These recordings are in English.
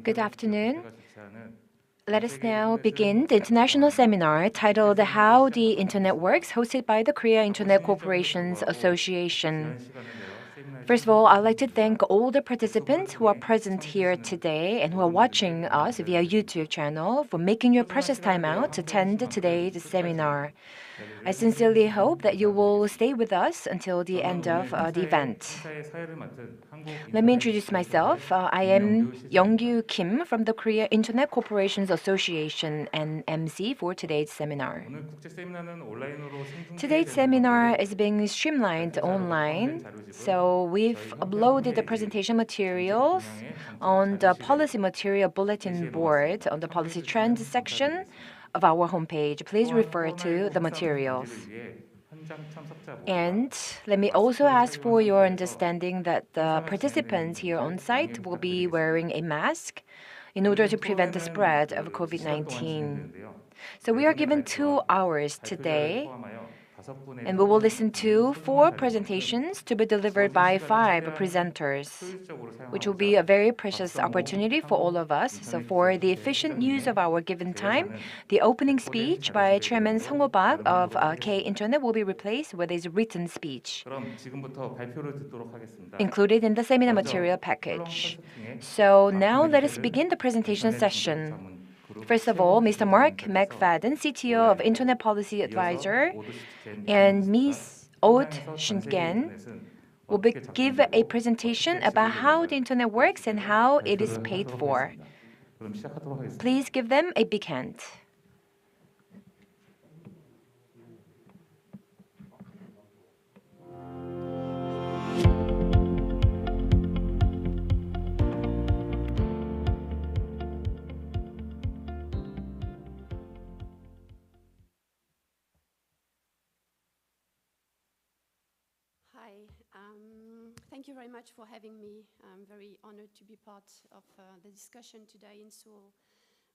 Good afternoon. Let us now begin the international seminar titled How the Internet Works, hosted by the Korea Internet Corporations Association. First of all, I'd like to thank all the participants who are present here today and who are watching us via YouTube channel for making your precious time out to attend today's seminar. I sincerely hope that you will stay with us until the end of the event. Let me introduce myself. I am Youngyu Kim from the Korea Internet Corporations Association and MC for today's seminar. Today's seminar is being streamlined online, so we've uploaded the presentation materials on the policy material bulletin board on the policy trends section of our homepage. Please refer to the materials. And let me also ask for your understanding that the participants here on site will be wearing a mask in order to prevent the spread of COVID-19. So we are given 2 hours today, and we will listen to 4 presentations to be delivered by 5 presenters, which will be a very precious opportunity for all of us. So for the efficient use of our given time, the opening speech by Chairman Sung Ho-bak of K-Internet will be replaced with his written speech, included in the seminar material package. So now let us begin the presentation session. First of all, Mr. Mark McFadden, CTO of Internet Policy Advisor, and Ms. Oud Shinken will give a presentation about how the Internet works and how it is paid for. Please give them a big hand. Thank you very much for having me. I'm very honored to be part of the discussion today in Seoul.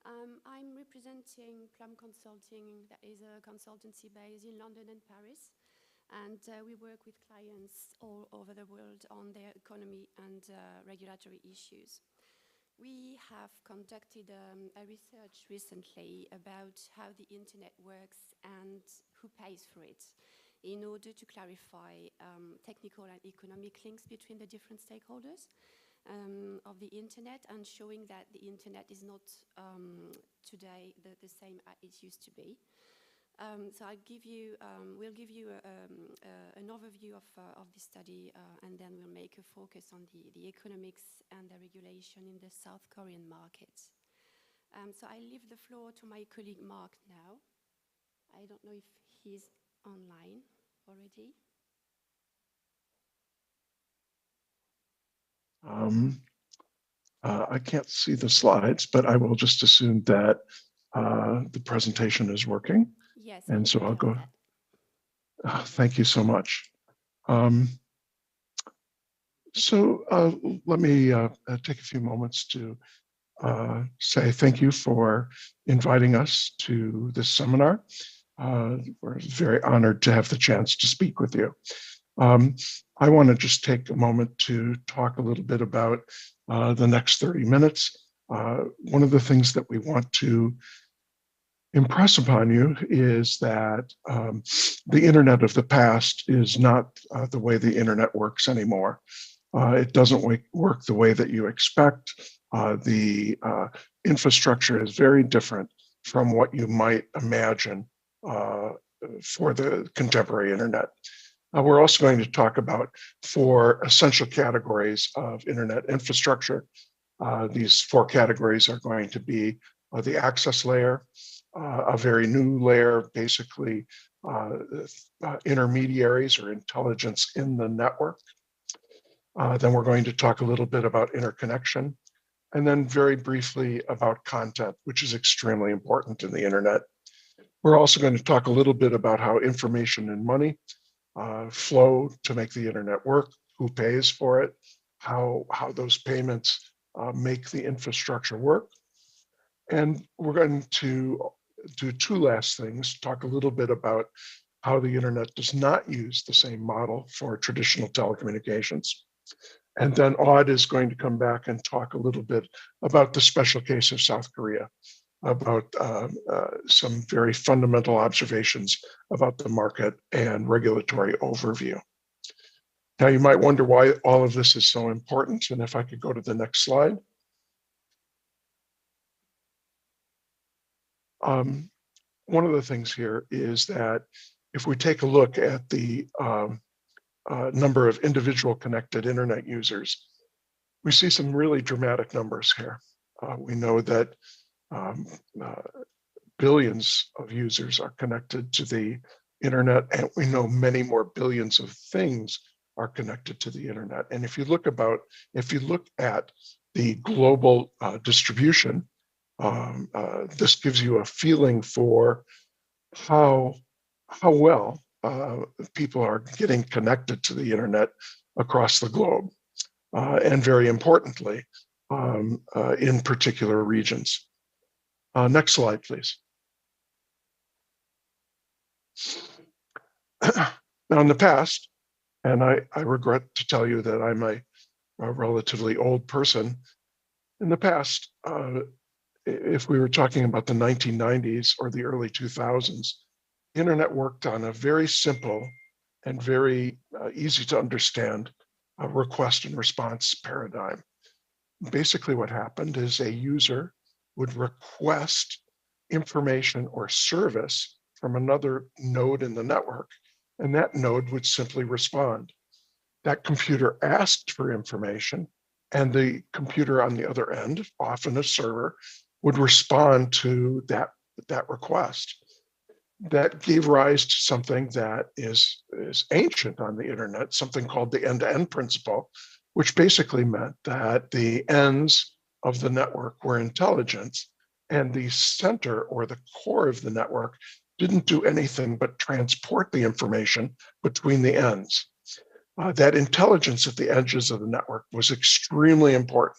I'm representing Plum Consulting, that is a consultancy based in London and Paris, and we work with clients all over the world on their economy and regulatory issues. We have conducted a research recently about how the internet works and who pays for it in order to clarify technical and economic links between the different stakeholders of the internet, and showing that the internet is not today the same as it used to be. So we'll give you an overview of the study, and then we'll make a focus on the economics and the regulation in the South Korean market. So I leave the floor to my colleague Mark now. I don't know if he's online already. I can't see the slides, but I will just assume that the presentation is working. Yes, and so I'll go. that. Thank you so much. Let me take a few moments to say thank you for inviting us to this seminar. We're very honored to have the chance to speak with you. I want to just take a moment to talk a little bit about the next 30 minutes. One of the things that we want to impress upon you is that the internet of the past is not the way the internet works anymore. It doesn't work the way that you expect. The infrastructure is very different from what you might imagine for the contemporary internet. We're also going to talk about 4 essential categories of internet infrastructure. These 4 categories are going to be the access layer, a very new layer, basically intermediaries or intelligence in the network. Then we're going to talk a little bit about interconnection, and then very briefly about content, which is extremely important in the internet. We're also going to talk a little bit about how information and money flow to make the internet work, who pays for it, how those payments make the infrastructure work. And we're going to do 2 last things, talk a little bit about how the internet does not use the same model for traditional telecommunications. And then Aud is going to come back and talk a little bit about the special case of South Korea, about some very fundamental observations about the market and regulatory overview. Now, you might wonder why all of this is so important, and if I could go to the next slide. One of the things here is that if we take a look at the number of individual connected internet users, we see some really dramatic numbers here. We know that billions of users are connected to the internet, and we know many more billions of things are connected to the internet. And if you look at the global distribution, this gives you a feeling for how well people are getting connected to the internet across the globe, and very importantly, in particular regions. Next slide, please. Now, in the past, and I regret to tell you that I'm a relatively old person, in the past, if we were talking about the 1990s or the early 2000s, the internet worked on a very simple and very easy to understand request and response paradigm. Basically, what happened is a user would request information or service from another node in the network, and that node would simply respond. That computer asked for information, and the computer on the other end, often a server, would respond to that request. That gave rise to something that is ancient on the internet, something called the end-to-end principle, which basically meant that the ends of the network were intelligence, and the center or the core of the network didn't do anything but transport the information between the ends. That intelligence at the edges of the network was extremely important.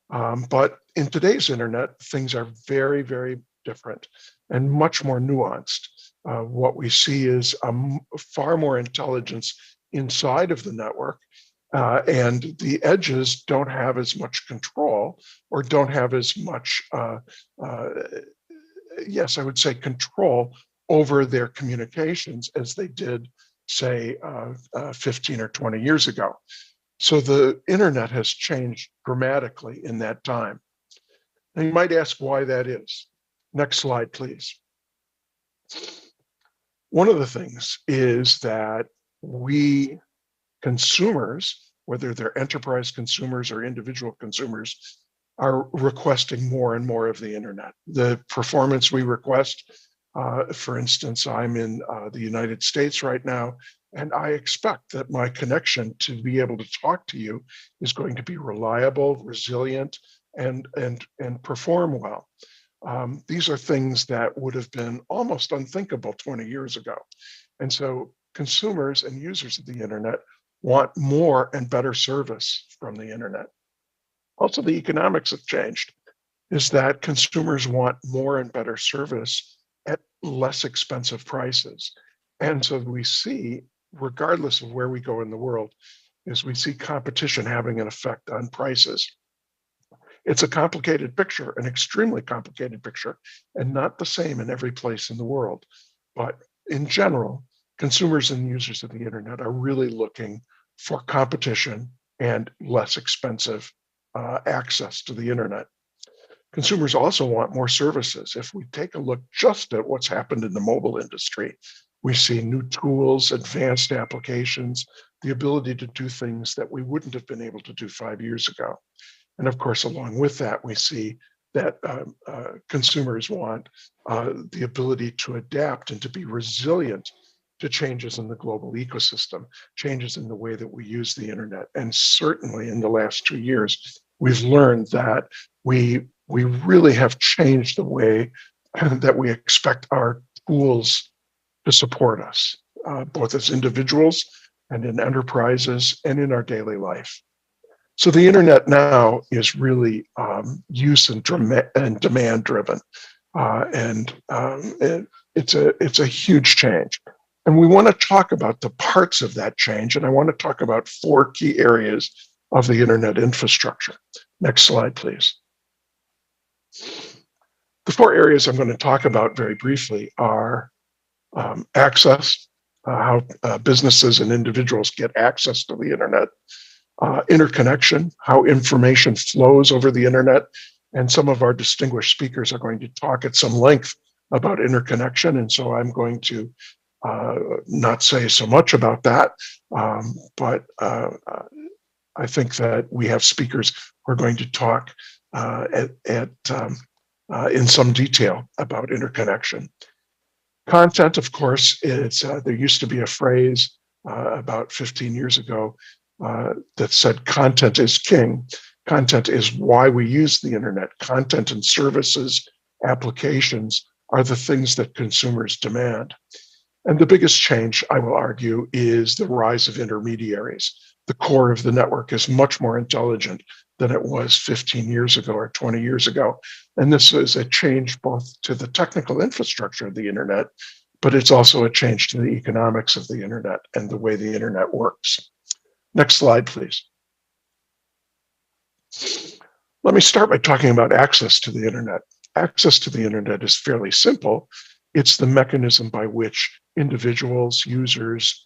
But in today's internet, things are very, very different and much more nuanced. What we see is far more intelligence inside of the network, And the edges don't have as much control or don't have as much, yes, I would say control over their communications as they did, say, 15 or 20 years ago. So the internet has changed dramatically in that time. And you might ask why that is. Next slide, please. One of the things is that we consumers, whether they're enterprise consumers or individual consumers, are requesting more and more of the internet. The performance we request, for instance, I'm in the United States right now, and I expect that my connection to be able to talk to you is going to be reliable, resilient, and perform well. These are things that would have been almost unthinkable 20 years ago. And so consumers and users of the internet want more and better service from the internet. Also, the economics have changed, is that consumers want more and better service at less expensive prices. And so we see, regardless of where we go in the world, is we see competition having an effect on prices. It's a complicated picture, an extremely complicated picture, and not the same in every place in the world. But in general, consumers and users of the internet are really looking for competition and less expensive access to the internet. Consumers also want more services. If we take a look just at what's happened in the mobile industry, we see new tools, advanced applications, the ability to do things that we wouldn't have been able to do 5 years ago. And of course, along with that, we see that consumers want the ability to adapt and to be resilient to changes in the global ecosystem, changes in the way that we use the internet. And certainly in the last 2 years, we've learned that we really have changed the way that we expect our tools to support us, both as individuals and in enterprises and in our daily life. So the internet now is really use and demand driven, and it's a huge change. And we want to talk about the parts of that change, and I want to talk about 4 key areas of the internet infrastructure. Next slide, please. The 4 areas I'm going to talk about very briefly are access, how businesses and individuals get access to the internet. Interconnection, how information flows over the internet. And some of our distinguished speakers are going to talk at some length about interconnection. And so I'm going to not say so much about that, but I think that we have speakers who are going to talk in some detail about interconnection. Content, of course, there used to be a phrase about 15 years ago that said content is king. Content is why we use the internet. Content and services, applications are the things that consumers demand. And the biggest change, I will argue, is the rise of intermediaries. The core of the network is much more intelligent than it was 15 years ago or 20 years ago. And this is a change both to the technical infrastructure of the internet, but it's also a change to the economics of the internet and the way the internet works. Next slide, please. Let me start by talking about access to the internet. Access to the internet is fairly simple. It's the mechanism by which individuals, users,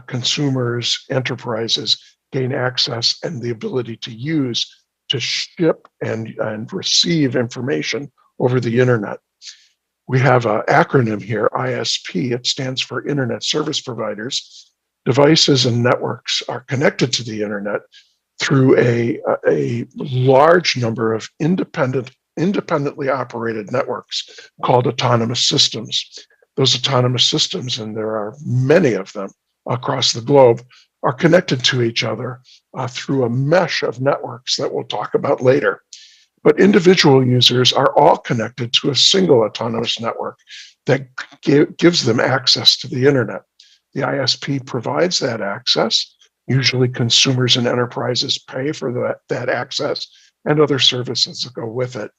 consumers, enterprises gain access and the ability to use to ship and receive information over the internet. We have an acronym here, ISP. It stands for Internet Service Providers. Devices and networks are connected to the internet through a large number of independently operated networks called autonomous systems. Those autonomous systems, and there are many of them across the globe, are connected to each other through a mesh of networks that we'll talk about later. But individual users are all connected to a single autonomous network that gives them access to the internet. The ISP provides that access. Usually consumers and enterprises pay for that access and other services that go with it.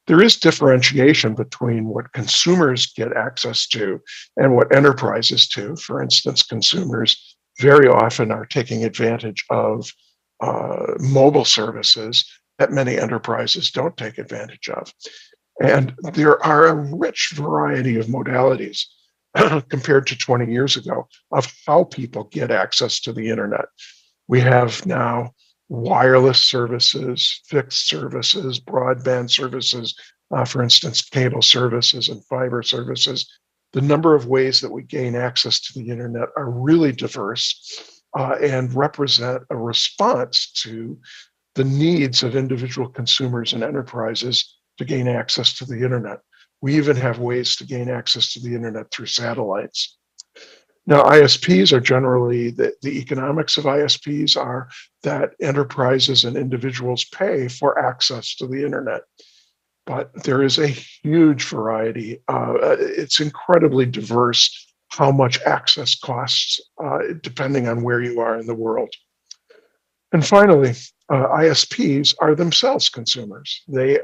There is differentiation between what consumers get access to and what enterprises do. For instance, consumers very often are taking advantage of mobile services that many enterprises don't take advantage of. And there are a rich variety of modalities compared to 20 years ago of how people get access to the internet. We have now wireless services, fixed services, broadband services, for instance, cable services and fiber services. The number of ways that we gain access to the internet are really diverse and represent a response to the needs of individual consumers and enterprises to gain access to the internet. We even have ways to gain access to the internet through satellites. Now, ISPs are generally, the economics of ISPs are that enterprises and individuals pay for access to the internet. But there is a huge variety. It's incredibly diverse how much access costs, depending on where you are in the world. And finally, ISPs are themselves consumers. They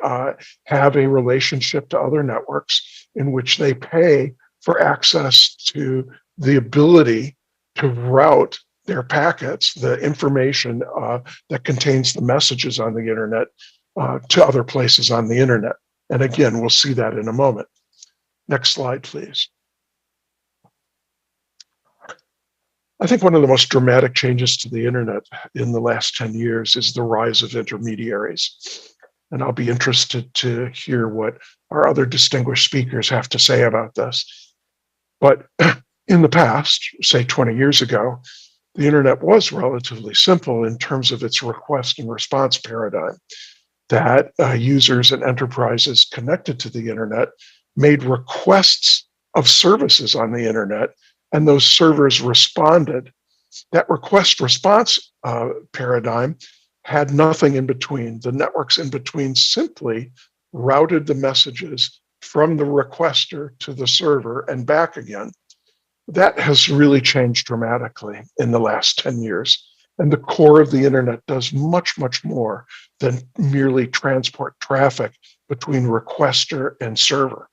have a relationship to other networks in which they pay for access to the ability to route their packets, the information that contains the messages on the internet, to other places on the internet. And again, we'll see that in a moment. Next slide, please. I think one of the most dramatic changes to the internet in the last 10 years is the rise of intermediaries. And I'll be interested to hear what our other distinguished speakers have to say about this. But in the past, say 20 years ago, the internet was relatively simple in terms of its request and response paradigm, that users and enterprises connected to the internet made requests of services on the internet, and those servers responded. That request response paradigm had nothing in between. The networks in between simply routed the messages from the requester to the server and back again. That has really changed dramatically in the last 10 years. And the core of the internet does much, much more than merely transport traffic between requester and server.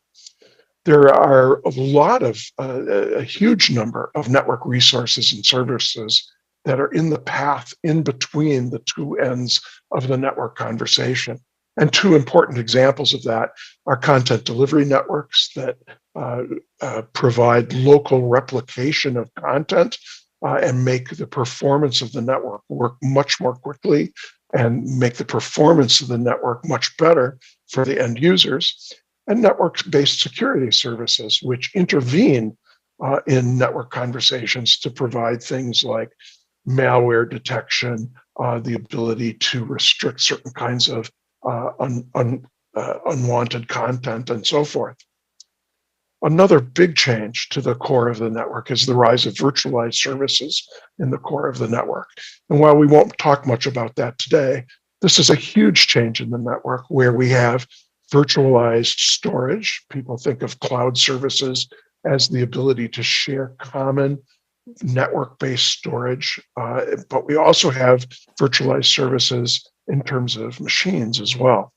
There are a huge number of network resources and services that are in the path in between the two ends of the network conversation. And two important examples of that are content delivery networks that provide local replication of content and make the performance of the network work much more quickly and make the performance of the network much better for the end users. And network-based security services, which intervene in network conversations to provide things like malware detection, the ability to restrict certain kinds of unwanted content, and so forth. Another big change to the core of the network is the rise of virtualized services in the core of the network. And while we won't talk much about that today, this is a huge change in the network where we have virtualized storage. People think of cloud services as the ability to share common network-based storage, but we also have virtualized services in terms of machines as well.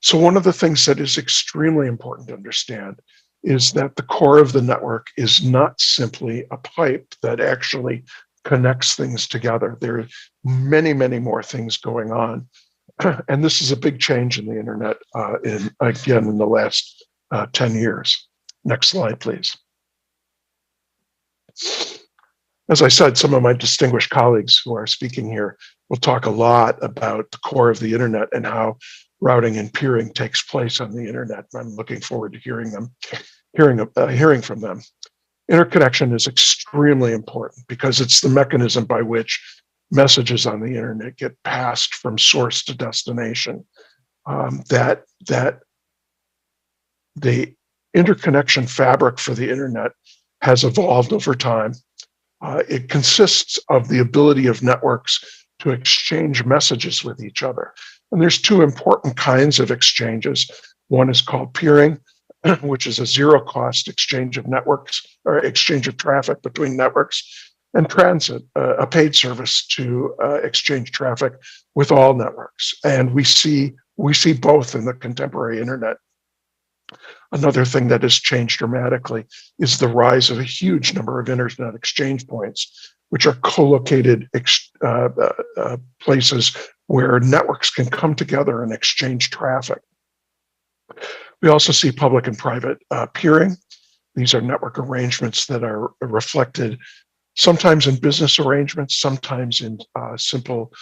So one of the things that is extremely important to understand is that the core of the network is not simply a pipe that actually connects things together. There are many, many more things going on. And this is a big change in the internet, in the last 10 years. Next slide, please. As I said, some of my distinguished colleagues who are speaking here will talk a lot about the core of the internet and how routing and peering takes place on the internet. I'm looking forward to hearing from them. Interconnection is extremely important because it's the mechanism by which messages on the internet get passed from source to destination. That the interconnection fabric for the internet has evolved over time. It consists of the ability of networks to exchange messages with each other. And there's two important kinds of exchanges. One is called peering, which is a zero-cost exchange of networks or exchange of traffic between networks, and transit, a paid service to exchange traffic with all networks. And we see both in the contemporary internet. Another thing that has changed dramatically is the rise of a huge number of internet exchange points, which are co-located places where networks can come together and exchange traffic. We also see public and private peering. These are network arrangements that are reflected sometimes in business arrangements, sometimes in simple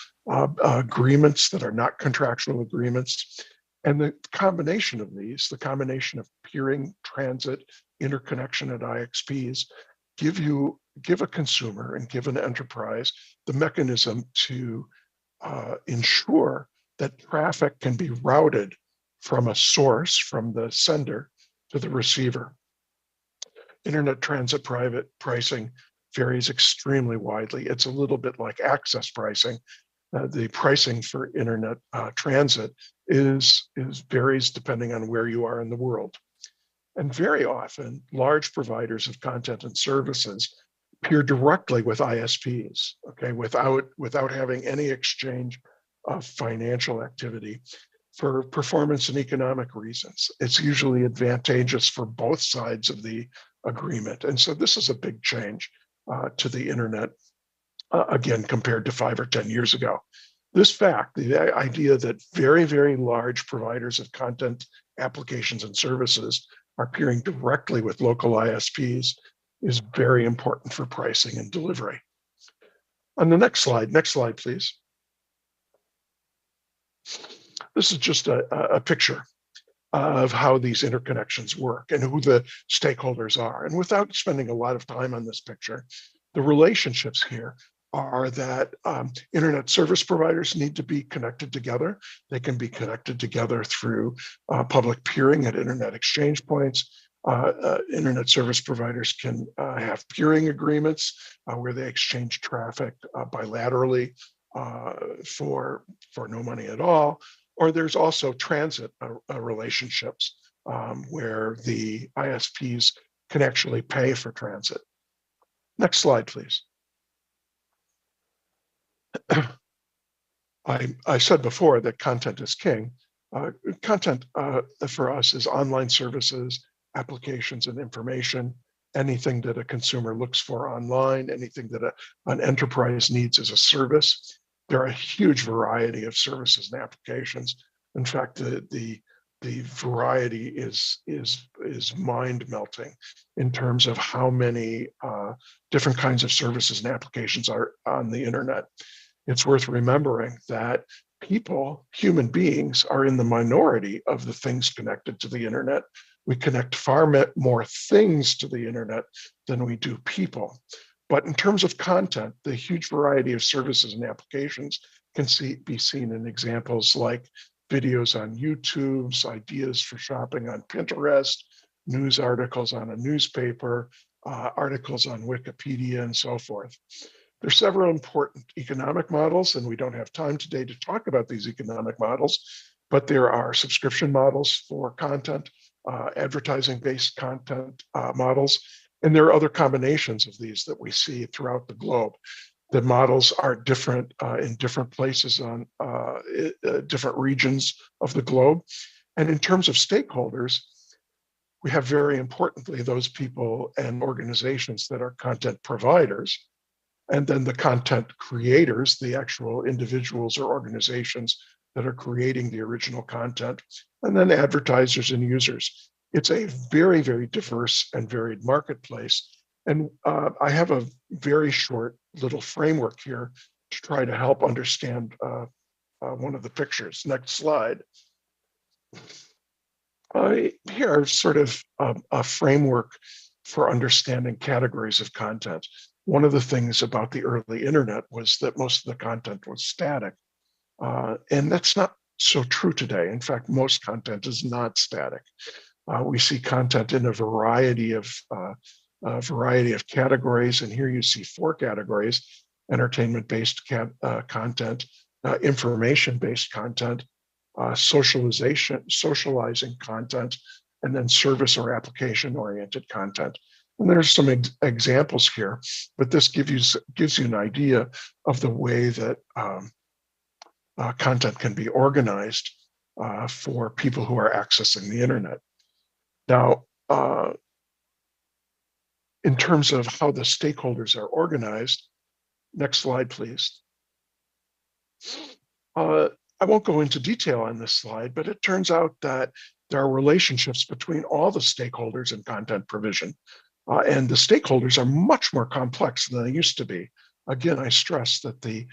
agreements that are not contractual agreements. And the combination of these, the combination of peering, transit, interconnection, and IXPs, give a consumer and give an enterprise the mechanism to ensure that traffic can be routed from a source, from the sender, to the receiver. Internet transit private pricing varies extremely widely. It's a little bit like access pricing. The pricing for internet transit varies depending on where you are in the world. And very often, large providers of content and services peer directly with ISPs, okay, without having any exchange of financial activity for performance and economic reasons. It's usually advantageous for both sides of the agreement. And so this is a big change to the internet, again, compared to 5 or 10 years ago. This fact, the idea that very, very large providers of content, applications, and services are peering directly with local ISPs is very important for pricing and delivery. On the next slide, please. This is just a picture of how these interconnections work and who the stakeholders are. And without spending a lot of time on this picture, the relationships here are that internet service providers need to be connected together. They can be connected together through public peering at internet exchange points. Internet service providers can have peering agreements where they exchange traffic bilaterally for no money at all. Or there's also transit relationships where the ISPs can actually pay for transit. Next slide, please. I said before that content is king. Content for us is online services, applications, and information. Anything that a consumer looks for online, anything that an enterprise needs as a service. There are a huge variety of services and applications. In fact, the variety is mind-melting in terms of how many different kinds of services and applications are on the internet. It's worth remembering that human beings, are in the minority of the things connected to the internet. We connect far more things to the internet than we do people. But in terms of content, the huge variety of services and applications can be seen in examples like videos on YouTube, ideas for shopping on Pinterest, news articles on a newspaper, articles on Wikipedia, and so forth. There are several important economic models, and we don't have time today to talk about these economic models, but there are subscription models for content, advertising-based content models, and there are other combinations of these that we see throughout the globe. The models are different in different places on different regions of the globe. And in terms of stakeholders, we have very importantly those people and organizations that are content providers, and then the content creators, the actual individuals or organizations that are creating the original content, and then advertisers and users. It's a very, very diverse and varied marketplace. And I have a very short little framework here to try to help understand one of the pictures. Next slide. Here are sort of a framework for understanding categories of content. One of the things about the early internet was that most of the content was static. And that's not so true today. In fact, most content is not static. We see content in a variety of categories. And here you see 4 categories: entertainment-based content, information-based content, socializing content, and then service or application-oriented content. And there's some examples here, but this gives you an idea of the way that content can be organized for people who are accessing the internet. Now, in terms of how the stakeholders are organized, next slide, please. I won't go into detail on this slide, but it turns out that there are relationships between all the stakeholders in content provision. And the stakeholders are much more complex than they used to be. Again, I stress that the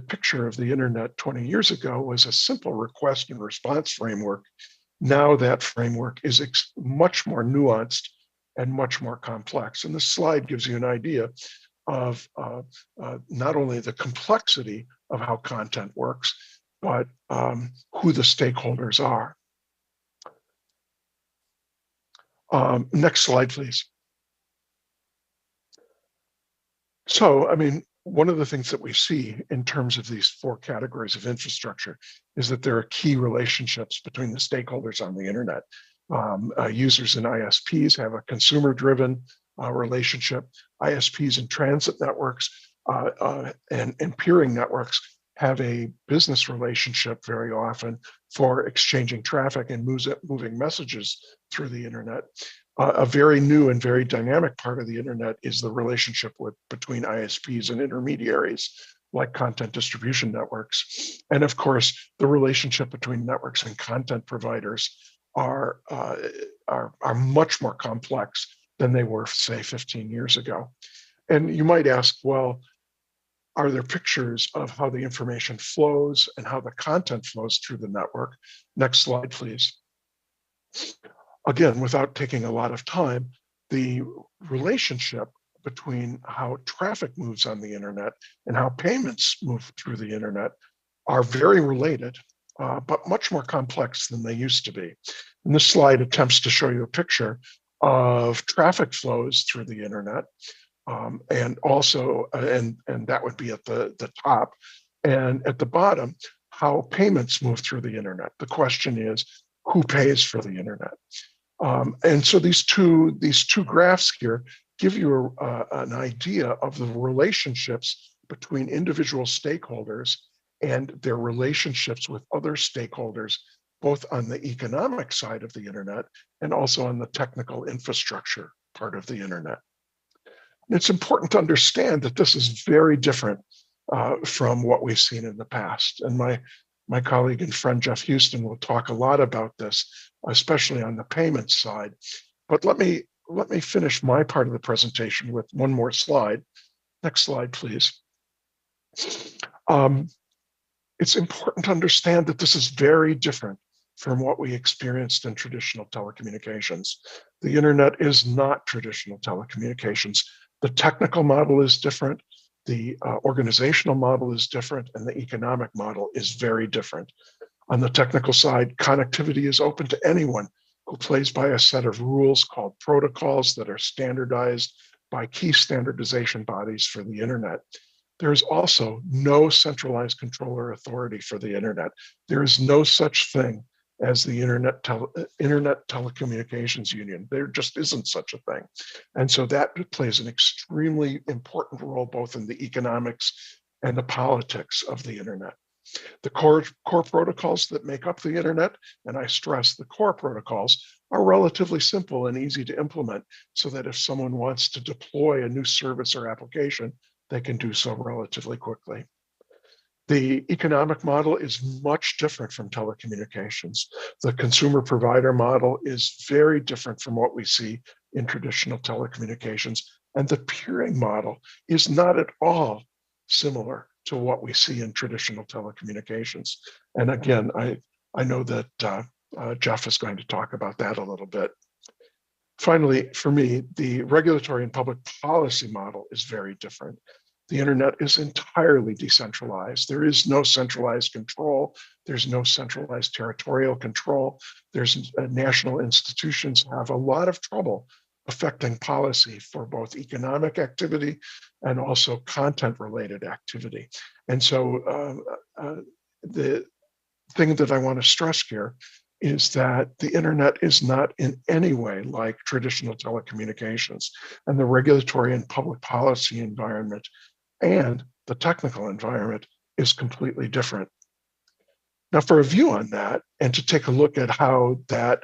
picture of the internet 20 years ago was a simple request and response framework. Now that framework is much more nuanced and much more complex. And this slide gives you an idea of not only the complexity of how content works, but who the stakeholders are. Next slide, please. So, I mean, one of the things that we see in terms of these four categories of infrastructure is that there are key relationships between the stakeholders on the internet. Users and ISPs have a consumer-driven relationship. ISPs and transit networks and peering networks have a business relationship very often for exchanging traffic and moving messages through the internet. A very new and very dynamic part of the internet is the relationship between ISPs and intermediaries, like content distribution networks. And of course, the relationship between networks and content providers are much more complex than they were, say, 15 years ago. And you might ask, well, are there pictures of how the information flows and how the content flows through the network? Next slide, please. Again, without taking a lot of time, the relationship between how traffic moves on the internet and how payments move through the internet are very related, but much more complex than they used to be. And this slide attempts to show you a picture of traffic flows through the internet, and also, and that would be at the top, and at the bottom, how payments move through the internet. The question is, who pays for the internet? And so these two graphs here give you an idea of the relationships between individual stakeholders and their relationships with other stakeholders, both on the economic side of the internet and also on the technical infrastructure part of the internet. And it's important to understand that this is very different from what we've seen in the past. And my colleague and friend Jeff Houston will talk a lot about this, especially on the payments side. But let me finish my part of the presentation with one more slide. Next slide, please. It's important to understand that this is very different from what we experienced in traditional telecommunications. The internet is not traditional telecommunications. The technical model is different. The organizational model is different, and the economic model is very different. On the technical side, connectivity is open to anyone who plays by a set of rules called protocols that are standardized by key standardization bodies for the internet. There is also no centralized control or authority for the internet. There is no such thing as the Internet Telecommunications Union. There just isn't such a thing. And so that plays an extremely important role both in the economics and the politics of the internet. The core protocols that make up the internet, and I stress the core protocols, are relatively simple and easy to implement so that if someone wants to deploy a new service or application, they can do so relatively quickly. The economic model is much different from telecommunications. The consumer provider model is very different from what we see in traditional telecommunications. And the peering model is not at all similar to what we see in traditional telecommunications. And again, I know that Jeff is going to talk about that a little bit. Finally, for me, the regulatory and public policy model is very different. The internet is entirely decentralized. There is no centralized control. There's no centralized territorial control. There's national institutions have a lot of trouble affecting policy for both economic activity and also content-related activity. And so the thing that I want to stress here is that the internet is not in any way like traditional telecommunications, and the regulatory and public policy environment and the technical environment is completely different. Now, for a view on that, and to take a look at how that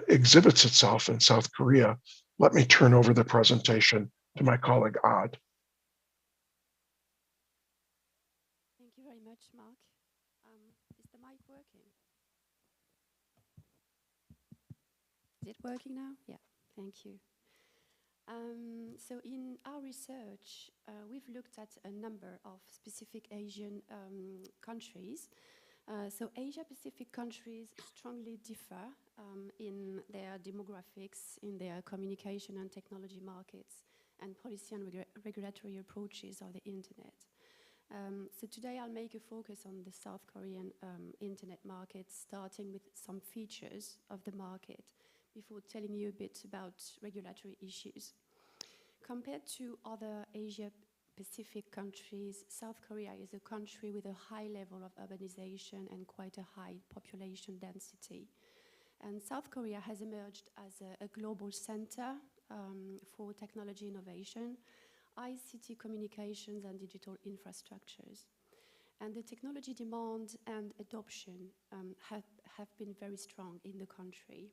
exhibits itself in South Korea, let me turn over the presentation to my colleague, Odd. Thank you very much, Mark. Is the mic working? Is it working now? Yeah, thank you. So in our research, we've looked at a number of specific Asian countries. So Asia-Pacific countries strongly differ in their demographics, in their communication and technology markets, and policy and regulatory approaches of the internet. So today I'll make a focus on the South Korean internet market, starting with some features of the market, before telling you a bit about regulatory issues. Compared to other Asia-Pacific countries, South Korea is a country with a high level of urbanization and quite a high population density. And South Korea has emerged as a global center for technology innovation, ICT communications and digital infrastructures. And the technology demand and adoption have been very strong in the country.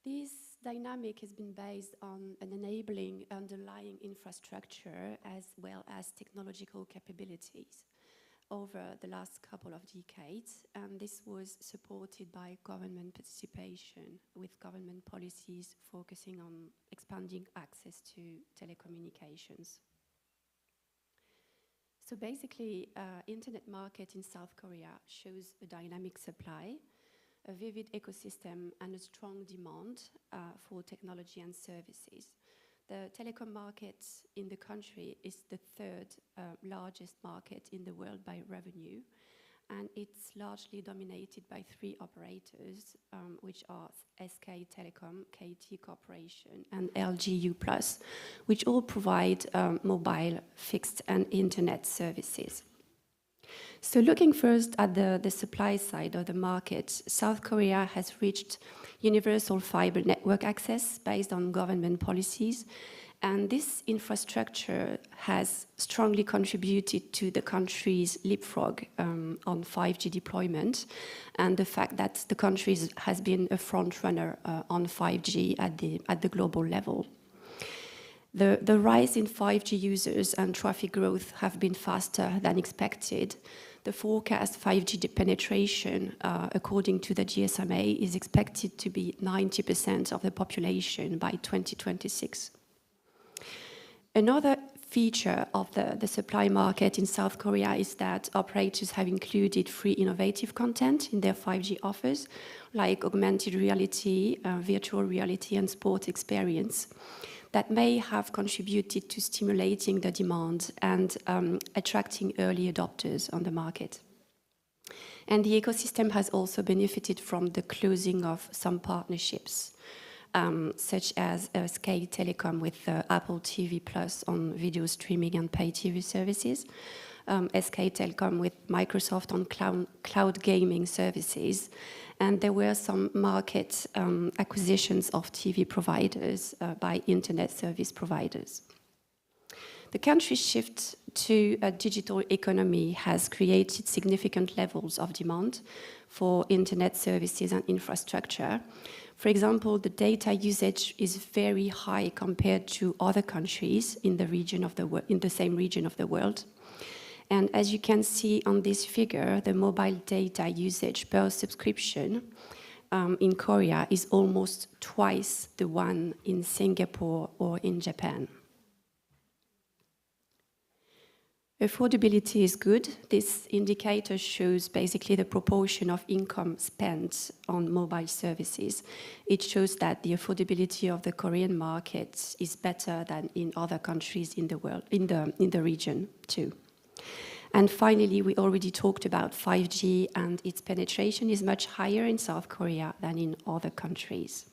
This dynamic has been based on an enabling underlying infrastructure as well as technological capabilities over the last couple of decades, and this was supported by government participation, with government policies focusing on expanding access to telecommunications. So basically, internet market in South Korea shows a dynamic supply, a vivid ecosystem, and a strong demand for technology and services. The telecom market in the country is the third largest market in the world by revenue, and it's largely dominated by three operators, which are SK Telecom, KT Corporation, and LGU+, which all provide mobile, fixed, and internet services. So looking first at the supply side of the market, South Korea has reached universal fiber network access based on government policies, and this infrastructure has strongly contributed to the country's leapfrog on 5G deployment, and the fact that the country has been a front runner on 5G at the global level. The rise in 5G users and traffic growth have been faster than expected. The forecast 5G penetration, according to the GSMA, is expected to be 90% of the population by 2026. Another feature of the supply market in South Korea is that operators have included free innovative content in their 5G offers, like augmented reality, virtual reality, and sport experience, that may have contributed to stimulating the demand and attracting early adopters on the market. And the ecosystem has also benefited from the closing of some partnerships, such as Sk Telecom with Apple TV Plus on video streaming and pay TV services, Sk Telecom with Microsoft on cloud gaming services, and there were some market acquisitions of TV providers by internet service providers. The country's shift to a digital economy has created significant levels of demand for internet services and infrastructure. For example, the data usage is very high compared to other countries in the same region of the world. And as you can see on this figure, the mobile data usage per subscription in Korea is almost twice the one in Singapore or in Japan. Affordability is good. This indicator shows basically the proportion of income spent on mobile services. It shows that the affordability of the Korean market is better than in other countries in the world, in the region too. And finally, we already talked about 5G, and its penetration is much higher in South Korea than in other countries.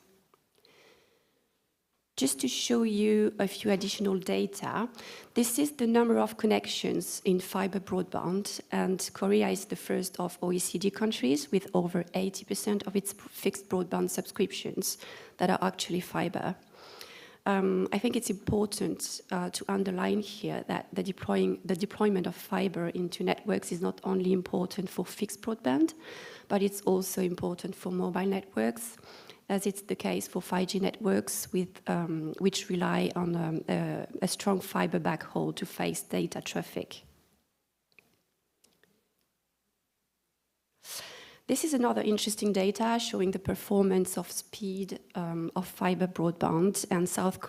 Just to show you a few additional data, this is the number of connections in fiber broadband, and Korea is the first of OECD countries with over 80% of its fixed broadband subscriptions that are actually fiber. I think it's important to underline here that the deployment of fiber into networks is not only important for fixed broadband, but it's also important for mobile networks. as it's the case for 5G networks which rely on a strong fiber backhaul to face data traffic. This is another interesting data showing the performance of speed of fiber broadband, and South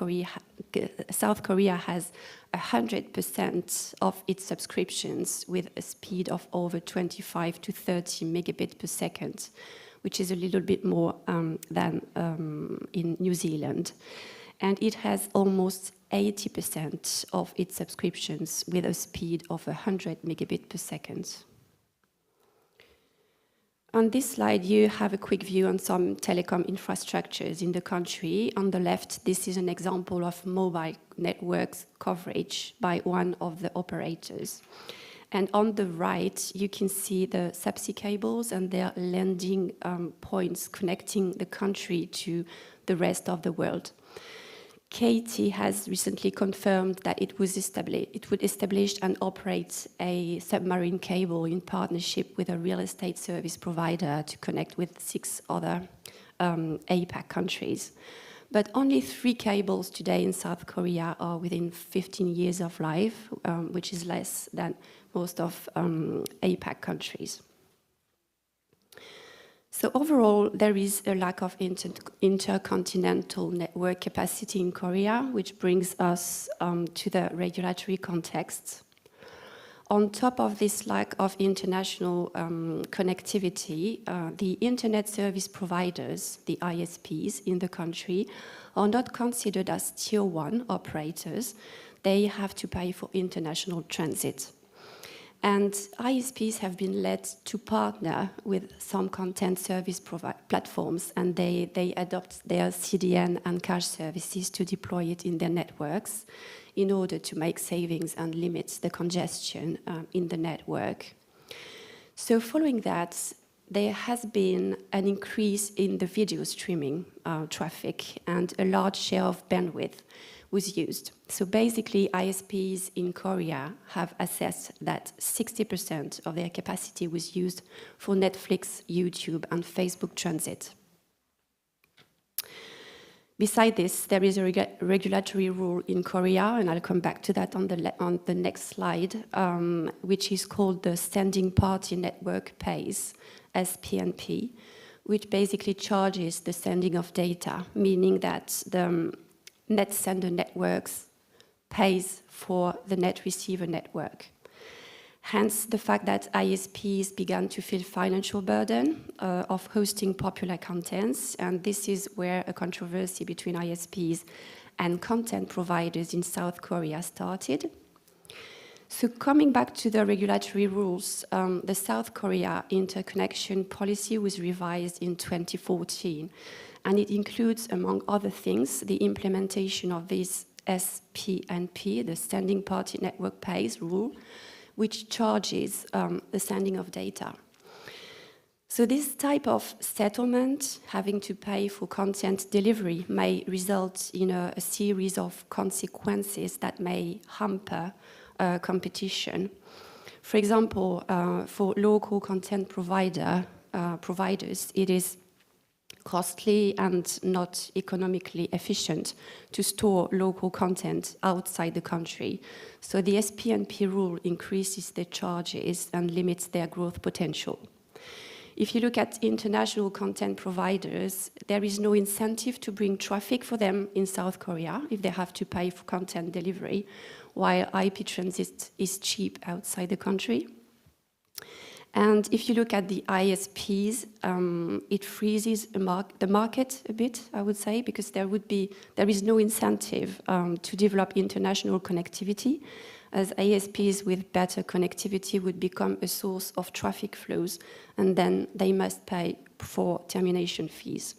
Korea has 100% of its subscriptions with a speed of over 25 to 30 megabits per second, which is a little bit more than in New Zealand. And it has almost 80% of its subscriptions with a speed of 100 megabits per second. On this slide, you have a quick view on some telecom infrastructures in the country. On the left, this is an example of mobile networks coverage by one of the operators. And on the right, you can see the subsea cables and their landing points connecting the country to the rest of the world. KT has recently confirmed that it would establish and operate a submarine cable in partnership with a real estate service provider to connect with 6 other APAC countries. But only 3 cables today in South Korea are within 15 years of life, which is less than most of APAC countries. So overall, there is a lack of intercontinental network capacity in Korea, which brings us to the regulatory context. On top of this lack of international connectivity, the internet service providers, the ISPs in the country, are not considered as tier 1 operators. They have to pay for international transit. And ISPs have been led to partner with some content service platforms, and they adopt their CDN and cache services to deploy it in their networks in order to make savings and limit the congestion in the network. So following that, there has been an increase in the video streaming traffic, and a large share of bandwidth was used. So basically, ISPs in Korea have assessed that 60% of their capacity was used for Netflix, YouTube, and Facebook transit. Beside this, there is a regulatory rule in Korea, and I'll come back to that on the next slide, which is called the Standing Party Network Pays, SPNP, which basically charges the sending of data, meaning that the net sender networks pays for the net receiver network. Hence, the fact that ISPs began to feel financial burden of hosting popular contents, and this is where a controversy between ISPs and content providers in South Korea started. So coming back to the regulatory rules, the South Korea interconnection policy was revised in 2014, and it includes, among other things, the implementation of this SPNP, the Standing Party Network Pays rule, which charges the sending of data. So this type of settlement, having to pay for content delivery, may result in a series of consequences that may hamper competition. For example, for local content providers, it is costly and not economically efficient to store local content outside the country. So the SPNP rule increases their charges and limits their growth potential. If you look at international content providers, there is no incentive to bring traffic for them in South Korea if they have to pay for content delivery, while IP transit is cheap outside the country. And if you look at the ISPs, it freezes the market a bit, I would say, because there is no incentive to develop international connectivity, as ISPs with better connectivity would become a source of traffic flows, and then they must pay for termination fees.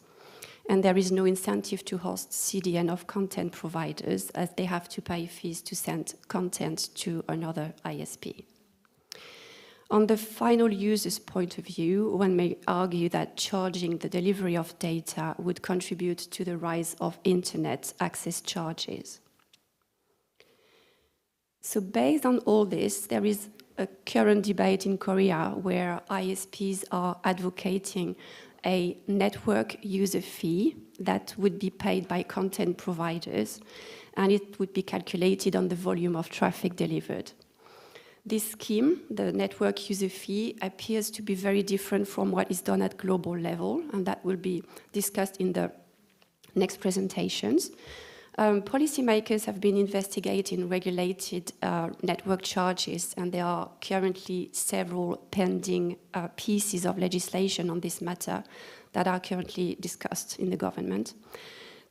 And there is no incentive to host CDN of content providers, as they have to pay fees to send content to another ISP. On the final user's point of view, one may argue that charging the delivery of data would contribute to the rise of internet access charges. So based on all this, there is a current debate in Korea where ISPs are advocating a network user fee that would be paid by content providers, and it would be calculated on the volume of traffic delivered. This scheme, the network user fee, appears to be very different from what is done at global level, and that will be discussed in the next presentations. Policymakers have been investigating regulated network charges, and there are currently several pending pieces of legislation on this matter that are currently discussed in the government.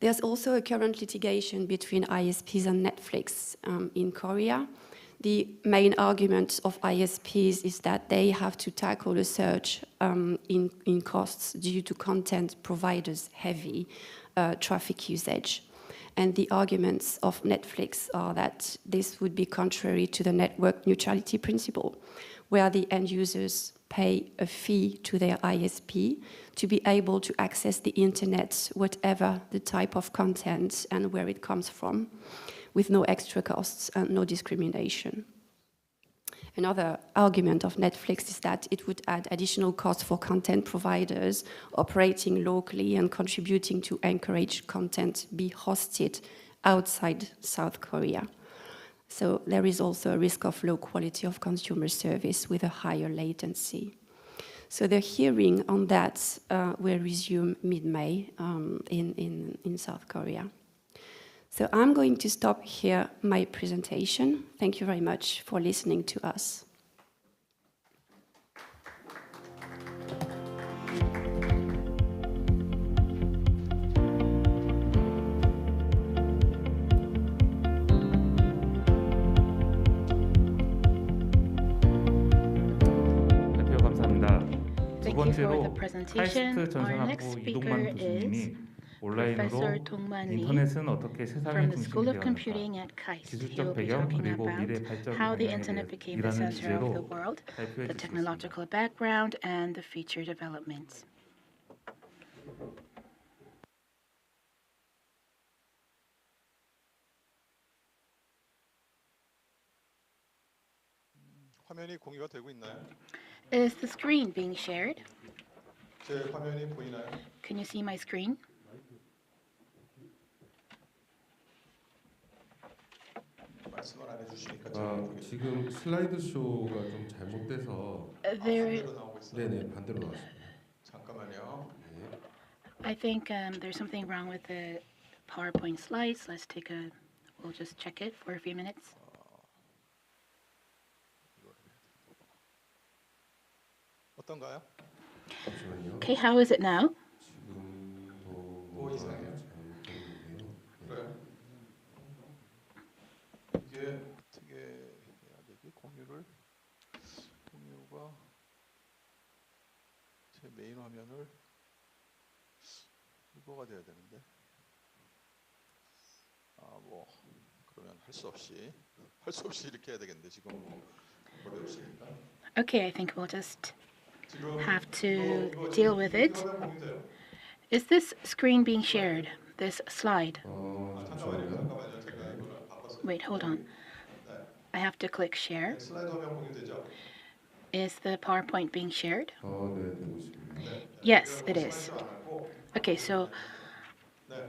There's also a current litigation between ISPs and Netflix in Korea. The main argument of ISPs is that they have to tackle a surge in costs due to content providers' heavy traffic usage. And the arguments of Netflix are that this would be contrary to the network neutrality principle, where the end users pay a fee to their ISP to be able to access the internet, whatever the type of content and where it comes from, with no extra costs and no discrimination. Another argument of Netflix is that it would add additional costs for content providers operating locally and contributing to encourage content be hosted outside South Korea. So there is also a risk of low quality of consumer service with a higher latency. So the hearing on that will resume mid-May in South Korea. So I'm going to stop here my presentation. Thank you very much for listening to us. 발표 감사합니다. 두 Thank you for the 번째로 presentation. 카이스트 Our next 전산학부 speaker 이동만 교수님이 is 온라인으로 Professor Dong-man Lee 인터넷은 어떻게 세상의 from the School 중심이 of Computing 되었는가, at KAIST. He 기술적 will be 배경 talking 그리고 about 미래 발전 how the 방향에 internet became the 대해서라는 center of the 주제로 world, 발표해 the 주시겠습니다. technological background, and the future developments. 화면이 공유가 되고 있나요? Is the screen being shared? 제 화면이 보이나요? Can you see my screen? 말씀을 안 해주시니까 제가 모르겠어요. 지금 슬라이드 쇼가 좀 잘못돼서 There, 반대로 나오고 있어요. 네네 반대로 나왔습니다. 잠깐만요. 네. I think there's something wrong with the PowerPoint slides. We'll just check it for a few minutes. 어떤가요? 잠시만요. Okay, how is it now? 뭐 이상해요? 그래요? 이게 어떻게 해야 되지? 공유가 제 메인 화면을 이거가 돼야 되는데 뭐 그러면 할 수 없이 이렇게 해야 되겠는데 지금 어려우시니까 Okay, I think we'll just 지금 have to 이거 deal with it. 화면 공유돼요? Is this screen being shared? This slide? 잠깐만요. 제가 이거를 바꿨어요. Wait, hold on. I have to click share. 슬라이드 화면 공유되죠? Is the PowerPoint being shared? 네 되고 있습니다. Yes, it is. 슬라이드 안 하고 Okay, so 네.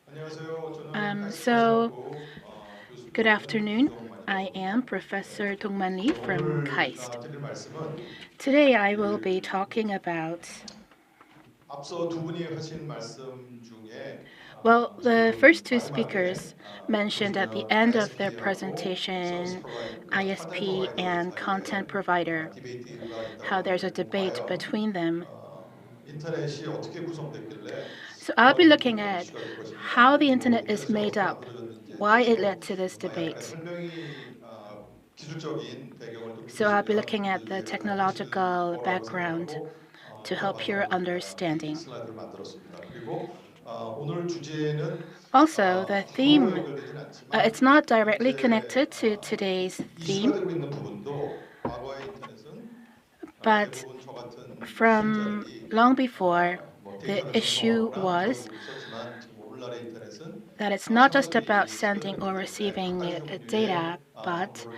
안녕하세요. 저는 so 교수 good afternoon. I am Professor Dong-man Lee from KAIST. 드릴 말씀은 Today I will be talking about, 앞서 두 분이 하신 말씀 중에 well, the first two speakers mentioned at the end of their presentation ISP and content provider, 디베이트 일부가 있다고 how there's a debate 봐요. between them. 인터넷이 어떻게 구성됐길래 So I'll be looking at how the internet is made up, why it led to this debate. 설명이 기술적인 배경을 So I'll be looking at the technological background to help your understanding. 슬라이드를 만들었습니다. 그리고 오늘 주제는 Also, the theme, 연결되진 않지만 it's not directly connected to today's theme, 이슈가 되고 있는 부분도 과거의 인터넷은 but 대부분 저 같은 from 신자들이 long before, the 데이터를 issue 전송하거나 was 저러고 있었지만 지금 오늘날의 인터넷은 that it's not just about sending or receiving data, but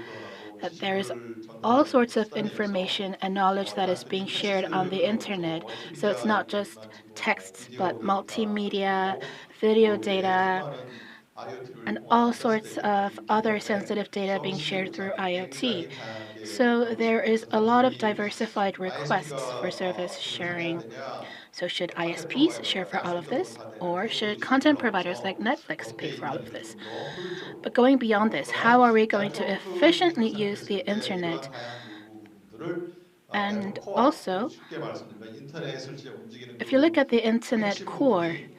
there's 지식을 all 전달하는 sorts of 수단이어서 information and knowledge that is 단순히 being shared on the 텍스트 internet. So it's not just 멀티미디어이기만 지금 texts, but 미디어 데이터를 multimedia, 보고 video 그 외에 data, 수많은 IoT를 and 통한 all 안전성 sorts 데이터나 of other 인터넷 sensitive data being shared through 서비스들조차 IoT. 굉장히 다양하게 So 나오고 there 있습니다. is 그래서 a lot of 단순히 diversified requests for service ISP가 제공을 해야 sharing. 되냐, So should 컨텐츠 ISPs share 프로바이더가 for all of 야심적으로 this, 다 되냐, or 그런 should 논리적인 content providers 문제를 like 넘어서 Netflix pay 어떻게 for all 이 of 일을 this? 좀 더 But 효율적으로 going beyond this, 그러면 how are we going to 네트워크 efficiently 인터넷을 use the 했을 때 이러한 internet? 다양한 요구 부분들을 And 네트워크 코어, also, 쉽게 말씀드리면 인터넷 실제 움직이는 if you look 그 at the internet 핵심 core, 부분이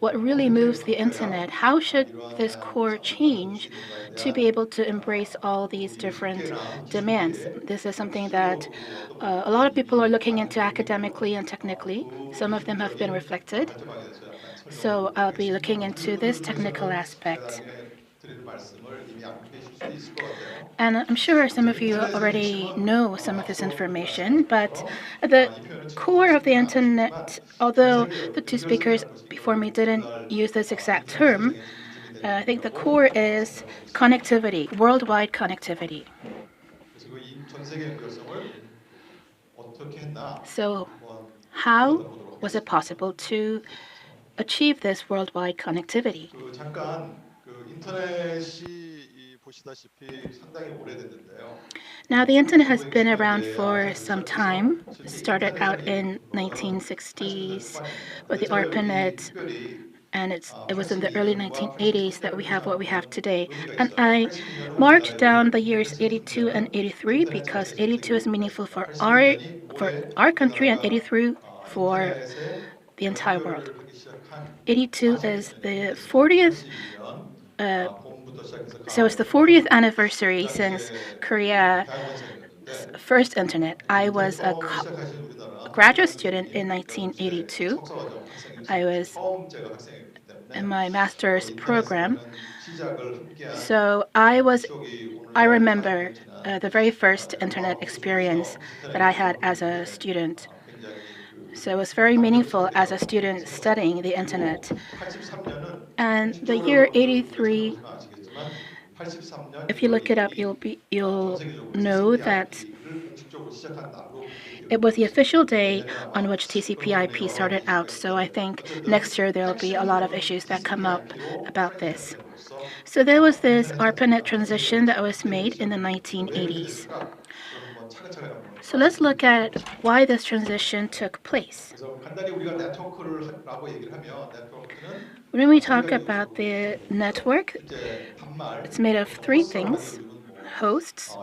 what really 어떻게 moves the 바뀌어야 internet, how should 이러한 this 다양한 core 상황을 받아들일 수 change 있는가에 to be 대한 able to embrace all these 우리 different 학계나 demands? 기술계의 This is something 시도도 that 보고 어떤 a lot of 부분들이 people are 이미 looking 반영이 into 되고 있고요. academically and technically. 그 Some of them have been 기술적인 reflected. 발전방에 대해서 약간 설명을 So I'll be 드리도록 looking 하겠습니다. into 그걸 this technical 통해서는 제가 aspect. 나중에 드리는 말씀을 이미 알고 계실 수도 있을 것 같아요. And I'm sure some of you 인터넷의 already 핵심은 know some of this 앞서 information, but 말씀드린 the 것처럼 이 표현은 core of the 정확히 않으시겠지만 internet, 전 although 세계 the two speakers 연결성이라는 것이 before me 오늘 didn't 오늘날 use this exact 인터넷 term, 전쟁의 중심이 되는 I think the 부분이라고 core is 생각하고 있습니다. connectivity, worldwide connectivity. 그래서 전 세계 연결성을 어떻게 했나 So 한번 how 들여다보도록 was it 하겠습니다. possible to achieve this worldwide connectivity? 잠깐 인터넷이 보시다시피 상당히 오래됐는데요. Now, the internet has been around for some time. It started out in 1960s with the ARPANET, and it was in the early 1980s that we have what we have today. And I marked down the years 82 and 83 because 82 is meaningful for our country and 83 for the entire world. 82 is the 40th so it's the 40th anniversary since Korea's first internet. I was a graduate student in 1982. I was in my master's program. So I remember the very first internet experience that I had as a student. So it was very meaningful as a student studying the internet. And the year 83, if you look it up, you'll know that it was the official day on which TCP/IP started out. So I think next year there'll be a lot of issues that come up about this. So there was this ARPANET transition that was made in the 1980s. So let's look at why this transition took place. When we talk about the network, it's made of three things: hosts,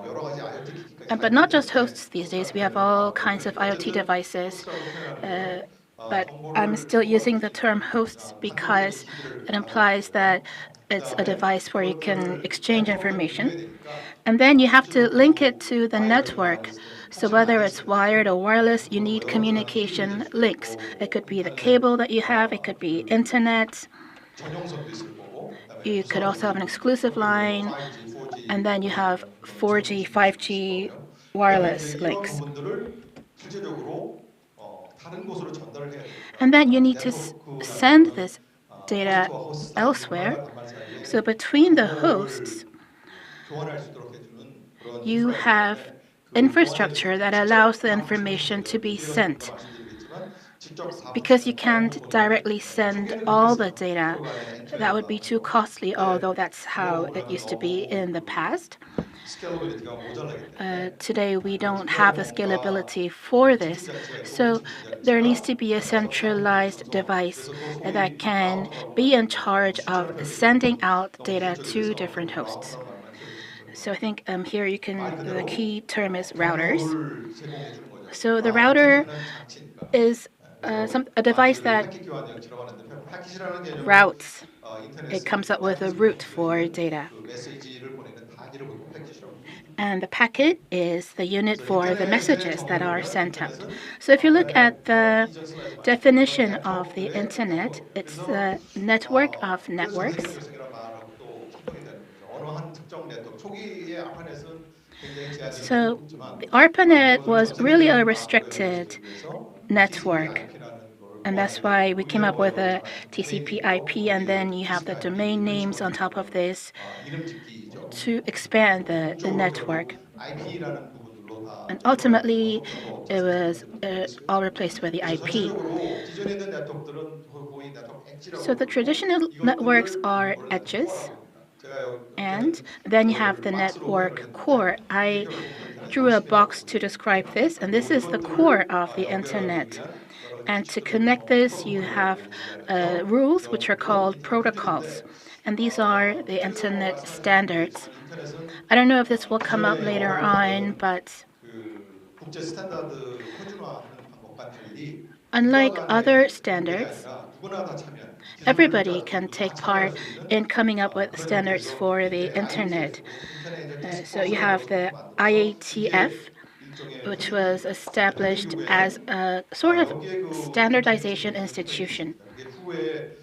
but not just hosts these days. We have all kinds of IoT devices. But I'm still using the term hosts because it implies that it's a device where you can exchange information. And then you have to link it to the network. So whether it's wired or wireless, you need communication links. It could be the cable that you have, it could be internet. You could also have an exclusive line, and then you have 4G, 5G wireless links. And then you need to send this data elsewhere. So between the hosts, you have infrastructure that allows the information to be sent. Because you can't directly send all the data, that would be too costly, although that's how it used to be in the past. Today, we don't have the scalability for this, so there needs to be a centralized device that can be in charge of sending out data to different hosts. So I think here the key term is routers. So the router is a device that routes. It comes up with a route for data. And the packet is the unit for the messages that are sent out. So if you look at the definition of the internet, it's the network of networks. So the ARPANET was really a restricted network. And that's why we came up with a TCP/IP, and then you have the domain names on top of this to expand the network. And ultimately, it was all replaced with the IP. So the traditional networks are edges, and then you have the network core. I drew a box to describe this, and this is the core of the internet. And to connect this, you have rules which are called protocols. And these are the internet standards. I don't know if this will come up later on, but 국제 스탠다드 표준화하는 방법과는 달리 unlike 국가간의 other 공백이 standards, 아니라 누구나 다 참여하는 기술을 everybody 가진 can 누구도 다 take 참여할 part 수 있는 in coming up with 그런 standards 형태에서 for the 일종의 internet. IETF도 인터넷 So you 태스크포스라는 have 걸 통해서 the 만들어서 이게 IATF, 일종의 which was 그게 established 이후에 as a sort of 여기에 그 인터넷 standardization 증명서가 실려 institution. 있습니다. 그게 후에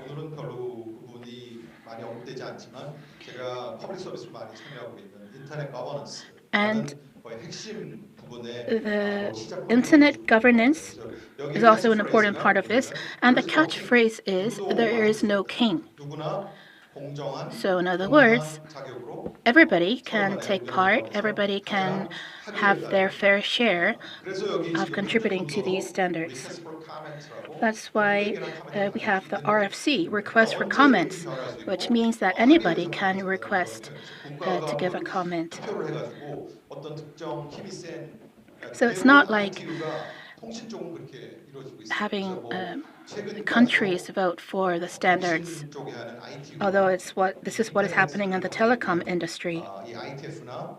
오늘은 별로 부분이 많이 언급되지 않지만 제가 퍼블릭 서비스로 많이 참여하고 있는 인터넷 And 거버넌스라는 거의 핵심 부분에 the 시작 포인트라고 internet 보시면 될 것 같아요. governance 그래서 is 여기에 also an important 캐치프레이즈가 part of this. 뭐냐면 And the There is no king. catchphrase is, 누구도 there 맡을 is 수 no 없다. king. 누구나 공정한 So in other words, 정당한 자격으로 everybody 서로 can 간에 take 의견을 part, 모아서 everybody can 가장 합의를 have their 따른 fair share 그래서 여기 of 지금 contributing to these 핸드폰으로도 standards. Request for Comment라고 That's why 누구에게나 카멘트를 we 받을 수 have the 있는 RFC, 형태. request 그러니까 for 언제든지 comments, 변할 수 which 있고 means that 합의를 anybody 해서 받을 can 수 있는 그런 request 형태입니다. 국가가 to give a comment. 투표를 해가지고 어떤 특정 힘이 센 So it's 대부분 not like ITU가 통신 쪽은 그렇게 이루어지고 있어요. 그래서 having 뭐 최근까지도 countries vote for the standards, 통신 쪽에 하는 although ITU가 this is what is happening in the telecom industry. 이 ITF나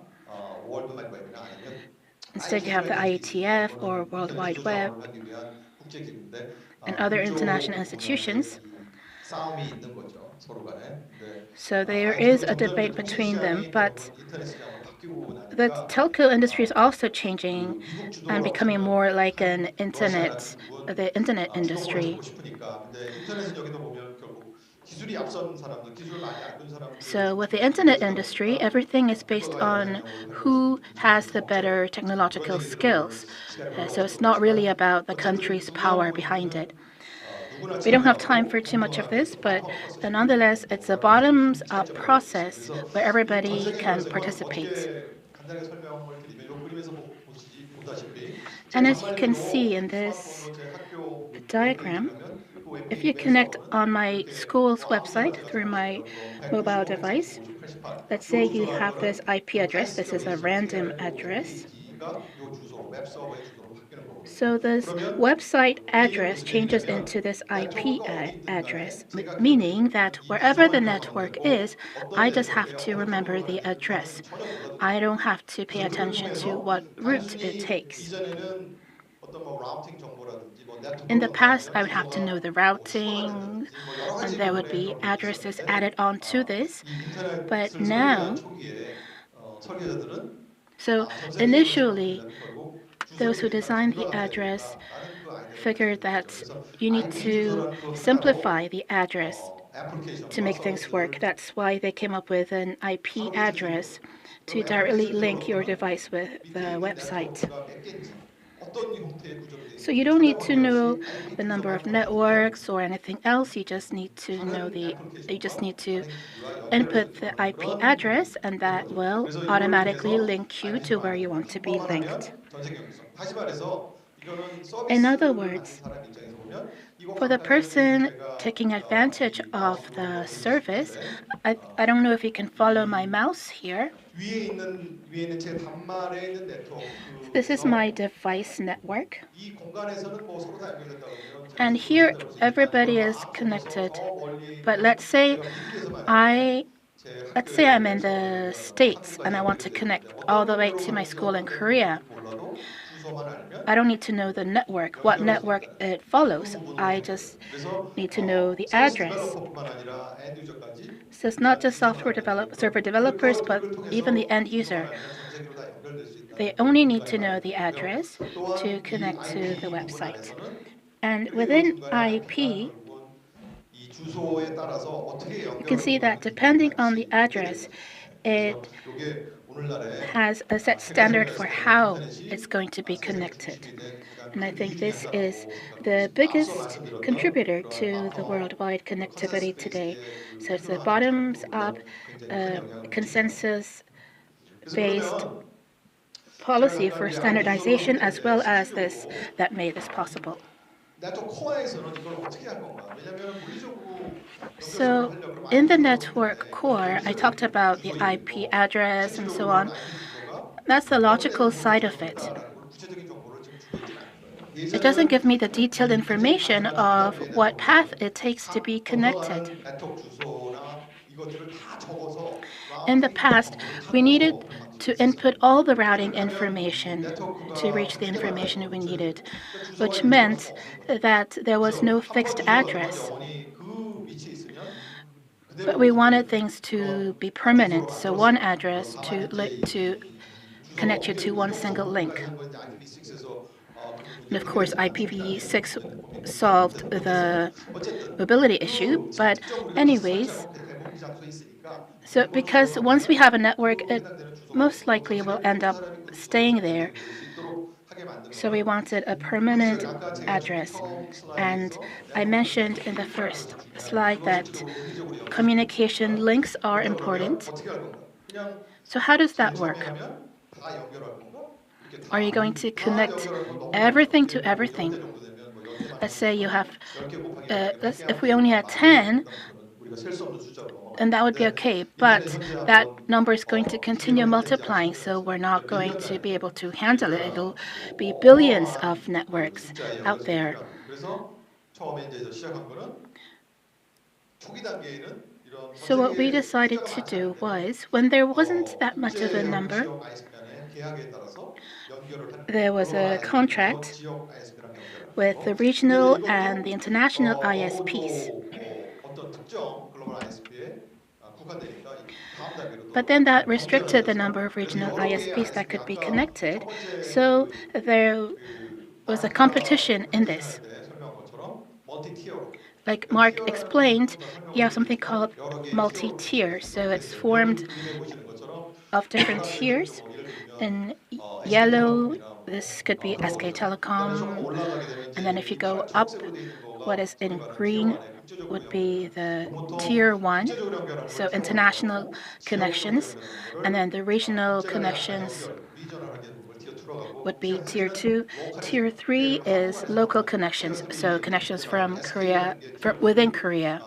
월드 와이드 웹이나 아니면 Instead, you have the IETF or World 인터넷 Wide 기조 Web 자원을 하기 위한 국제 기구인데 and other international 이쪽 부분에서의 institutions. 이 싸움이 있는 거죠 서로 간에. 근데 So there is IT도 a 점점 이제 debate 통신 between them, 시장이 but 여러분 인터넷 시장으로 바뀌고 the 나니까 telco industry is also changing 그 미국 and 주도로 becoming more like 한 러시아라는 the internet 주도권을 industry. 잡고 싶으니까. 근데 인터넷은 여기도 보면 결국 기술이 앞선 사람들, 기술을 많이 안둔 사람들. So with the internet industry, everything is based on who has the better technological skills. So it's not really about the country's power behind it. We don't have time for too much of this, but nonetheless, it's a bottoms-up process where everybody can participate. 간단하게 설명을 드리면 이 그림에서 보다시피 And as you can see in this diagram, if you connect on my school's website through my mobile device, let's say you have this IP address. This is a random address. So this website address changes into this IP address, meaning that wherever the network is, I just have to remember the address. I don't have to pay attention to what route it takes. In the past, I would have to know the routing, and there would be addresses added on to this. But now, so initially, those who designed the address figured that you need to simplify the address to make things work. That's why they came up with an IP address to directly link your device with the website. So you don't need to know the number of networks or anything else. You just need to input the IP address, and that will automatically link you to where you want to be linked. In other words, for the person taking advantage of the service, I don't know if you can follow my mouse here. This is my device network. And here everybody is connected. But let's say I'm in the States and I want to connect all the way to my school in Korea. I don't need to know the network, what network it follows. I just need to know the address. So it's not just server developers, but even the end user. They only need to know the address to connect to the website. And within IP, you can see that depending on the address, it has a set standard for how it's going to be connected. And I think this is the biggest contributor to the worldwide connectivity today. So it's a bottoms-up consensus policy for standardization as well as this 실질적으로 that made this possible. 네트워크 코어에서는 이걸 어떻게 할 건가? 왜냐하면 물리적으로 연결선으로 So 하려고 그러면 in the IP 주소가 network 필요한데 그건 core, I 동시에 talked about the 주소 IP 얘기고 address and so 실질적으로 그런 on. IP 주소가 That's the 어디에 logical 접속을 side 시킬 of it. 건가라는 걸 구체적인 정보를 지금 주고 있지는 않는 거예요. It doesn't 예전에는 give me the detailed 구체적인 information 단서가 나온 of 다음에 what path 네트워크에서는 it takes to be connected. 건너가는 네트워크 주소나 이것들을 다 적어서 In the 라우팅 past, 정보를 다 we needed 넣어서 하는 방식이 to input 있었어요. all the routing 그렇게 하면 information to 네트워크가 reach the 확대받아요. information we needed, 독점이 되고. 그러니까 주소가 which 일정할 수가 meant 없는 거예요. that there was 그래서 no 한 번 fixed 주소가 넣으면 address. 영원히 그 위치에 있으면 But we 그대로 wanted 거기에 things to 그런 be permanent, 주소로 so one 만들었어요. 그걸 address 가만 to 주소가 connect you 어떻게 to one 주소 single 정보까지 link. 하는 건지 IPv6에서 그렇게 And 문제를 of course, 해결했는지 안 했는지 안 IPv6 했는데 solved 못했어요. the 어쨌든 mobility issue, 그 but 특정 우리가 기술 anyways, 설치하고 대부분 그 장소에 있으니까 so 한번 because 주소가 once we 나오면 have a network, 그 it 해당되는 주소가 most 없어도 전 likely will 세계적인 end 모든 up 사람이 그 주소로 staying there. 연결될 수 있도록 하게 만드는 So we 거는 wanted a permanent 물리적인 아까 제가 address. 처음 And 슬라이드에서 I 네트워크 mentioned 커넥션이 in the 굉장히 first 중요하다. slide 그걸 that 전체적으로 물리적으로 연결시키는 communication 거니까. links are 그렇다 그러면 important. 어떻게 할 건가? 그냥 So how does that 자기 work? 참여하면 다 연결할 건가? 이렇게 Are you 다 going to connect 연결하는 건 너무 어렵죠. everything to 예를 들면 우리가 everything? 10대 정도 되면 뭐 10개만 Let's say you 전화기면 have, 10개 곱하기 나누기를 함께 if 하면 we only 되니까 had 만 개가 10, 된다면 그거는 우리가 셀 수 없는 숫자로 then 넘어가는 that would be 건데 okay. 인터넷 But 현재 that 한번 number is going to 어떻게 continue 계산되는지 multiplying, 아시잖아요. so we're 몇 not going 빌리언 to be 단위로. able to handle it. It'll 그러니까 be billions 어마어마한 of 그 networks 숫자의 out 연결선이 there. 필요합니다. 그래서 처음에 이제 시작한 거는 초기 단계에는 이런 전 So what we 세계에 decided 숫자가 to 많지 않을 do 때는 was, when there wasn't that much of a 국제하고 number, 지역 ISP 간의 계약에 따라서 연결을 하는 거예요. there was 글로벌 a ISP 통해서 contract 지역 ISP랑 연결하는 with the 거고. 근데 이제 regional and 이것도 the international 너무 ISPs. 또 어떤 특정 글로벌 ISP에 국한되니까 다음 단계로 But 또 then that restricted the 경쟁을 number 하면서 of 그래서 regional 여러 개의 ISPs that ISP could be 아까 첫 connected. 번째 So there was a 마르크가 competition in 프레젠테이션 this. 할때 설명한 것처럼 멀티 티어로 Like 그러니까 Mark 티어라는 explained, 표현만 설명을 you have something 드리니까 called 여러 개의 티어로 multi-tier. So 이렇게 it's 있어요. 여기 formed 그림에 보시는 것처럼 of different 파란색은 tiers. 뭐 예를 들면 In yellow, SK텔레콤이나 this 뭐 could be 그런 SK 거죠. 그다음에 조금 Telecom. 올라가게 되면 And then 이제 if you 이 go up, 초록색으로 돼 있는 what 거가 is 소위 in 말하는 티어 green 1에 국제적으로 would be 연결하는 the 보통 tier 1, 국제적으로 연결하는 걸 so 티어라고 international 하고 지역적으로 connections. 연결하는 And 거를 then the regional 국제 간의 connections 연결, 리저널하게 하는 걸 티어 2라고 하고 would be 티어 tier 3는 2. Tier 로컬해집니다. 근데 3 이걸 한국 is 안에서 local 말하면 티어 connections, 3 so 얘기해요. connections 그다음에 from Korea, SK라는 게 티어 within 3, Korea.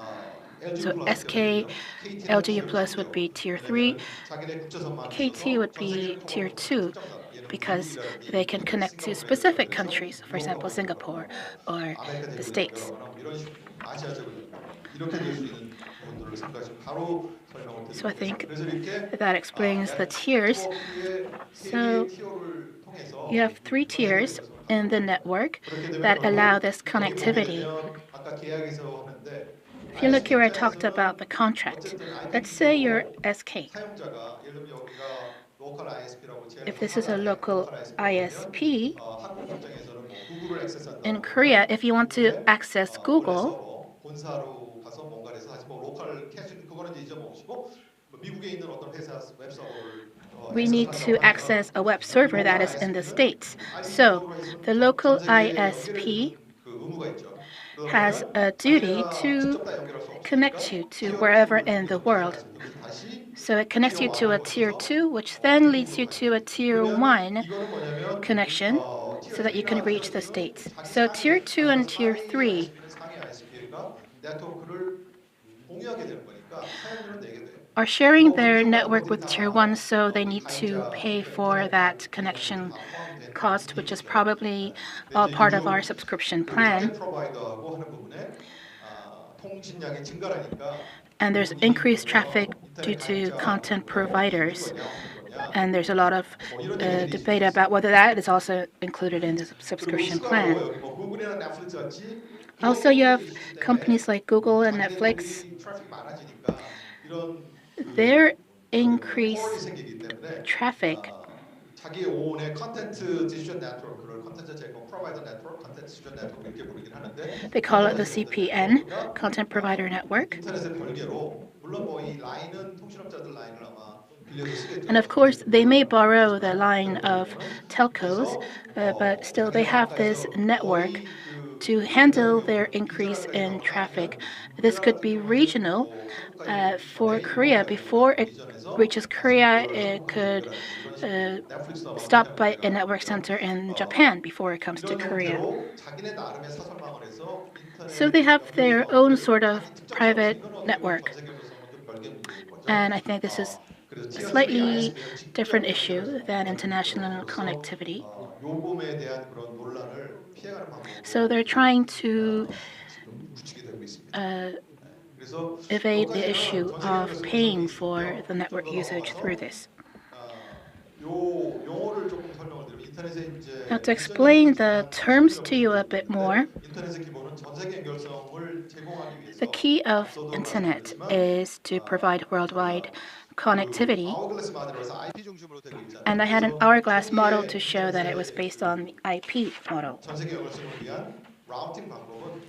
So LGU 플러스 예를 SK, 들면 KT는 LGU 티어 Plus would 2죠. be tier 3. 왜냐하면 자기네 국제선만 KT 있어서 would 전 세계를 be tier 통합하는 거예요. 2 특정 나라. 예를 들면 because 미국이라든지 they can connect to 싱가포르 연결하거나 specific 그래서 countries, for example, 유럽하고 연결하거나 Singapore 뭐 or 아메리카 the 대륙을 States. 연결하거나 뭐 이런 식으로 아시아 지역을 연결하거나 이렇게 될 수 있는 부분들을 생각하시면 바로 설명을 So I 드리는 거죠. think 그래서 이렇게 that explains the tiers. 네트워크의 세 개의 So 티어를 통해서 you have 3 전 세계를 tiers 연결해서 in 하는 the 거예요. network 그렇게 되면 that allow 결국 this 여기 보게 connectivity. 되면 아까 계약에서 하는데 If you look ISP here, I talked 입장에서는 about the contract. 어쨌든 IP Let's say you're 주소로 SK. 사용자가 예를 들면 여기가 로컬 ISP라고 제일 If this is a 하단에 local 로컬 ISP라고 하면 ISP, 한국 입장에서는 뭐 구글을 in 액세스한다고 Korea, 그러면 if you want to 구글의 access 원래 Google, 서버 본사로 가서 뭔가를 해서 하지 뭐 로컬 캐시 그거는 이제 잊어먹으시고 뭐 미국에 있는 어떤 회사 웹 서버를 we need to 액세스한다고 access 하면 a web server 로컬 that is in the ISP는 States. IP So 주소로 해서 the 전 local 세계에 ISP 연결해주는 그 의무가 있죠. 그러다 has 보면 a duty 자기가 to 직접 다 연결할 수 없으니까 connect you to 티어 wherever 2를 in the 통해서 world. 계산할 수 있는 그래서 다시 So it connects you 티어 to 1을 a tier 거쳐서 2, which then leads you 미국으로 가는 to a 거죠. tier 그러면 1 이거는 뭐냐면 connection 티어 so that you can 3나 티어 reach the 2는 States. 자기 So tier 상위에 2 그러니까 and tier 상위 3 ISP는 상위 ISP가 네트워크를 공유하게 되는 거니까 사용료는 내게 돼요. are sharing 뭐 their 그렇게 보면 network 그들이 with tier 다 1, so they 우리 need to 가입자 pay 그러니까 for 인터넷 that 가입 connection 다 포함된 cost, which is 분위기죠. probably 근데 이제 part of our 요즘 subscription 그 plan. 서택 프로바이더하고 하는 부분에 통신량이 증가하니까 And there's 미국이 increased 그러면 traffic due 인터넷 to 가입자 content 그거 providers. 있는 거냐 없는 거냐 And there's a lot of 뭐 이런 얘기들이 debate 있어요. about whether that is also included in the 그리고 subscription 추가로 plan. 여기 뭐 구글이나 넷플릭스 같이 Also, you have 글로벌 이슈 때문에 companies like Google and Netflix. 자기네들이 트래픽 많아지니까 이런 Their 콜이 increased 생기기 때문에 traffic 자기 오온의 컨텐츠 디스트리뷰션 네트워크를 컨텐츠 제공 프로바이더 네트워크, 컨텐츠 디스트리뷰션 네트워크 이렇게 부르긴 하는데 they call it the CPN, Content Provider Network. 인터넷의 별개로 물론 뭐 이 라인은 통신업자들 라인을 아마 빌려서 쓰겠죠. And of course, they may borrow the line of telcos, but still they have this network to handle their increase in traffic. This could be regional. For Korea, before it reaches Korea, it could stop by a network center in Japan before it comes to 이런 Korea. 형태로 자기네 나름의 사설망을 해서 So 인터넷 they have their 연결성을 own 그 sort of 자기 특정성을 private 이건 어떻게 보면 전 network. 세계 연결성은 또 별개의 문제인 거죠. And I think this is 그래서 a 지하철이 slightly ISP랑 직접 different 연결할 issue 수는 than 없는 international 형태로서 connectivity. 요금에 대한 그런 논란을 피해가는 방법으로 So they're trying to 지금 구축이 되고 있습니다. 그래서 evade the 여기까지는 issue 전 세계 of 연결성 구성이 paying for 있고요. the network 좀더 usage 넘어가서 through this. 요 용어를 조금 설명을 드리면 인터넷의 이제 Now, to explain the terms to you a bit more, 인터넷의 기본은 전 세계 연결성을 제공하기 위해서 the key of 앞서도 internet 말씀드렸지만 is to provide worldwide connectivity. 아워글라스 모델에서 IP 중심으로 되고 있잖아요. And I had an 그래서 hourglass model 초기에 to show that it was 인터넷의 based on the IP model. 전 세계 연결성을 위한 라우팅 방법은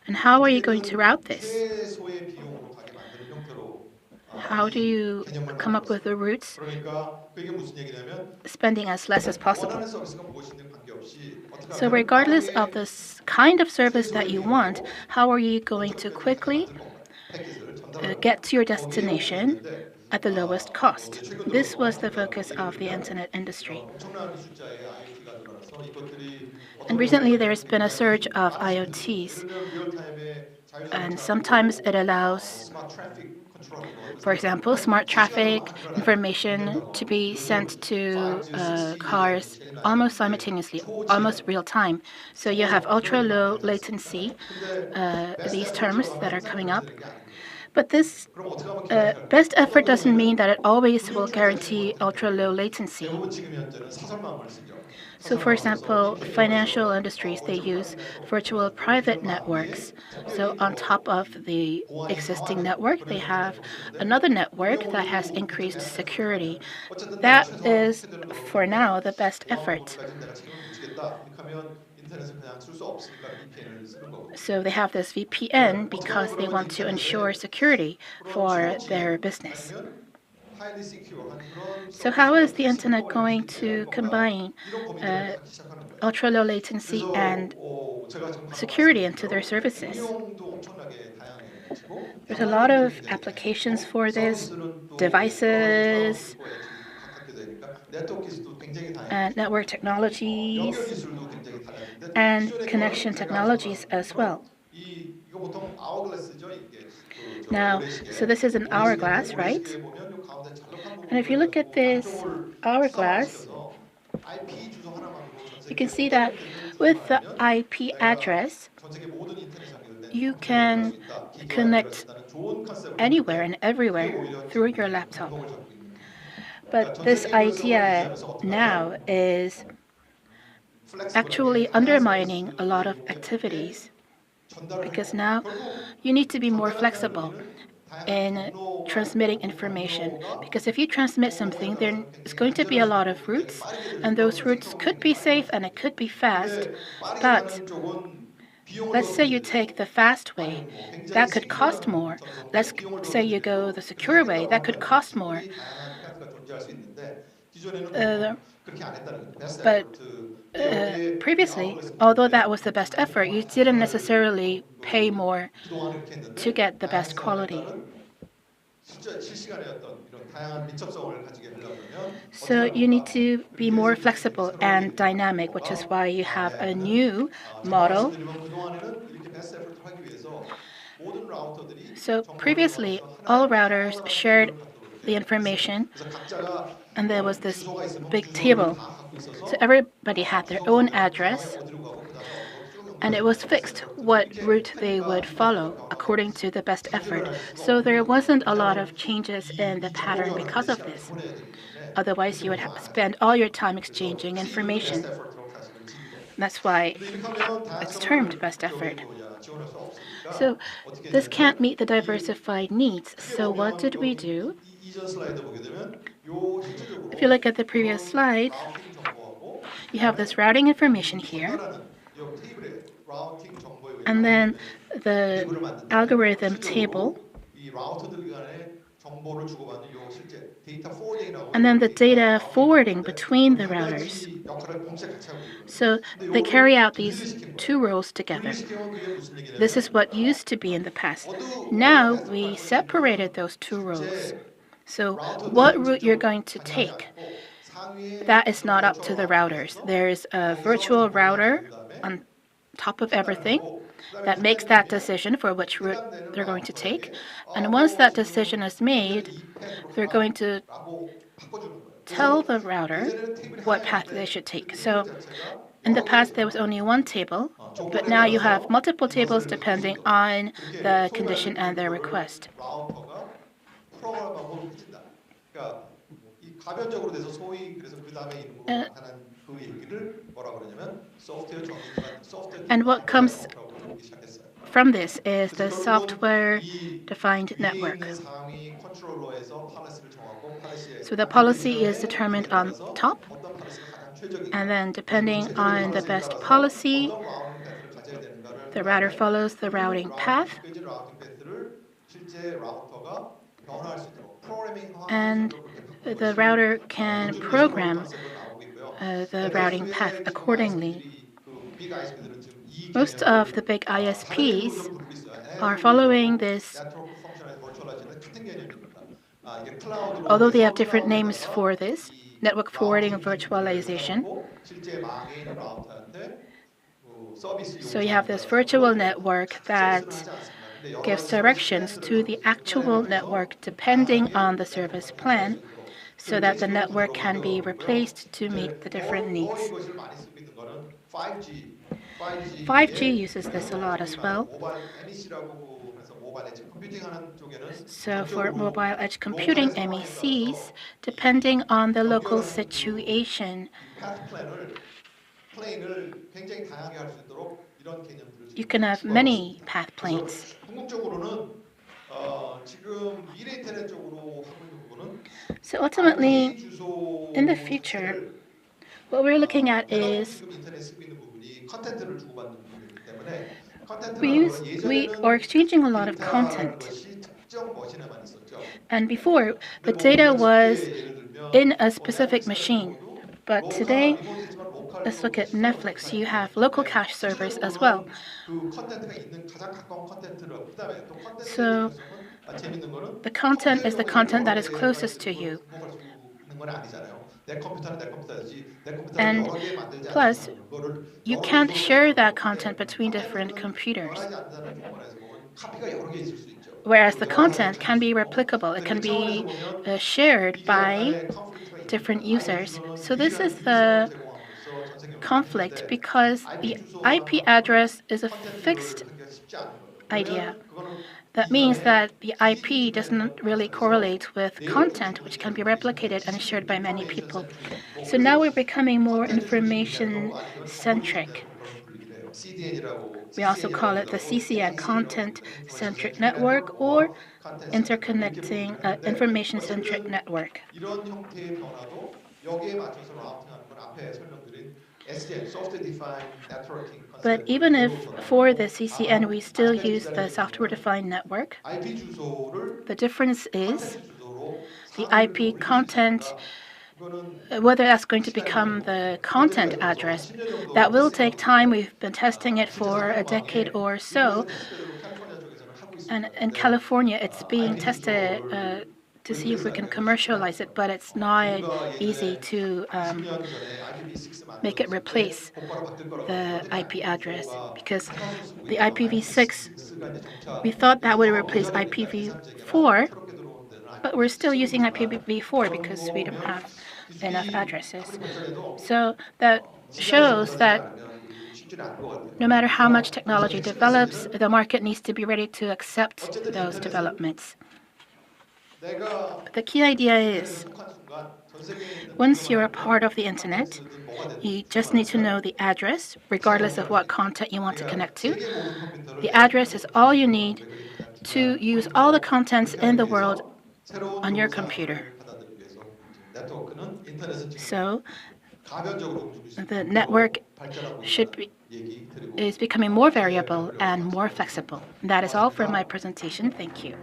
And how are you going to route this? 최소의 비용으로 가게 만드는 형태로 How do you 개념을 come up with the 만들었어요. routes, 그러니까 그게 무슨 얘기냐면 spending as less as possible? 원하는 서비스가 무엇인지 관계없이 어떻게 So 하면 regardless 빠르게 of the kind of service that you want, how are you going to quickly 패키지를 전달하는 get to your 거기에 destination 목적인데 at the lowest cost? This was the focus of the internet industry. 엄청난 숫자의 IoT가 늘어나서 이것들이 And recently there's been a surge of IoTs, and sometimes it allows, for example, smart traffic information to be sent to cars almost simultaneously, almost real time. So you have ultra low latency, these terms that are coming up. But this best effort doesn't mean that it always will guarantee ultra low latency. So for example, financial industries, they use virtual private networks. So on top of the existing network, they have another network that has increased security. That is, for now, the best effort. So they have this VPN because they want to ensure security for their business. So how is the internet going to combine ultra-low latency and security into their services? There's a lot of applications for this, devices, and network technologies, and connection technologies as well. Now, so this is an hourglass, right? And if you look at this hourglass, you can see that with the IP address, you can connect anywhere and everywhere through your laptop. But this idea now is actually undermining a lot of activities, because now you need to be more flexible in transmitting information, because if you transmit something, there's going to be a lot of routes, and those routes could be safe and it could be fast. But let's say you take the fast way, that could cost more. Let's say you go the secure way, that could cost more. But previously, although that was the best effort, you didn't necessarily pay more to get the best quality. So you need to be more flexible and dynamic, which is why you have a new model. So previously, all routers shared the information, and there was this big table. So everybody had their own address, and it was fixed what route they would follow according to the best effort. So there wasn't a lot of changes in the pattern because of this. Otherwise, you would spend all your time exchanging information. That's why it's termed best effort. So this can't meet the diversified needs. So what did we do? If you look at the previous slide, you have this routing information here, and then the algorithm table 정보를 주고받는 요 실제 데이터 포워딩이라고 and then the 데이터 data 라우팅이라고 forwarding 하는데 between the 요 두 routers. 가지 역할을 동시에 같이 하고 있거든요. So 근데 they 요거를 carry out these 분리시킨 거예요. two roles together. 분리시키면 그게 무슨 This 얘기냐면 is what used to be in the past. 어느 Now 패스로 we 갈 건지는 separated those two roles. 실제 So what 라우터들은 route you're 직접 going to 장려하지 take, 않고 상위에 that is 어떤 not up to 버추얼 the 라우터가 routers. 있어서 There's a 거기서 virtual 정보를 router 남긴 다음에 on top of 판단을 everything 하고 그다음에 that 그 makes that 타이밍에 decision for which route 해당되는 they're going to take. 라우터에게 And once that 지금 decision is 오늘은 made, 이 패스로 they're going to 가라고 바꿔주는 거예요. tell 그래서 the router 예전에는 테이블이 what path they 하나였는데 should 그 take. 테이블 So 자체가 in the 여러 개가 past, there was 되면 only one table, but 조건에 now you have 따라서 multiple tables 그것을 바꿀 수 depending 있는 거예요. on 그렇게 the 소위 condition 말하는 and their 그거를 request. 라우터가 프로그램하고 해진다. 그러니까 이 가변적으로 돼서 소위 그래서 그 다음에 이름으로 나타난 그 얘기를 뭐라 그러냐면 소프트웨어 정의기반 소프트웨어 And what comes 네트워크라고 부르기 시작했어요. from this is the 그래서 결국은 software-defined 이 위에 network. 있는 상위 컨트롤러에서 팔레스를 정하고 팔레스의 So the policy is 컨디션에 determined on 따라서 top, 어떤 팔레스가 가장 최적인가. and then 그래서 그 depending 최적의 on the 팔레스에 best 따라서 policy, 어떤 라우팅 패스를 가져야 되는가를 the 한 router 다음에 follows the 그 routing path, 바뀌어진 라우팅 패스를 실제 라우터가 변화할 수 있도록 프로그래밍 and 방식으로 그렇게 바꾼 the 것이 router can 요즘 이제 새로운 program 컨셉으로 나오고 있고요. the routing path 대다수의 지금 accordingly. ISP들이 그 빅 ISP들은 지금 이 Most of the 개념을 big 다른 이름으로 ISPs 좀 부르고 있어요. are NFV라고 following this, 네트워크 펑셔널 버추얼라이제이션 같은 개념입니다. 이게 클라우드로 although they 해서 have different names 클라우드에다가 for this, 이 network forwarding and 라우팅 기기를 virtualization. 사놓고 실제 망에 있는 라우터한테 서비스 So you have this 요구사항에 virtual 따라서 network 서비스를 that 하지 않습니다. 근데 여러 gives 가지 서비스 directions 플랜들을 to the actual network depending on the service plan, so that the network can be replaced to meet the different needs. 이것을 많이 쓰고 있는 거는 5G. 5G uses this a lot as well. 모바일 MEC라고 해서 모바일 엣지 컴퓨팅 하는 쪽에는 So for mobile edge computing MECs, depending on the local situation, path 플레인을 굉장히 다양하게 할 수 있도록 이런 개념들을 you can have many path planes. 궁극적으로는 지금 미래 인터넷 쪽으로 하고 있는 부분은 So ultimately, 주소 in the future, what we're looking at is 지금 인터넷 쓰고 있는 부분이 컨텐츠를 주고받는 부분이기 때문에 we are exchanging a lot of content. 특정 머신에만 있었죠. And before, the data was in a specific machine. But today, let's look at Netflix. You have local cache servers as well. So the content is the content that is closest to you. And plus, you can't share that content between different computers. Whereas the content can be replicable. It can be shared by different users. So this is the conflict because the IP address is a fixed idea. That means that the IP doesn't really correlate with content, which can be replicated and shared by many people. So now we're becoming more information-centric. We also call it the CCN, content-centric network, or interconnecting information-centric network. 이런 형태의 변화도 여기에 맞춰서 라우팅하는 건 앞에 설명드린 SDN, Software Defined Networking concept. But even if for the CCN we still use the software-defined network, IP 주소를 the difference is 주소로 the IP content, whether that's going to become the content address. That will take time. We've been testing it for a decade or so. And in California, it's being tested to see if we can commercialize it, but it's not easy to make it replace the IP address, because the IPv6, we thought that would replace IPv4, but we're still using IPv4 because we don't have enough addresses. So that shows that no matter how much technology develops, the market needs to be ready to accept those developments. But the key idea is, once you're a part of the internet, you just need to know the address, regardless of what content you want to connect to. The address is all you need to use all the contents in the world on your computer. So the network is becoming more variable and more flexible. That is all for my presentation. Thank you.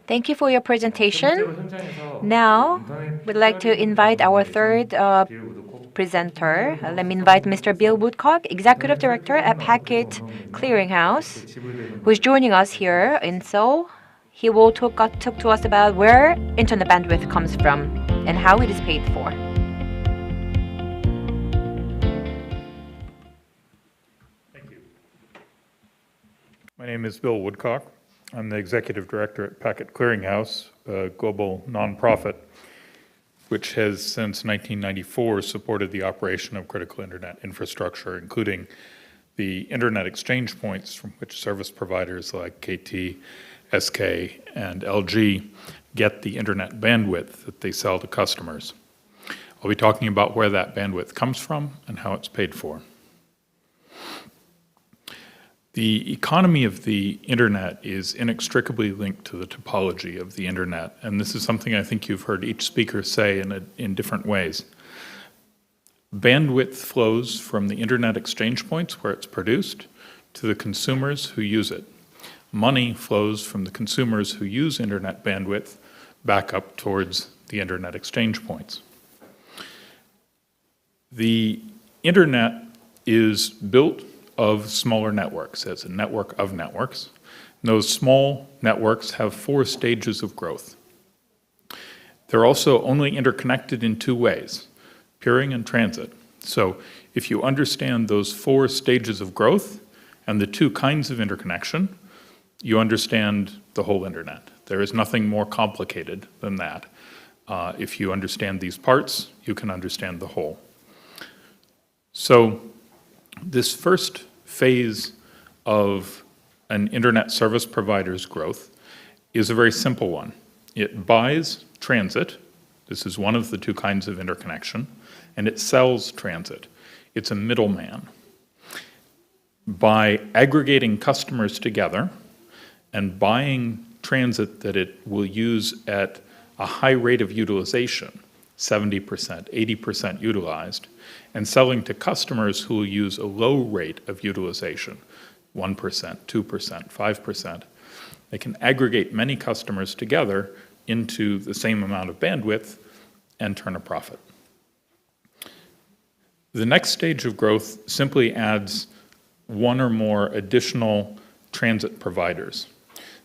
Thank you for your 실제로 presentation. 현장에서 Now, 인터넷 we'd like to invite our third 비율 우드콕 presenter. Let me invite Mr. Bill Woodcock, Executive Director at Packet Clearinghouse, who is joining us here in Seoul. He will talk to us about where internet bandwidth comes from and how it is paid for. Thank you. My name is Bill Woodcock. I'm the Executive Director at Packet Clearinghouse, a global nonprofit which has since 1994 supported the operation of critical internet infrastructure, including the internet exchange points from which service providers like KT, SK, and LG get the internet bandwidth that they sell to customers. I'll be talking about where that bandwidth comes from and how it's paid for. The economy of the internet is inextricably linked to the topology of the internet, and this is something I think you've heard each speaker say in different ways. Bandwidth flows from the internet exchange points where it's produced to the consumers who use it. Money flows from the consumers who use internet bandwidth back up towards the internet exchange points. The internet is built of smaller networks, as a network of networks. And those small networks have 4 stages of growth. They're also only interconnected in 2 ways, peering and transit. So if you understand those 4 stages of growth and the 2 kinds of interconnection, you understand the whole internet. There is nothing more complicated than that. If you understand these parts, you can understand the whole. So this first phase of an internet service provider's growth is a very simple one. It buys transit. This is one of the 2 kinds of interconnection, and it sells transit. It's a middleman. By aggregating customers together and buying transit that it will use at a high rate of utilization, 70%, 80% utilized, and selling to customers who will use a low rate of utilization, 1%, 2%, 5%. They can aggregate many customers together into the same amount of bandwidth and turn a profit. The next stage of growth simply adds 1 or more additional transit providers.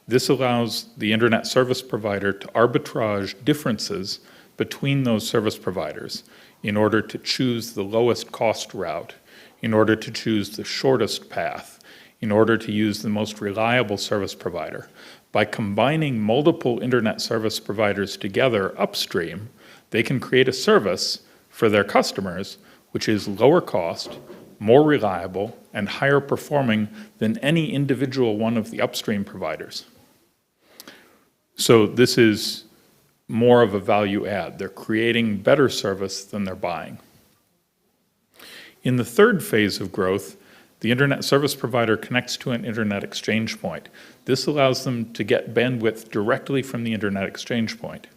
This allows the internet service provider to arbitrage differences between those service providers in order to choose the lowest cost route, in order to choose the shortest path, in order to use the most reliable service provider. By combining multiple internet service providers together upstream, they can create a service for their customers which is lower cost, more reliable, and higher performing than any individual one of the upstream providers. So this is more of a value add. They're creating better service than they're buying. In the third phase of growth, the internet service provider connects to an internet exchange point. This allows them to get bandwidth directly from the internet exchange point.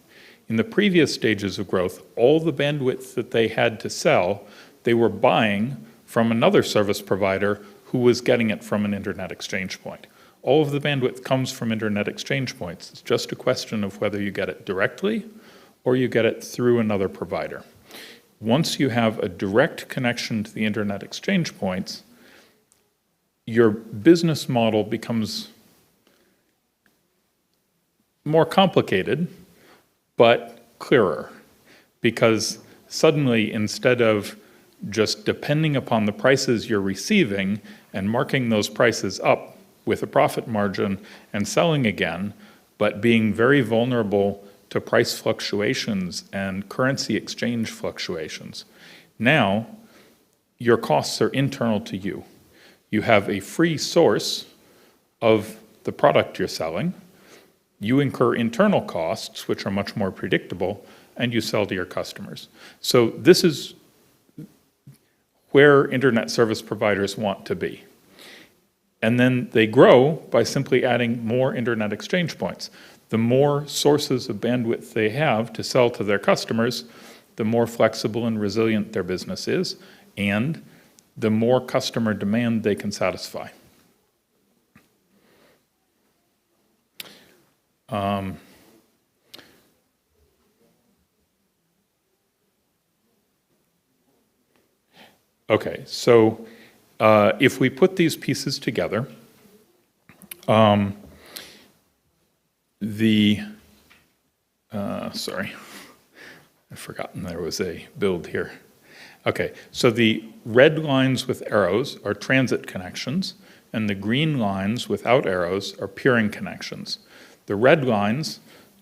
In the previous stages of growth, all the bandwidth that they had to sell, they were buying from another service provider who was getting it from an internet exchange point. All of the bandwidth comes from internet exchange points. It's just a question of whether you get it directly or you get it through another provider. Once you have a direct connection to the internet exchange points, your business model becomes more complicated, but clearer, because suddenly, instead of just depending upon the prices you're receiving and marking those prices up with a profit margin and selling again, but being very vulnerable to price fluctuations and currency exchange fluctuations. Now, your costs are internal to you. You have a free source of the product you're selling. You incur internal costs, which are much more predictable, and you sell to your customers. So this is where internet service providers want to be. And then they grow by simply adding more internet exchange points. The more sources of bandwidth they have to sell to their customers, the more flexible and resilient their business is, and the more customer demand they can satisfy. Okay, so if we put these pieces together, sorry, I've forgotten there was a build here. Okay, so the red lines with arrows are transit connections, and the green lines without arrows are peering connections. The red lines,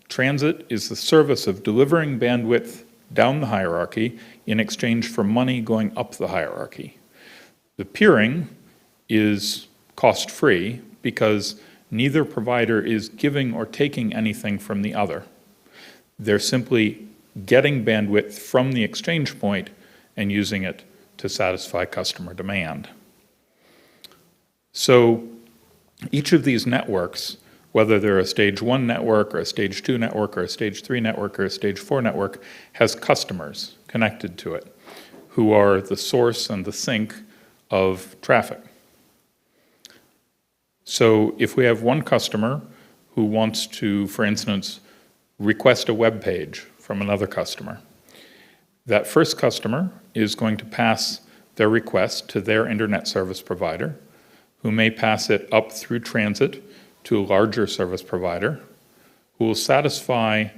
transit is the service of delivering bandwidth down the hierarchy in exchange for money going up the hierarchy. The peering is cost-free because neither provider is giving or taking anything from the other. They're simply getting bandwidth from the exchange point and using it to satisfy customer demand. So each of these networks, whether they're a stage 1 network or a stage 2 network or a stage 3 network or a stage 4 network, has customers connected to it who are the source and the sink of traffic. So if we have one customer who wants to, for instance, request a web page from another customer, that first customer is going to pass their request to their internet service provider, who may pass it up through transit to a larger service provider, who will satisfy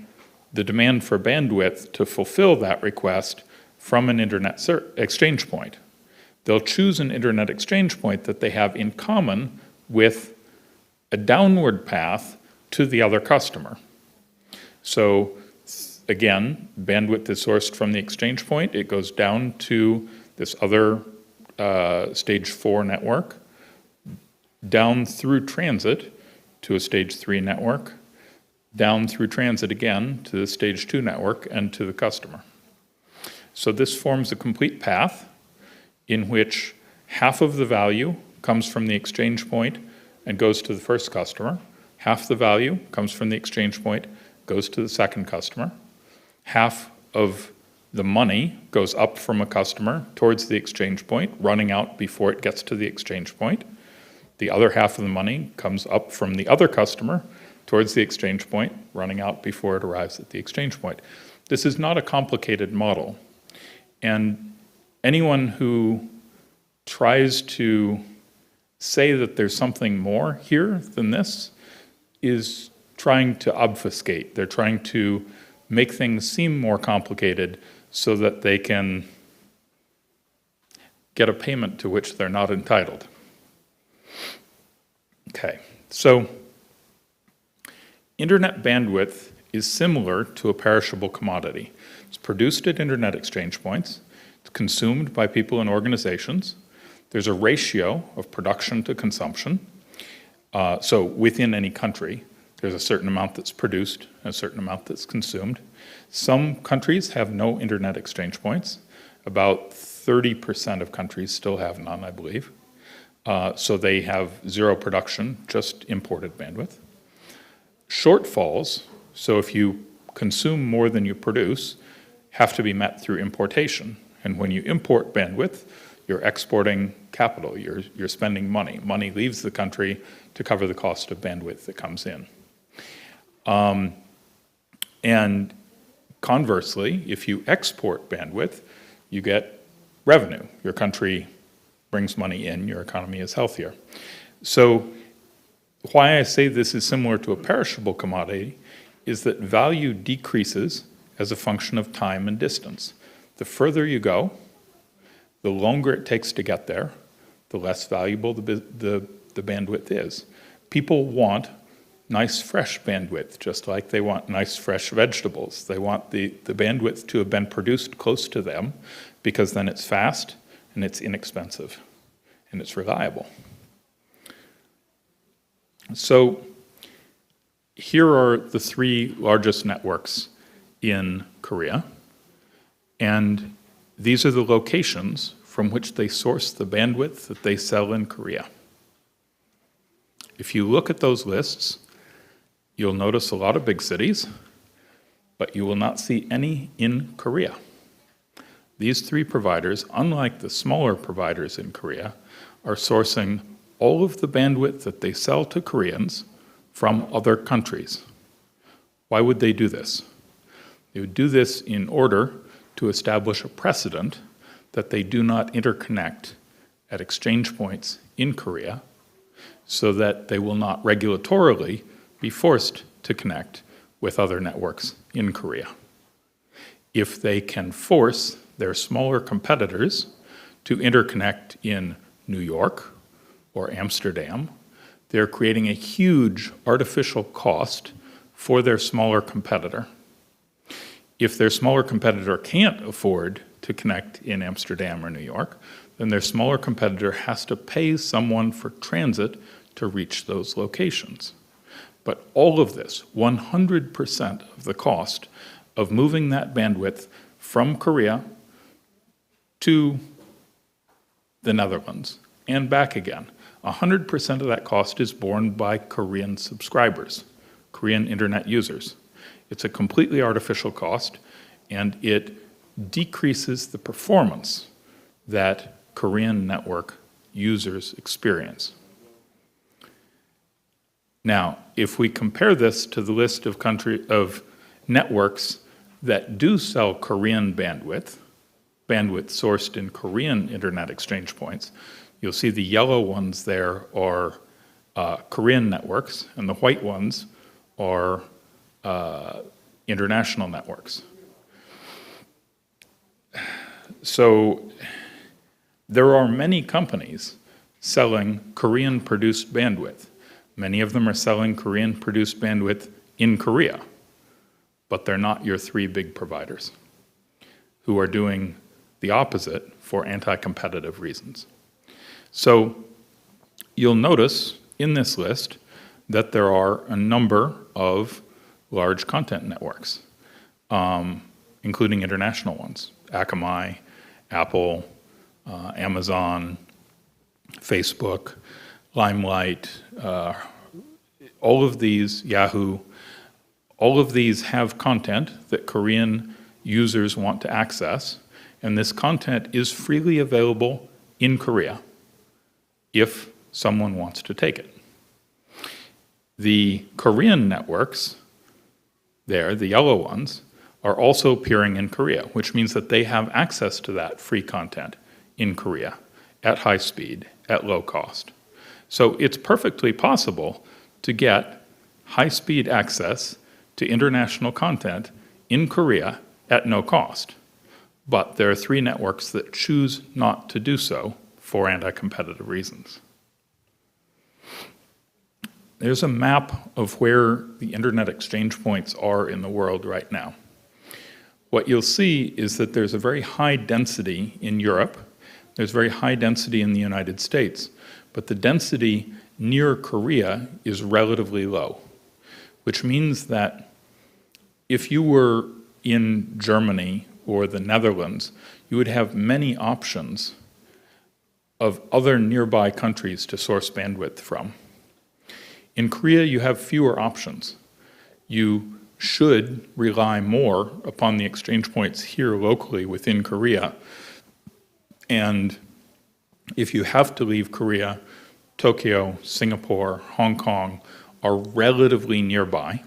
the demand for bandwidth to fulfill that request from an internet exchange point. They'll choose an internet exchange point that they have in common with a downward path to the other customer. So again, bandwidth is sourced from the exchange point. It goes down to this other stage 4 network, down through transit to a stage 3 network, down through transit again to the stage 2 network and to the customer. So this forms a complete path in which half of the value comes from the exchange point and goes to the first customer, half the value comes from the exchange point, goes to the second customer, half of the money goes up from a customer towards the exchange point, running out before it gets to the exchange point. The other half of the money comes up from the other customer towards the exchange point, running out before it arrives at the exchange point. This is not a complicated model. And anyone who tries to say that there's something more here than this is trying to obfuscate. They're trying to make things seem more complicated so that they can get a payment to which they're not entitled. Okay, so internet bandwidth is similar to a perishable commodity. It's produced at internet exchange points. It's consumed by people and organizations. There's a ratio of production to consumption. So within any country, there's a certain amount that's produced and a certain amount that's consumed. Some countries have no internet exchange points. About 30% of countries still have none, I believe. So they have zero production, just imported bandwidth. Shortfalls, so if you consume more than you produce, have to be met through importation. And when you import bandwidth, you're exporting capital, you're spending money. Money leaves the country to cover the cost of bandwidth that comes in. And conversely, if you export bandwidth, you get revenue. Your country brings money in, your economy is healthier. So why I say this is similar to a perishable commodity is that value decreases as a function of time and distance. The further you go, the longer it takes to get there, the less valuable the bandwidth is. People want nice fresh bandwidth, just like they want nice fresh vegetables. They want the bandwidth to have been produced close to them because then it's fast and it's inexpensive and it's reliable. So here are the 3 largest networks in Korea, and these are the locations from which they source the bandwidth that they sell in Korea. If you look at those lists, you'll notice a lot of big cities, but you will not see any in Korea. These 3 providers, unlike the smaller providers in Korea, are sourcing all of the bandwidth that they sell to Koreans from other countries. Why would they do this? They would do this in order to establish a precedent that they do not interconnect at exchange points in Korea, so that they will not regulatorily be forced to connect with other networks in Korea. If they can force their smaller competitors to interconnect in New York or Amsterdam, they're creating a huge artificial cost for their smaller competitor. If their smaller competitor can't afford to connect in Amsterdam or New York, then their smaller competitor has to pay someone for transit to reach those locations. But all of this, 100% of the cost of moving that bandwidth from Korea to the Netherlands and back again, 100% of that cost is borne by Korean subscribers, Korean internet users. It's a completely artificial cost, and it decreases the performance that Korean network users experience. Now, if we compare this to the list of networks that do sell Korean bandwidth sourced in Korean internet exchange points, you'll see the yellow ones there are Korean networks, and the white ones are international networks. So there are many companies selling Korean-produced bandwidth. Many of them are selling Korean-produced bandwidth in Korea, but they're not your three big providers who are doing the opposite for anti-competitive reasons. So you'll notice in this list that there are a number of large content networks, including international ones, Akamai, Apple, Amazon, Facebook, Limelight, all of these, Yahoo, all of these have content that Korean users want to access, and this content is freely available in Korea if someone wants to take it. The Korean networks there, the yellow ones, are also appearing in Korea, which means that they have access to that free content in Korea at high speed, at low cost. So it's perfectly possible to get high-speed access to international content in Korea at no cost. But there are three networks that choose not to do so for anti-competitive reasons. There's a map of where the internet exchange points are in the world right now. What you'll see is that there's a very high density in Europe, there's very high density in the United States, but the density near Korea is relatively low, which means that if you were in Germany or the Netherlands, you would have many options of other nearby countries to source bandwidth from. In Korea, you have fewer options. You should rely more upon the exchange points here locally within Korea. And if you have to leave Korea, Tokyo, Singapore, Hong Kong are relatively nearby,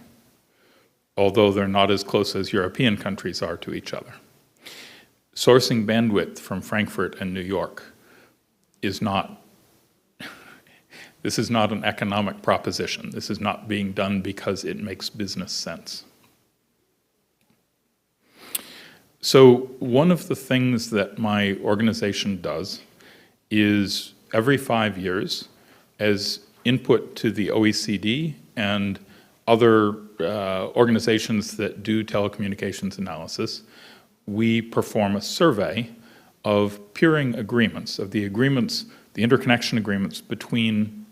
although they're not as close as European countries are to each other. Sourcing bandwidth from Frankfurt and New York is not, this is not an economic proposition. This is not being done because it makes business sense. So one of the things that my organization does is every 5 years, as input to the OECD and other organizations that do telecommunications analysis, we perform a survey of peering agreements, of the agreements, the interconnection agreements between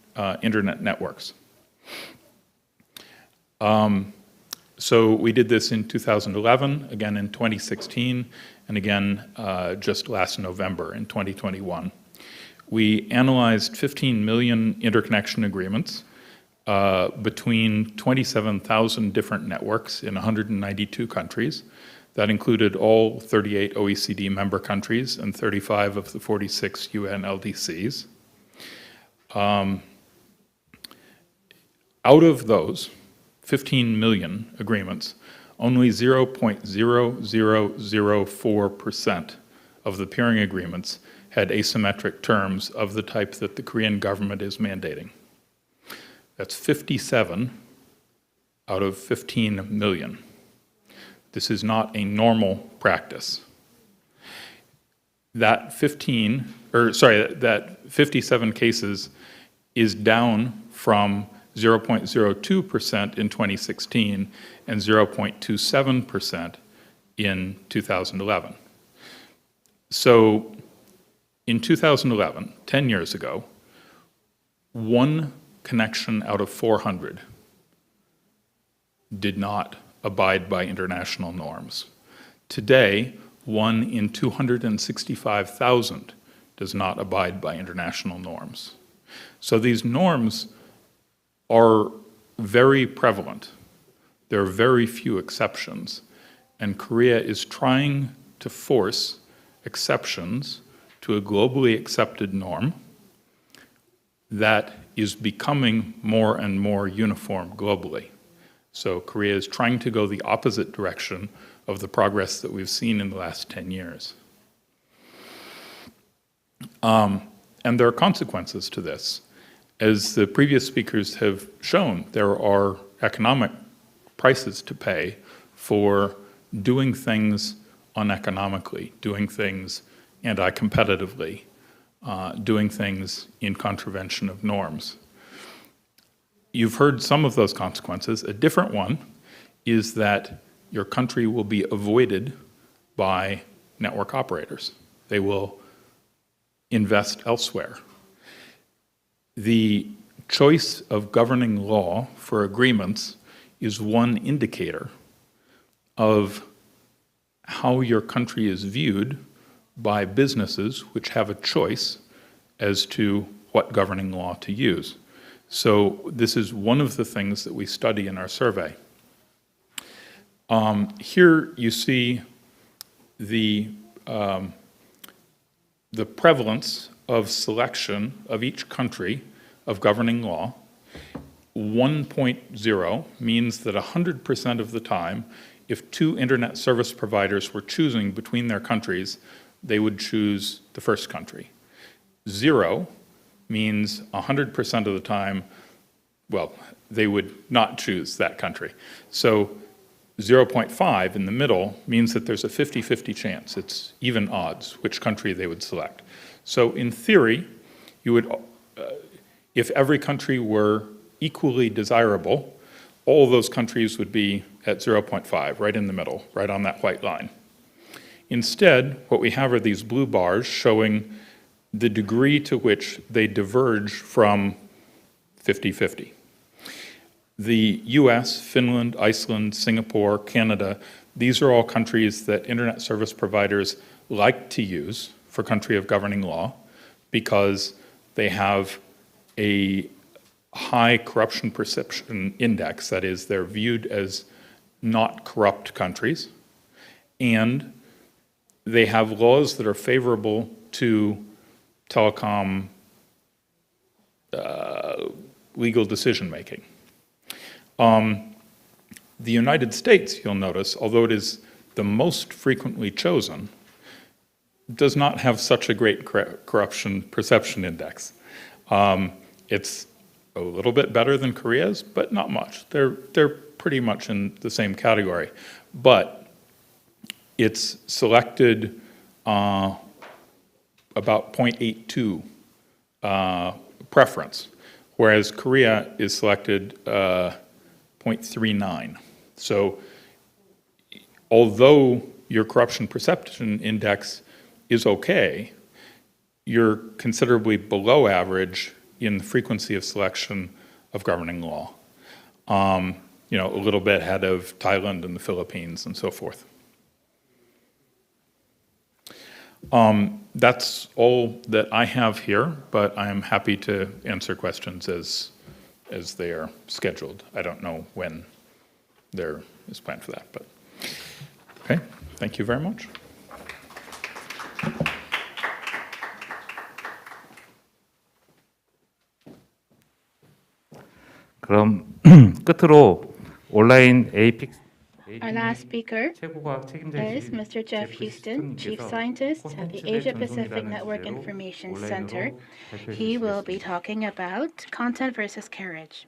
internet networks. So we did this in 2011, again in 2016, and again just last November in 2021. We analyzed 15 million interconnection agreements between 27,000 different networks in 192 countries. That included all 38 OECD member countries and 35 of the 46 UN LDCs. Out of those 15 million agreements, only 0.0004% of the peering agreements had asymmetric terms of the type that the Korean government is mandating. That's 57 out of 15 million. This is not a normal practice. That 57 cases is down from 0.02% in 2016 and 0.27% in 2011. So in 2011, 10 years ago, one connection out of 400 did not abide by international norms. Today, 1 in 265,000 does not abide by international norms. So these norms are very prevalent. There are very few exceptions, and Korea is trying to force exceptions to a globally accepted norm that is becoming more and more uniform globally. So Korea is trying to go the opposite direction of the progress that we've seen in the last 10 years. And there are consequences to this. As the previous speakers have shown, there are economic prices to pay for doing things uneconomically, doing things anti-competitively, doing things in contravention of norms. You've heard some of those consequences. A different one is that your country will be avoided by network operators. They will invest elsewhere. The choice of governing law for agreements is one indicator of how your country is viewed by businesses which have a choice as to what governing law to use. So this is one of the things that we study in our survey. Here you see the prevalence of selection of each country of governing law. 1.0 means that 100% of the time, if two internet service providers were choosing between their countries, they would choose the first country. 0 means 100% of the time, well, they would not choose that country. So 0.5 in the middle means that there's a 50-50 chance. It's even odds which country they would select. So in theory, you would, if every country were equally desirable, all those countries would be at 0.5, right in the middle, right on that white line. Instead, what we have are these blue bars showing the degree to which they diverge from 50-50. The US, Finland, Iceland, Singapore, Canada, these are all countries that internet service providers like to use for country of governing law because they have a high corruption perception index, that is, they're viewed as not corrupt countries, and they have laws that are favorable to telecom legal decision-making. The United States, you'll notice, although it is the most frequently chosen, does not have such a great corruption perception index. It's a little bit better than Korea's, but not much. They're pretty much in the same category. But it's selected about 0.82 preference, whereas Korea is selected 0.39. So although your corruption perception index is okay, you're considerably below average in the frequency of selection of governing law. You know, a little bit ahead of Thailand and the Philippines and so forth. That's all that I have here, but I am happy to answer questions as they are scheduled. I don't know when there is planned for that, but okay, thank you very much. 그럼 끝으로 온라인 에이픽 Our last speaker 최고과학 책임자이신 is Mr. Jeff 제프 Houston, Chief 시스턴님께서 Scientist at the 콘텐츠의 Asia Pacific 전송이라는 Network 주제로 Information Center. 온라인으로 발표해 He will be 주시겠습니다. talking about content versus carriage.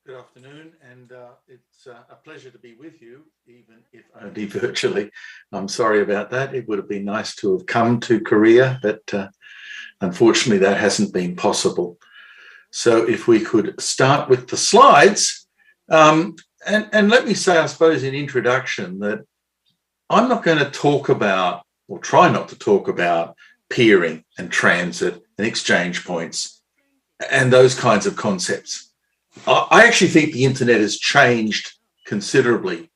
Good afternoon, and it's a pleasure to be with you, even if only virtually. I'm sorry about that. It would have been nice to have come to Korea, but unfortunately that hasn't been possible. So if we could start with the slides, and let me say, I suppose, in introduction that I'm not going to talk about, or try not to talk about, peering and transit and exchange points and those kinds of concepts. I actually think the internet has changed considerably,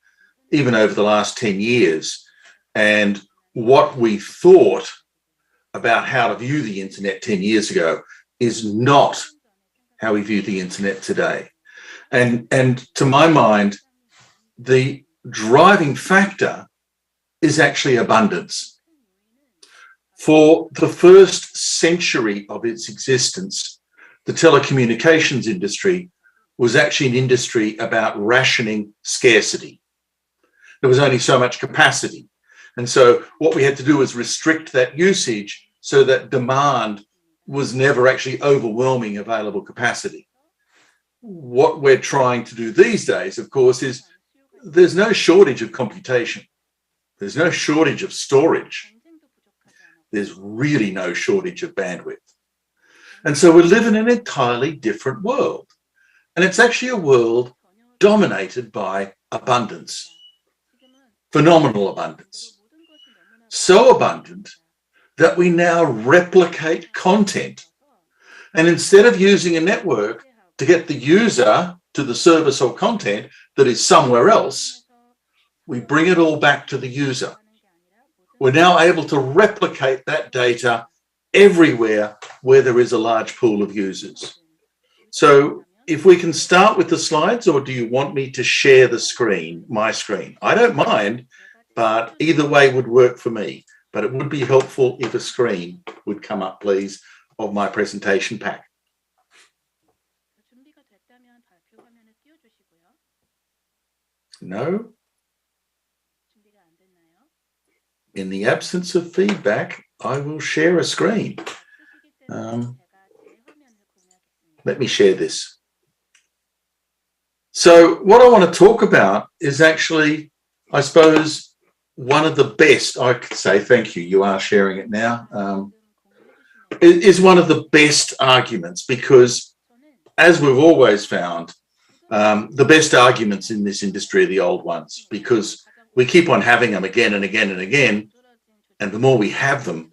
even over the last 10 years. And what we thought about how to view the internet 10 years ago is not how we view the internet today. And to my mind, the driving factor is actually abundance. For the first century of its existence, the telecommunications industry was actually an industry about rationing scarcity. There was only so much capacity. And so what we had to do was restrict that usage so that demand was never actually overwhelming available capacity. What we're trying to do these days, of course, is there's no shortage of computation. There's no shortage of storage. There's really no shortage of bandwidth. And so we live in an entirely different world. And it's actually a world dominated by abundance, phenomenal abundance. So abundant that we now replicate content. And instead of using a network to get the user to the service or content that is somewhere else, we bring it all back to the user. We're now able to replicate that data everywhere where there is a large pool of users. So if we can start with the slides, or do you want me to share the screen, my screen? I don't mind, but either way would work for me. But it would be helpful if a screen would come up, please, of my presentation pack. No? In the absence of feedback, I will share a screen. Let me share this. So what I want to talk about is actually, I suppose, one of the best, I could say, thank you, you are sharing it now, is one of the best arguments, because as we've always found, the best arguments in this industry are the old ones, because we keep on having them again and again and again, and the more we have them,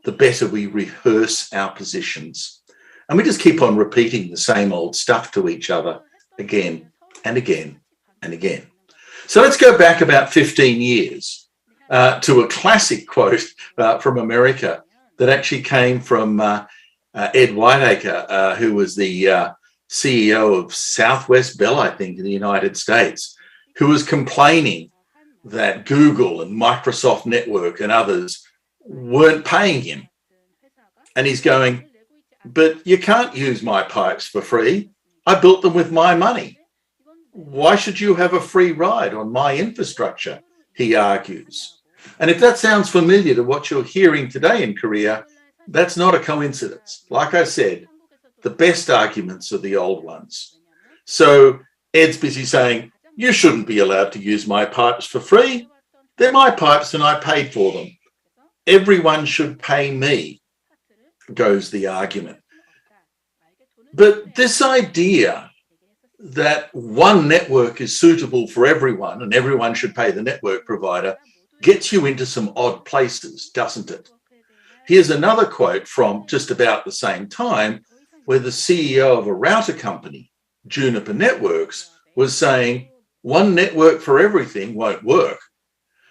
the better we rehearse our positions. And we just keep on repeating the same old stuff to each other again and again and again. So let's go back about 15 years to a classic quote from America that actually came from Ed Whiteacre, who was the CEO of Southwest Bell, I think, in the United States, who was complaining that Google and Microsoft Network and others weren't paying him. And he's going, but you can't use my pipes for free. I built them with my money. Why should you have a free ride on my infrastructure? He argues. And if that sounds familiar to what you're hearing today in Korea, that's not a coincidence. Like I said, the best arguments are the old ones. So Ed's busy saying, you shouldn't be allowed to use my pipes for free. They're my pipes and I paid for them. Everyone should pay me, goes the argument. But this idea that one network is suitable for everyone and everyone should pay the network provider gets you into some odd places, doesn't it? Here's another quote from just about the same time where the CEO of a router company, Juniper Networks, was saying one network for everything won't work.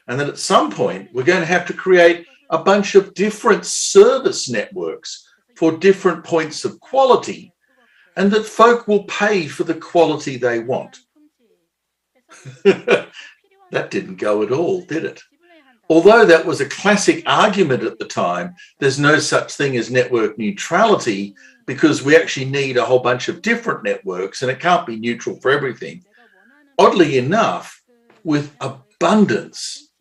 And that at some point we're going to have to create a bunch of different service networks for different points of quality, and that folk will pay for the quality they want. That didn't go at all, did it? although that was a classic argument at the time, there's no such thing as network neutrality because we actually need a whole bunch of different networks and it can't be neutral for everything. Oddly enough, with abundance,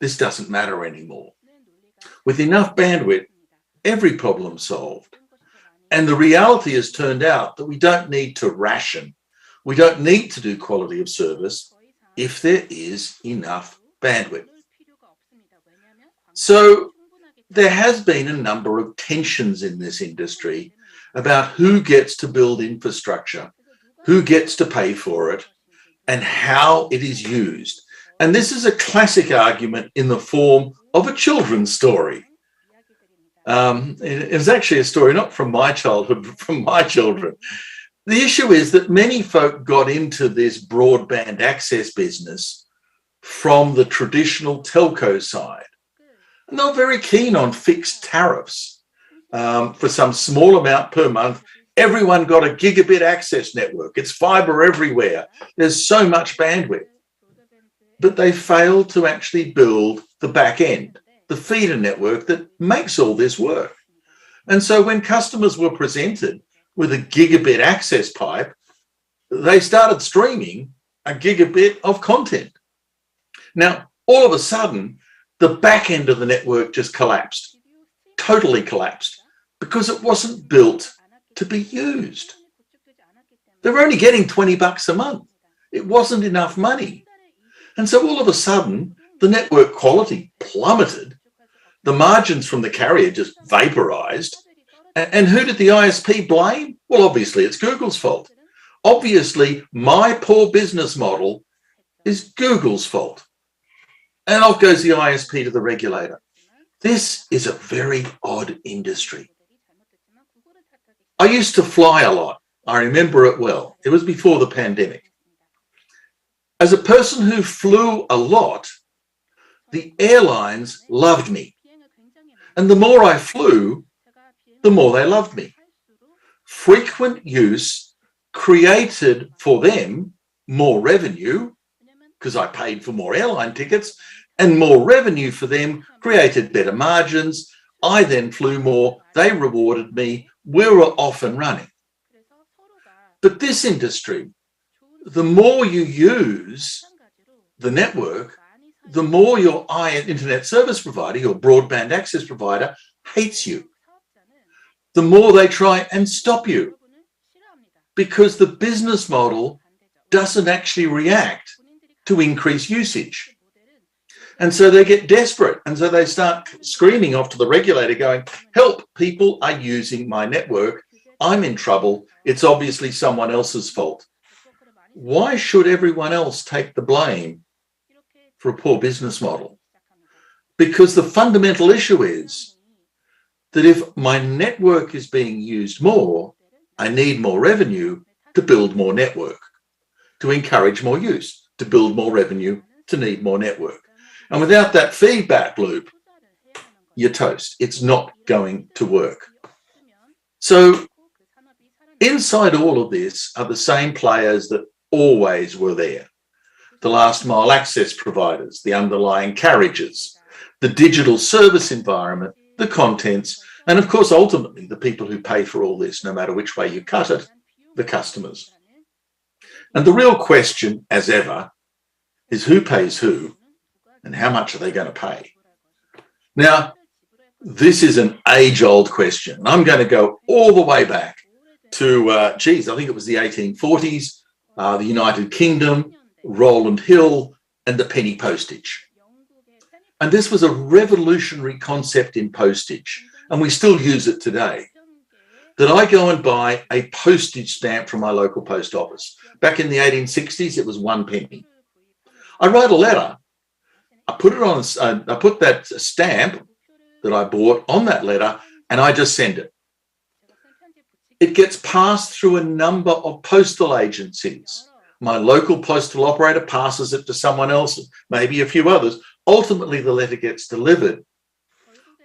this doesn't matter anymore. With enough bandwidth, every problem solved. And the reality has turned out that we don't need to ration. We don't need to do quality of service if there is enough bandwidth. So there has been a number of tensions in this industry about who gets to build infrastructure, who gets to pay for it, and how it is used. And this is a classic argument in the form of a children's story. It was actually a story not from my childhood, but from my children. The issue is that many folk got into this broadband access business from the traditional telco side. And they're very keen on fixed tariffs. For some small amount per month, everyone got a gigabit access network. It's fiber everywhere. There's so much bandwidth. But they failed to actually build the back end, the feeder network that makes all this work. And so when customers were presented with a gigabit access pipe, they started streaming a gigabit of content. Now, all of a sudden, the back end of the network just collapsed, totally collapsed, because it wasn't built to be used. They were only getting $20 a month. It wasn't enough money. And so all of a sudden, the network quality plummeted. The margins from the carrier just vaporized. And who did the ISP blame? Well, obviously, it's Google's fault. Obviously, my poor business model is Google's fault. And off goes the ISP to the regulator. This is a very odd industry. I used to fly a lot. I remember it well. It was before the pandemic. As a person who flew a lot, the airlines loved me. And the more I flew, the more they loved me. Frequent use created for them more revenue, because I paid for more airline tickets, and more revenue for them created better margins. I then flew more, they rewarded me, we were off and running. But this industry, the more you use the network, the more your internet service provider, your broadband access provider, hates you. The more they try and stop you, because the business model doesn't actually react to increase usage. And so they get desperate. And so they start screaming off to the regulator going, help, people are using my network. I'm in trouble. It's obviously someone else's fault. Why should everyone else take the blame for a poor business model? Because the fundamental issue is that if my network is being used more, I need more revenue to build more network, to encourage more use, to build more revenue, to need more network. And without that feedback loop, you're toast. It's not going to work. So inside all of this are the same players that always were there. The last mile access providers, the underlying carriages, the digital service environment, the contents, and of course, ultimately, the people who pay for all this, no matter which way you cut it, the customers. And the real question, as ever, is who pays who and how much are they going to pay? Now, this is an age-old question. I'm going to go all the way back to, I think it was the 1840s, the United Kingdom, Rowland Hill, and the penny postage. And this was a revolutionary concept in postage, and we still use it today, that I go and buy a postage stamp from my local post office. Back in the 1860s, it was 1 penny. I write a letter. I put that stamp that I bought on that letter, and I just send it. It gets passed through a number of postal agencies. My local postal operator passes it to someone else, maybe a few others. Ultimately, the letter gets delivered.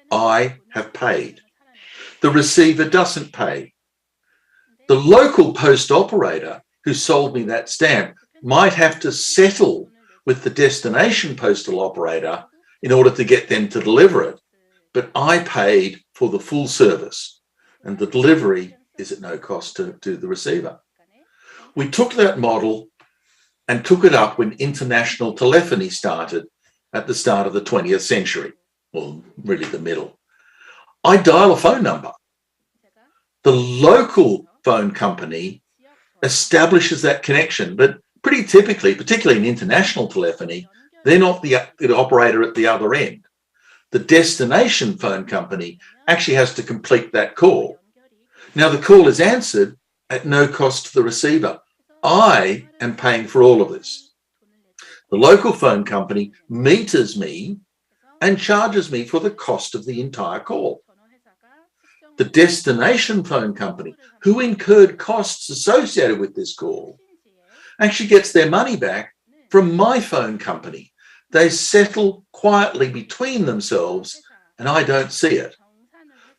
I have paid. The receiver doesn't pay. The local post operator who sold me that stamp might have to settle with the destination postal operator in order to get them to deliver it, but I paid for the full service, and the delivery is at no cost to the receiver. We took that model and took it up when international telephony started at the start of the 20th century, or really the middle. I dial a phone number. The local phone company establishes that connection, but pretty typically, particularly in international telephony, they're not the operator at the other end. The destination phone company actually has to complete that call. Now, the call is answered at no cost to the receiver. I am paying for all of this. The local phone company meters me and charges me for the cost of the entire call. The destination phone company, who incurred costs associated with this call, actually gets their money back from my phone company. They settle quietly between themselves and I don't see it.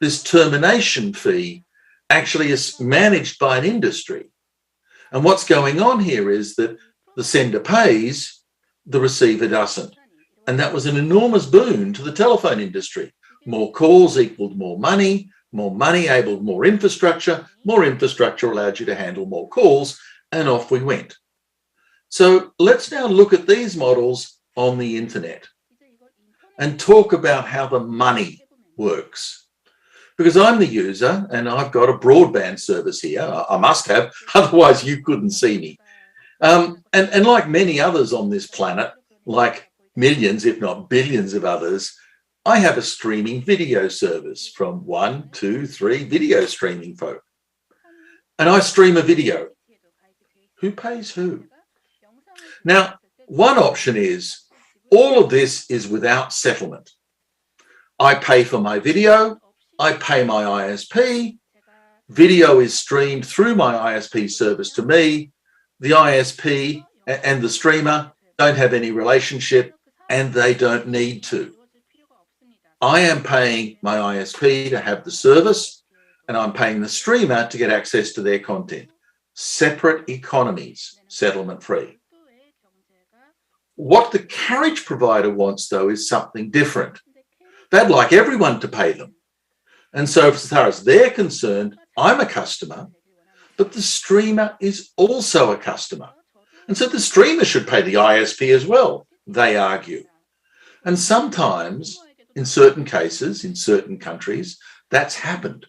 This termination fee actually is managed by an industry. And what's going on here is that the sender pays, the receiver doesn't. And that was an enormous boon to the telephone industry. More calls equaled more money enabled more infrastructure allowed you to handle more calls, and off we went. So let's now look at these models on the internet and talk about how the money works. Because I'm the user and I've got a broadband service here. I must have, otherwise you couldn't see me. And like many others on this planet, like millions, if not billions of others, I have a streaming video service from 1, 2, 3 video streaming folk. And I stream a video. Who pays who? Now, one option is all of this is without settlement. I pay for my video, I pay my ISP, video is streamed through my ISP service to me, the ISP and the streamer don't have any relationship and they don't need to. I am paying my ISP to have the service and I'm paying the streamer to get access to their content. Separate economies, settlement free. What the carriage provider wants, though, is something different. They'd like everyone to pay them. And so as far as they're concerned, I'm a customer, but the streamer is also a customer. And so the streamer should pay the ISP as well, they argue. And sometimes, in certain cases, in certain countries, that's happened.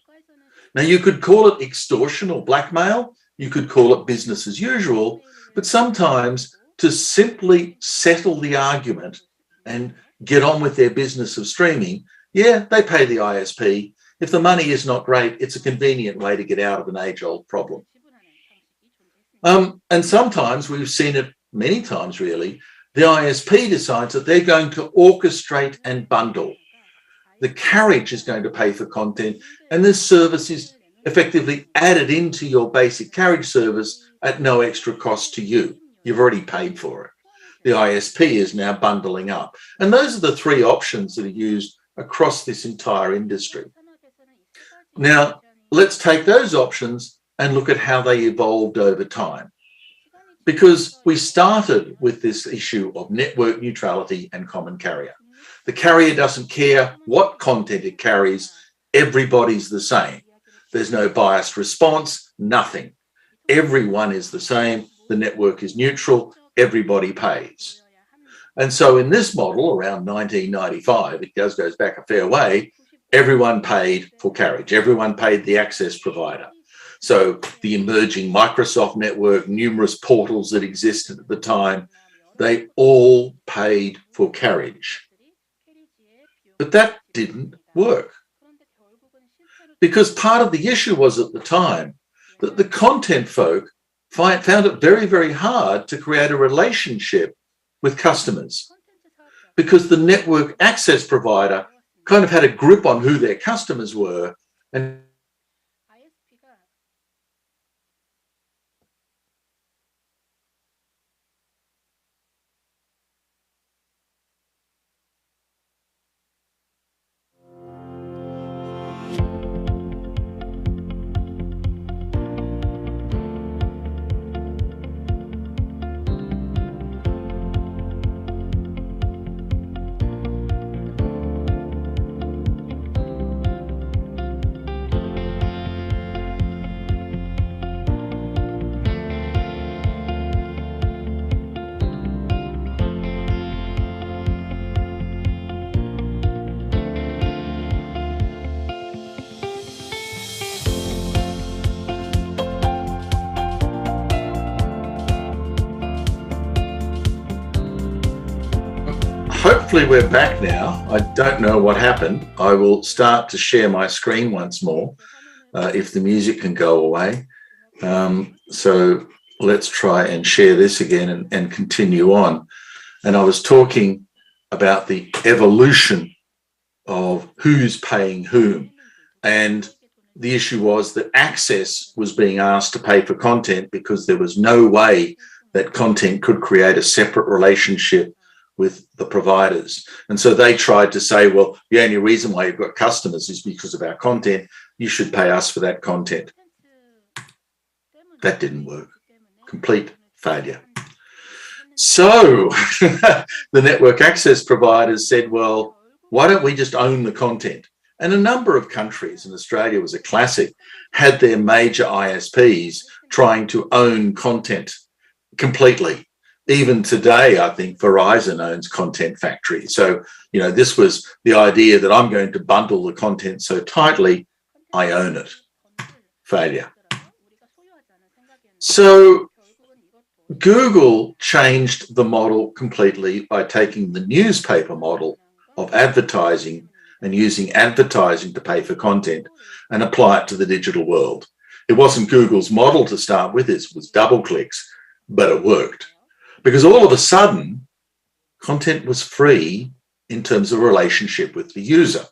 Now, you could call it extortion or blackmail, you could call it business as usual, but sometimes to simply settle the argument and get on with their business of streaming, yeah, they pay the ISP. If the money is not great, it's a convenient way to get out of an age-old problem. And sometimes, we've seen it many times really, the ISP decides that they're going to orchestrate and bundle. The carriage is going to pay for content, and this service is effectively added into your basic carriage service at no extra cost to you. You've already paid for it. The ISP is now bundling up. And those are the three options that are used across this entire industry. Now, let's take those options and look at how they evolved over time. Because we started with this issue of network neutrality and common carrier. The carrier doesn't care what content it carries, everybody's the same. There's no biased response, nothing. Everyone is the same, the network is neutral, everybody pays. And so in this model, around 1995, it goes back a fair way, everyone paid for carriage, everyone paid the access provider. So the emerging Microsoft network, numerous portals that existed at the time, they all paid for carriage. But that didn't work. Because part of the issue was at the time that the content folk found it very, very hard to create a relationship with customers. Because the network access provider kind of had a grip on who their customers were, and hopefully we're back now. I don't know what happened. I will start to share my screen once more if the music can go away. So let's try and share this again and continue on. And I was talking about the evolution of who's paying whom. And the issue was that Access was being asked to pay for content because there was no way that content could create a separate relationship with the providers. And so they tried to say, well, the only reason why you've got customers is because of our content. You should pay us for that content. That didn't work. Complete failure. So the network access providers said, well, why don't we just own the content? And a number of countries, and Australia was a classic, had their major ISPs trying to own content completely. Even today, I think Verizon owns Content Factory. So, you know, this was the idea that I'm going to bundle the content so tightly, I own it. Failure. So Google changed the model completely by taking the newspaper model of advertising and using advertising to pay for content and apply it to the digital world. It wasn't Google's model to start with, it was double clicks, but it worked. Because all of a sudden, content was free in terms of relationship with the user.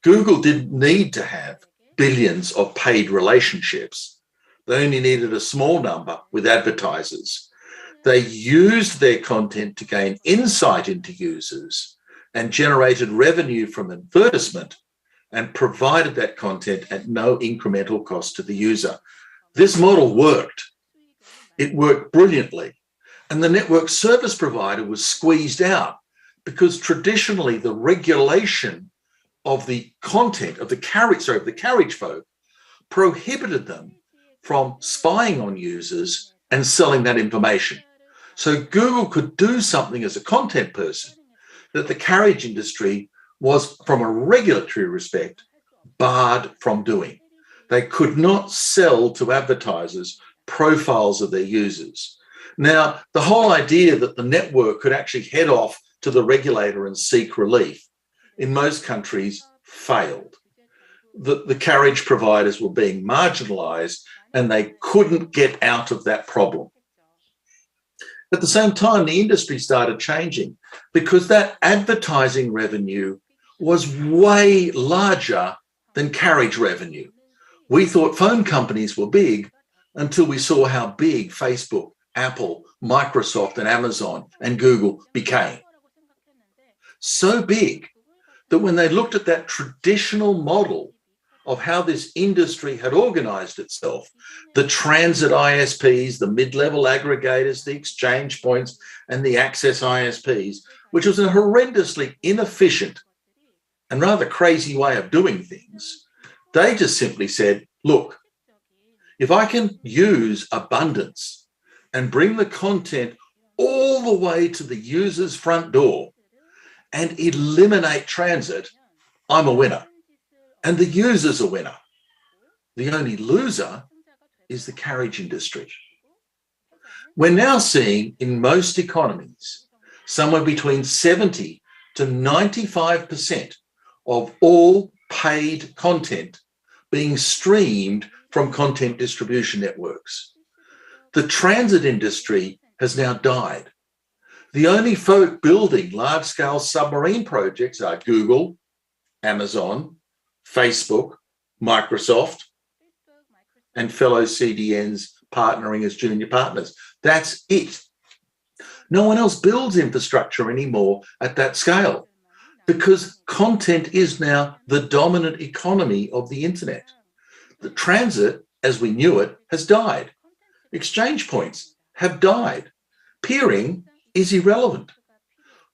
Google didn't need to have billions of paid relationships. They only needed a small number with advertisers. They used their content to gain insight into users and generated revenue from advertisement and provided that content at no incremental cost to the user. This model worked. It worked brilliantly. And the network service provider was squeezed out because traditionally the regulation of the content of the carriage folk prohibited them from spying on users and selling that information. So Google could do something as a content person that the carriage industry was, from a regulatory respect, barred from doing. They could not sell to advertisers profiles of their users. Now, the whole idea that the network could actually head off to the regulator and seek relief in most countries failed. The carriage providers were being marginalized and they couldn't get out of that problem. At the same time, the industry started changing because that advertising revenue was way larger than carriage revenue. We thought phone companies were big until we saw how big Facebook, Apple, Microsoft, and Amazon and Google became. So big that when they looked at that traditional model of how this industry had organized itself, the transit ISPs, the mid-level aggregators, the exchange points, and the access ISPs, which was a horrendously inefficient and rather crazy way of doing things, they just simply said, look, if I can use abundance and bring the content all the way to the user's front door and eliminate transit, I'm a winner. And the user's a winner. The only loser is the carriage industry. We're now seeing in most economies somewhere between 70 to 95% of all paid content being streamed from content distribution networks. The transit industry has now died. The only folk building large-scale submarine projects are Google, Amazon, Facebook, Microsoft, and fellow CDNs partnering as junior partners. That's it. No one else builds infrastructure anymore at that scale because content is now the dominant economy of the internet. The transit, as we knew it, has died. Exchange points have died. Peering is irrelevant.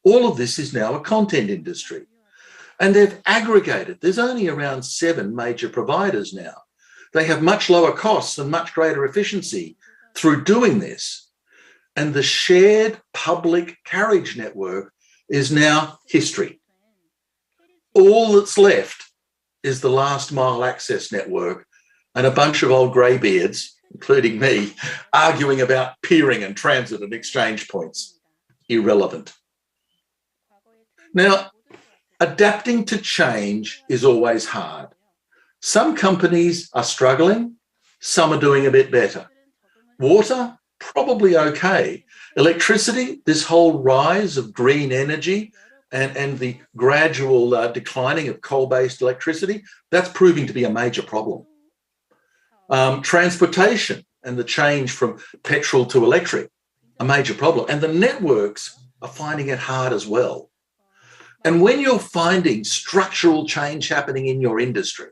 All of this is now a content industry. And they've aggregated. There's only around 7 major providers now. They have much lower costs and much greater efficiency through doing this. And the shared public carriage network is now history. All that's left is the last mile access network and a bunch of old greybeards, including me, arguing about peering and transit and exchange points. Irrelevant. Now, adapting to change is always hard. Some companies are struggling, some are doing a bit better. Water, probably okay. Electricity, this whole rise of green energy and the gradual declining of coal-based electricity, that's proving to be a major problem. Transportation and the change from petrol to electric, a major problem. And the networks are finding it hard as well. And when you're finding structural change happening in your industry,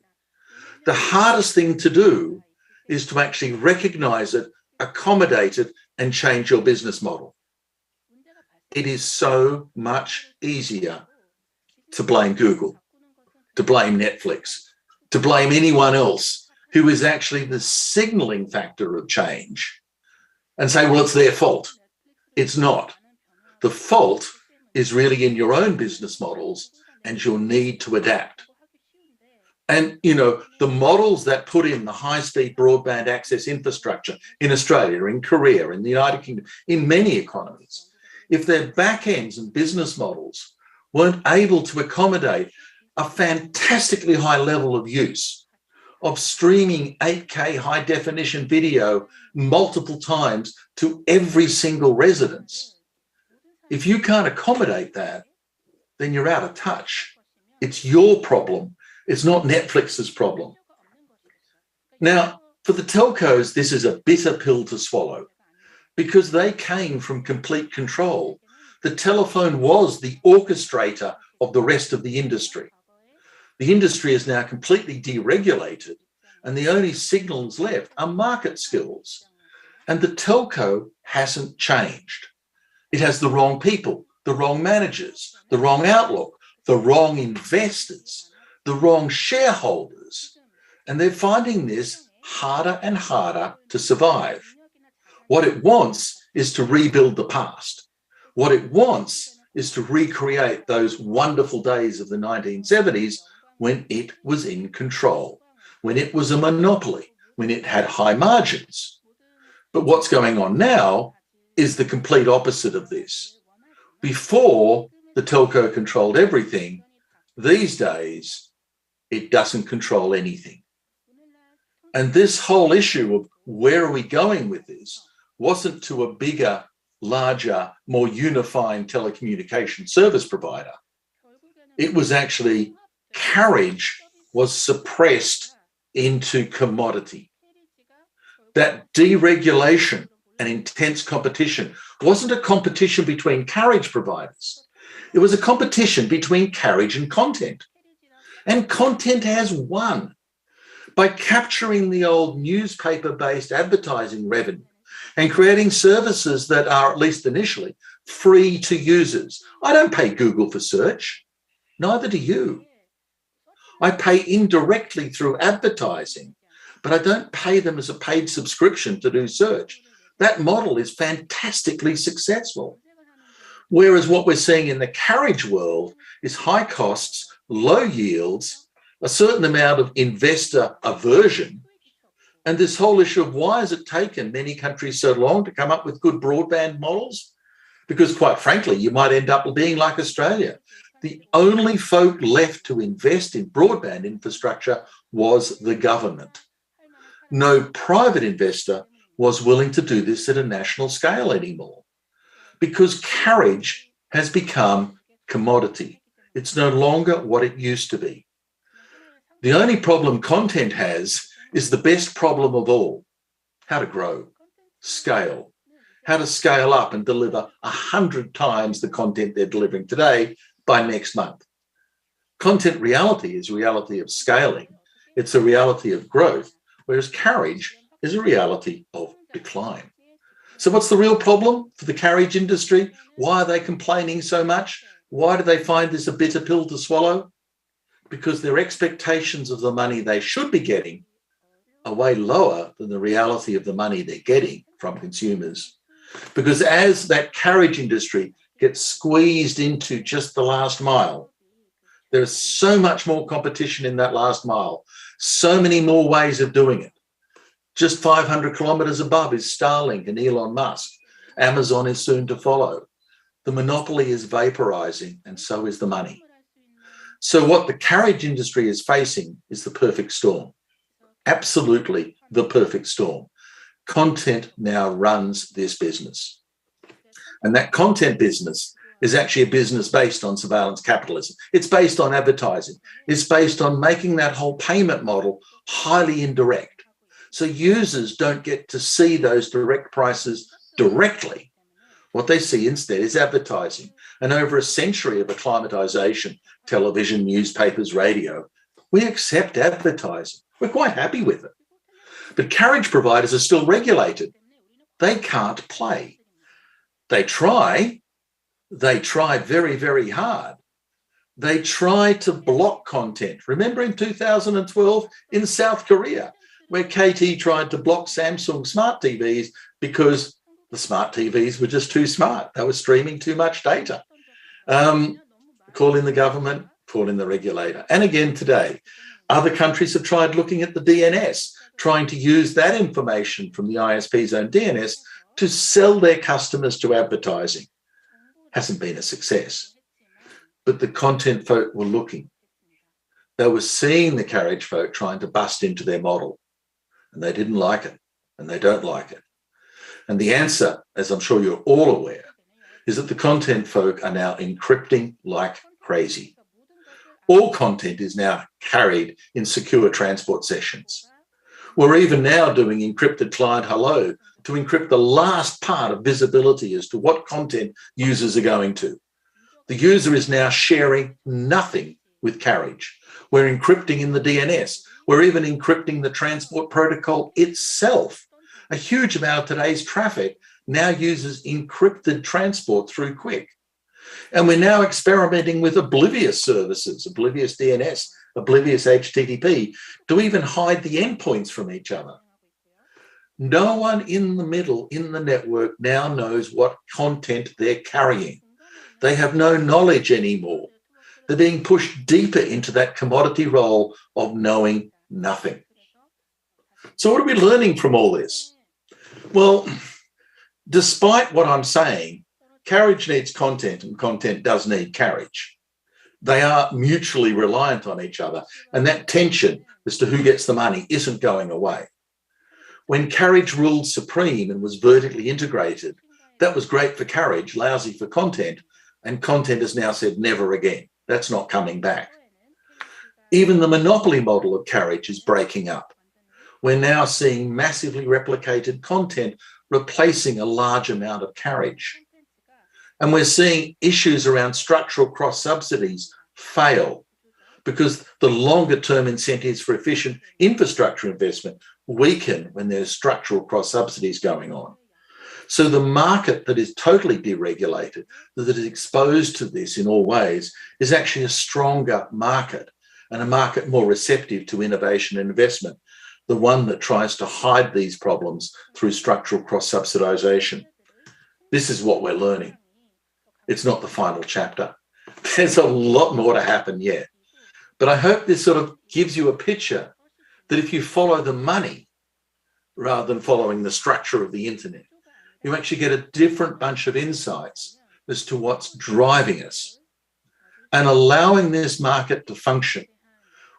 the hardest thing to do is to actually recognize it, accommodate it, and change your business model. It is so much easier to blame Google, to blame Netflix, to blame anyone else who is actually the signaling factor of change and say, well, it's their fault. It's not. The fault is really in your own business models and your need to adapt. And, you know, the models that put in the high-speed broadband access infrastructure in Australia, in Korea, in the United Kingdom, in many economies, if their back ends and business models weren't able to accommodate a fantastically high level of use of streaming 8K high definition video multiple times to every single residence, if you can't accommodate that, then you're out of touch. It's your problem. It's not Netflix's problem. Now, for the telcos, this is a bitter pill to swallow because they came from complete control. The telephone was the orchestrator of the rest of the industry. The industry is now completely deregulated, and the only signals left are market skills. And the telco hasn't changed. It has the wrong people, the wrong managers, the wrong outlook, the wrong investors, the wrong shareholders. And they're finding this harder and harder to survive. What it wants is to rebuild the past. What it wants is to recreate those wonderful days of the 1970s when it was in control, when it was a monopoly, when it had high margins. But what's going on now is the complete opposite of this. Before, the telco controlled everything. These days, it doesn't control anything. And this whole issue of where are we going with this wasn't to a bigger, larger, more unifying telecommunication service provider. It was actually carriage was suppressed into commodity. That deregulation and intense competition wasn't a competition between carriage providers. It was a competition between carriage and content. And content has won by capturing the old newspaper-based advertising revenue and creating services that are, at least initially, free to users. I don't pay Google for search. Neither do you. I pay indirectly through advertising, but I don't pay them as a paid subscription to do search. That model is fantastically successful. Whereas what we're seeing in the carriage world is high costs, low yields, a certain amount of investor aversion, and this whole issue of why has it taken many countries so long to come up with good broadband models? Because quite frankly, you might end up being like Australia. The only folk left to invest in broadband infrastructure was the government. No private investor was willing to do this at a national scale anymore because carriage has become commodity. It's no longer what it used to be. The only problem content has is the best problem of all: how to grow, scale, how to scale up and deliver 100 times the content they're delivering today by next month. Content reality is reality of scaling. It's a reality of growth, whereas carriage is a reality of decline. So what's the real problem for the carriage industry? Why are they complaining so much? Why do they find this a bitter pill to swallow? Because their expectations of the money they should be getting are way lower than the reality of the money they're getting from consumers. Because as that carriage industry gets squeezed into just the last mile, there's so much more competition in that last mile, so many more ways of doing it. Just 500 kilometers above is Starlink and Elon Musk. Amazon is soon to follow. The monopoly is vaporizing, and so is the money. So what the carriage industry is facing is the perfect storm. Absolutely the perfect storm. Content now runs this business. And that content business is actually a business based on surveillance capitalism. It's based on advertising. It's based on making that whole payment model highly indirect. So users don't get to see those direct prices directly. What they see instead is advertising. And over a century of acclimatization, television, newspapers, radio, we accept advertising. We're quite happy with it. But carriage providers are still regulated. They can't play. They try very, very hard. They try to block content. Remember in 2012 in South Korea, where KT tried to block Samsung smart TVs because the smart TVs were just too smart. They were streaming too much data. Call in the government, call in the regulator. And again today, other countries have tried looking at the DNS, trying to use that information from the ISP's own DNS to sell their customers to advertising. Hasn't been a success. But the content folk were looking. They were seeing the carriage folk trying to bust into their model. And they didn't like it. And they don't like it. And the answer, as I'm sure you're all aware, is that the content folk are now encrypting like crazy. All content is now carried in secure transport sessions. We're even now doing encrypted client hello to encrypt the last part of visibility as to what content users are going to. The user is now sharing nothing with carriage. We're encrypting in the DNS. We're even encrypting the transport protocol itself. A huge amount of today's traffic now uses encrypted transport through QUIC. And we're now experimenting with oblivious services, oblivious DNS, oblivious HTTP, to even hide the endpoints from each other. No one in the middle, in the network, now knows what content they're carrying. They have no knowledge anymore. They're being pushed deeper into that commodity role of knowing nothing. So what are we learning from all this? Well, despite what I'm saying, carriage needs content and content does need carriage. They are mutually reliant on each other, and that tension as to who gets the money isn't going away. When carriage ruled supreme and was vertically integrated, that was great for carriage, lousy for content, and content has now said never again. That's not coming back. Even the monopoly model of carriage is breaking up. We're now seeing massively replicated content replacing a large amount of carriage. And we're seeing issues around structural cross subsidies fail because the longer term incentives for efficient infrastructure investment weaken when there's structural cross subsidies going on. So the market that is totally deregulated, that is exposed to this in all ways, is actually a stronger market and a market more receptive to innovation and investment, the one that tries to hide these problems through structural cross-subsidization. This is what we're learning. It's not the final chapter. There's a lot more to happen yet. But I hope this sort of gives you a picture that if you follow the money rather than following the structure of the internet, you actually get a different bunch of insights as to what's driving us and allowing this market to function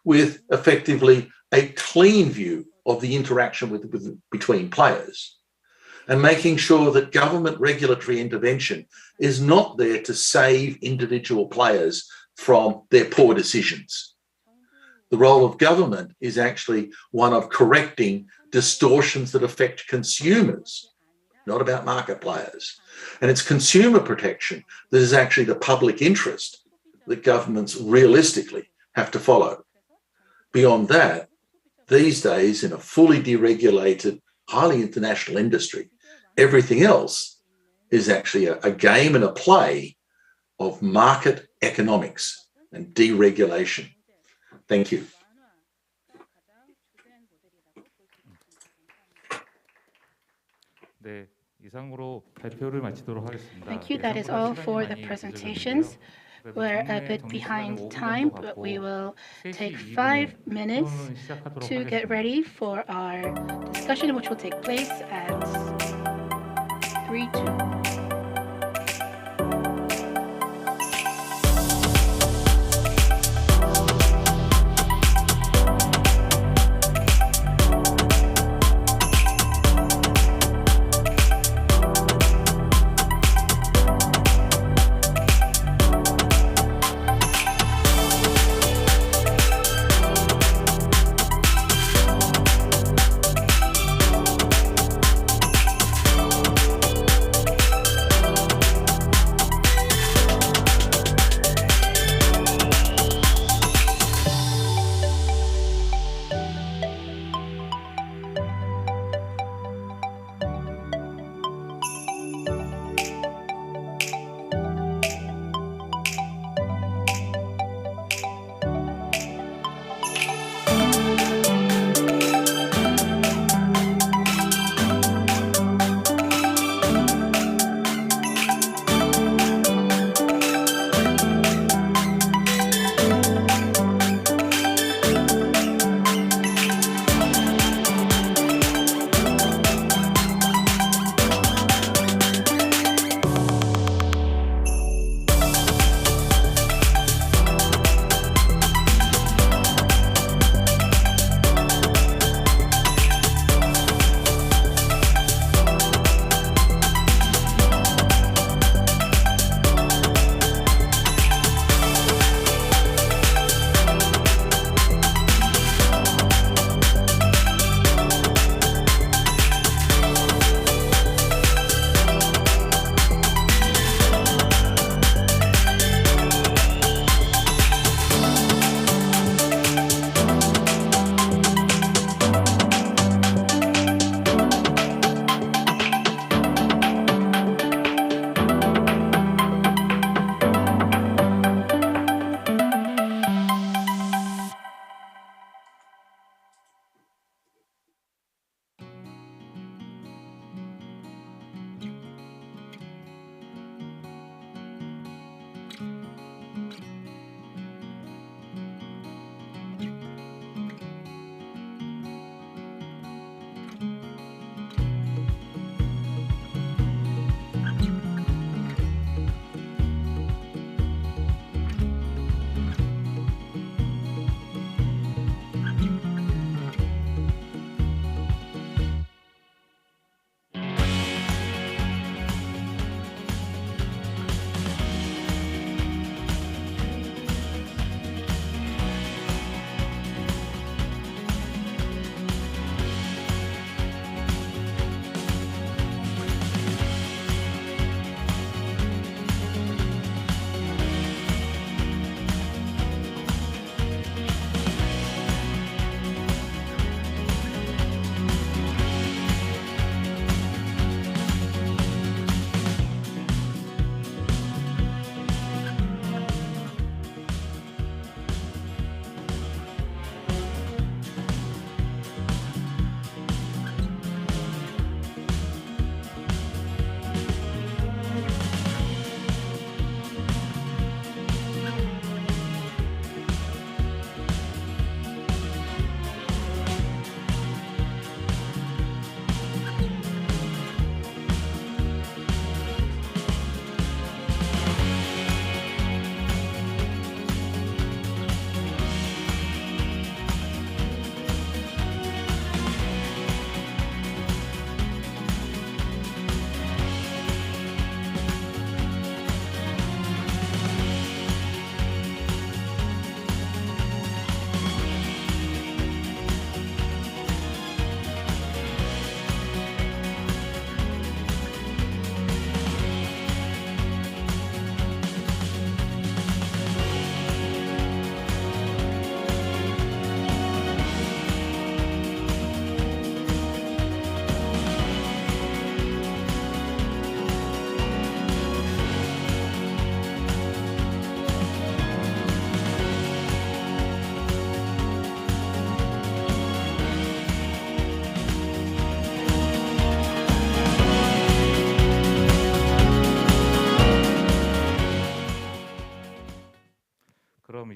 with effectively a clean view of the interaction between players and making sure that government regulatory intervention is not there to save individual players from their poor decisions. The role of government is actually one of correcting distortions that affect consumers, not about market players. And it's consumer protection that is actually the public interest that governments realistically have to follow. Beyond that, these days, in a fully deregulated, highly international industry, everything else is actually a game and a play of market economics and deregulation. Thank you. 네, 이상으로 발표를 마치도록 하겠습니다. Thank you. That is all for the presentations. We're a bit behind time, but we will take 5 minutes to get ready for our discussion, which will take place at 3:02.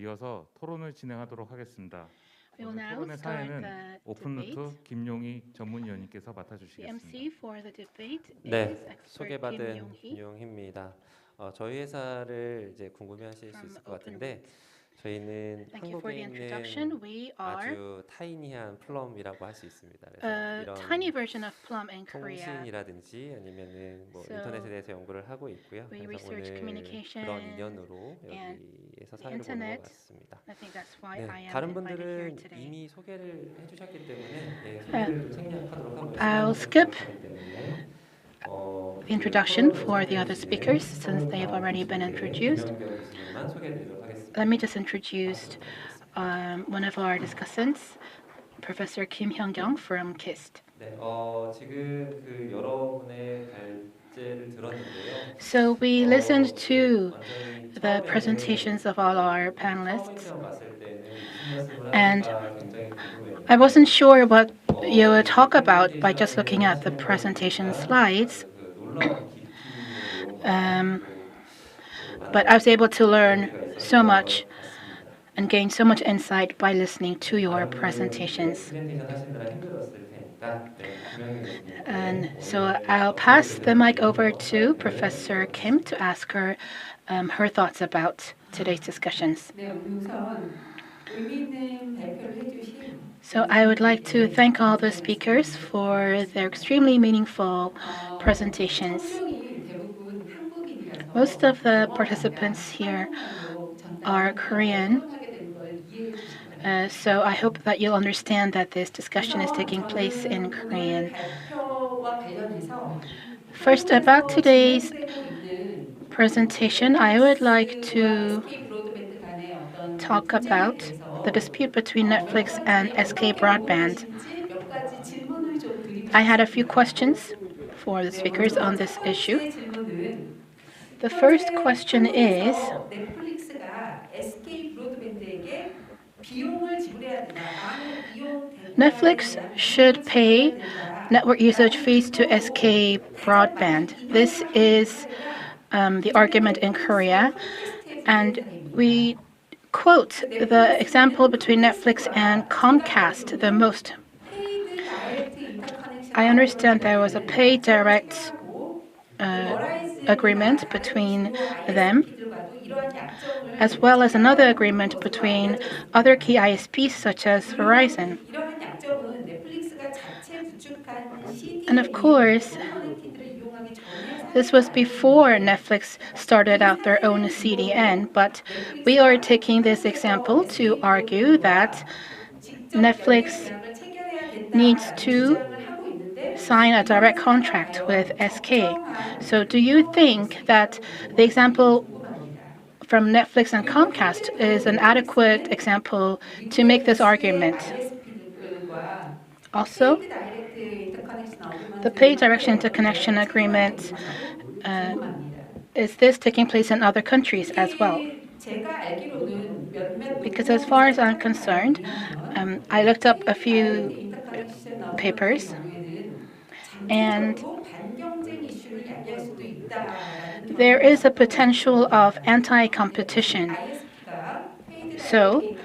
이어서 토론을 진행하도록 하겠습니다. We will 먼저 now 토론의 start 사회는 the 오픈루트 debate. 김용희 전문위원님께서 The 맡아주시겠습니다. MC for the debate 네, is expert Kim 소개받은 Yong-hee 김용희입니다. 저희 회사를 이제 궁금해하실 수 from 있을 것 같은데 OpenRoot. 저희는 Thank you for the 한국에 introduction. 있는 We are 아주 타이니한 플럼이라고 할 수 있습니다. 그래서 a 이런 tiny version of Plum in Korea. 통신이라든지 아니면은 뭐 So, 인터넷에 대해서 연구를 하고 있고요. we 그래서 research 오늘 communication 그런 인연으로 and 여기에서 the 사회를 보는 internet. 것 같습니다. I think that's why 네, I am 다른 invited here 분들은 today. 이미 소개를 해주셨기 때문에 예, 소개를 좀 생략하도록 하고 I'll 시간이 skip 부족하기 때문에 the introduction for the other speakers since they have already been introduced. 교수님만 소개해드리도록 하겠습니다. Let me just introduce one of our discussants, Professor Kim Hyung-kyung from KIST. 네, 지금 그 여러분의 발제를 들었는데요. So we listened to 완전히 the 처음에는 presentations of all our 처음 panelists, 처음 봤을 때는 무슨 말씀을 and 하실까 굉장히 궁금했는데 I wasn't sure what you would talk about by just looking at the presentation slides, 그 놀라운 깊이로 but I was able to learn so much and gain so much insight by listening to your presentations. 프레젠테이션 하시느라 힘들었을 테니까 네, 김영희 교수님. And so I'll pass the mic over to Professor Kim to ask her her thoughts about today's discussions. 네, 우선 의미 있는 발표를 해주신 So I would like to thank all the speakers for their extremely meaningful presentations. 청중이 대부분 한국인이라서 Most of the participants here are Korean, 하게 되는 걸 이해해 주시기 바랍니다. so I hope that you'll understand that this discussion is taking place in Korean. 발표와 관련해서 First, about today's 진행되고 있는 presentation, I would like to SK 브로드밴드 간의 어떤 talk 분쟁에 about 대해서 the dispute between Netflix and SK Broadband. 몇 가지 질문을 좀 드리고 I had a few questions for the speakers on this issue. 질문은 The first question is, 넷플릭스가 SK 브로드밴드에게 비용을 지불해야 된다. 많은 비용 Netflix should pay network usage fees to SK Broadband. This is the argument in Korea, and we quote the example between Netflix and Comcast the most. I understand there was a pay direct agreement between them, as well as another agreement between other key ISPs such as Verizon. 이러한 약점은 넷플릭스가 자체 구축한 And of course, this was before Netflix started out their own CDN, but we are taking this example to argue that Netflix needs to sign a direct contract with SK. So do you think that the example from Netflix and Comcast is an adequate example to make this argument? Also, the pay direction interconnection agreement, is this taking place in other countries as well? Because as far as I'm concerned, I looked up a few papers, and there is a potential of anti-competition. So,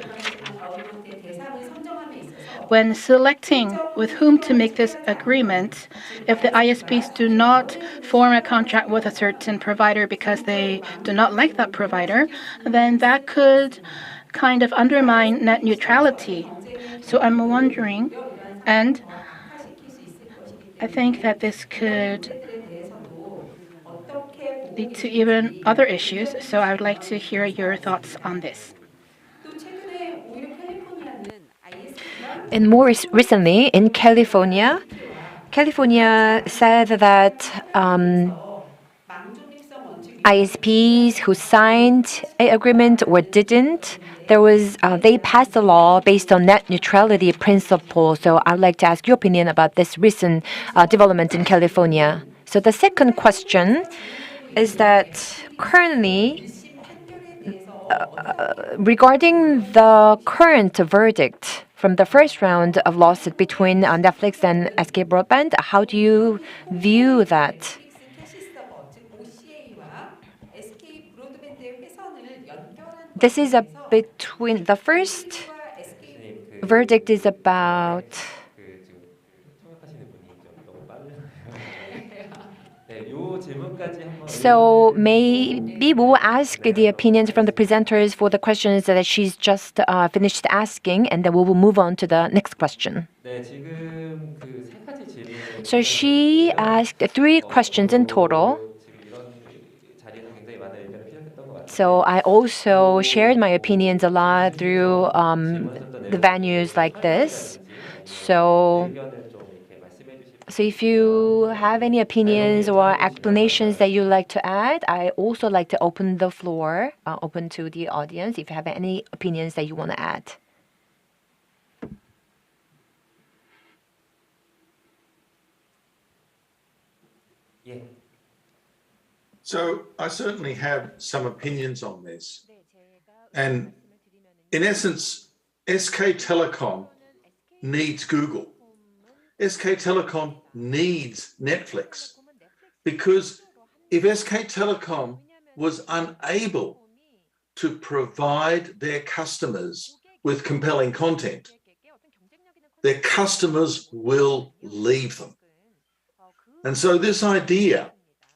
when selecting with whom to make this agreement, if the ISPs do not form a contract with a certain provider because they do not like that provider, then that could kind of undermine net neutrality. So I'm wondering, and I think that this could lead to even other issues, so I would like to hear your thoughts on this. And more recently, in California, California said that ISPs who signed an agreement or didn't, they passed a law based on net neutrality principle. So I'd like to ask your opinion about this recent development in California. So the second question is that currently, regarding the current verdict from the first round of lawsuit between Netflix and SK Broadband, how do you view that? This is a between the first 교수님 verdict is about 지금 통역하시는 분이 좀 너무 빨라요. 네, 요 질문까지 한번. so maybe we'll ask the opinions from the presenters for the questions that she's just finished asking, and then we will move on to the next question. 네, 지금 그 세 가지 질문을. So she asked 3 questions in total. 지금 이런 자리에서 굉장히 많은 의견을 피력했던 것 같아요. So I also shared my opinions a lot through the venues like this. So if you have any opinions or explanations that you'd like to add, I also like to open the floor, open to the audience if you have any opinions that you want to add. 예. So I certainly have some opinions on this. And in essence, SK Telecom needs Google. SK Telecom needs Netflix. Because if SK Telecom was unable to provide their customers with compelling content, their customers will leave them. And so this idea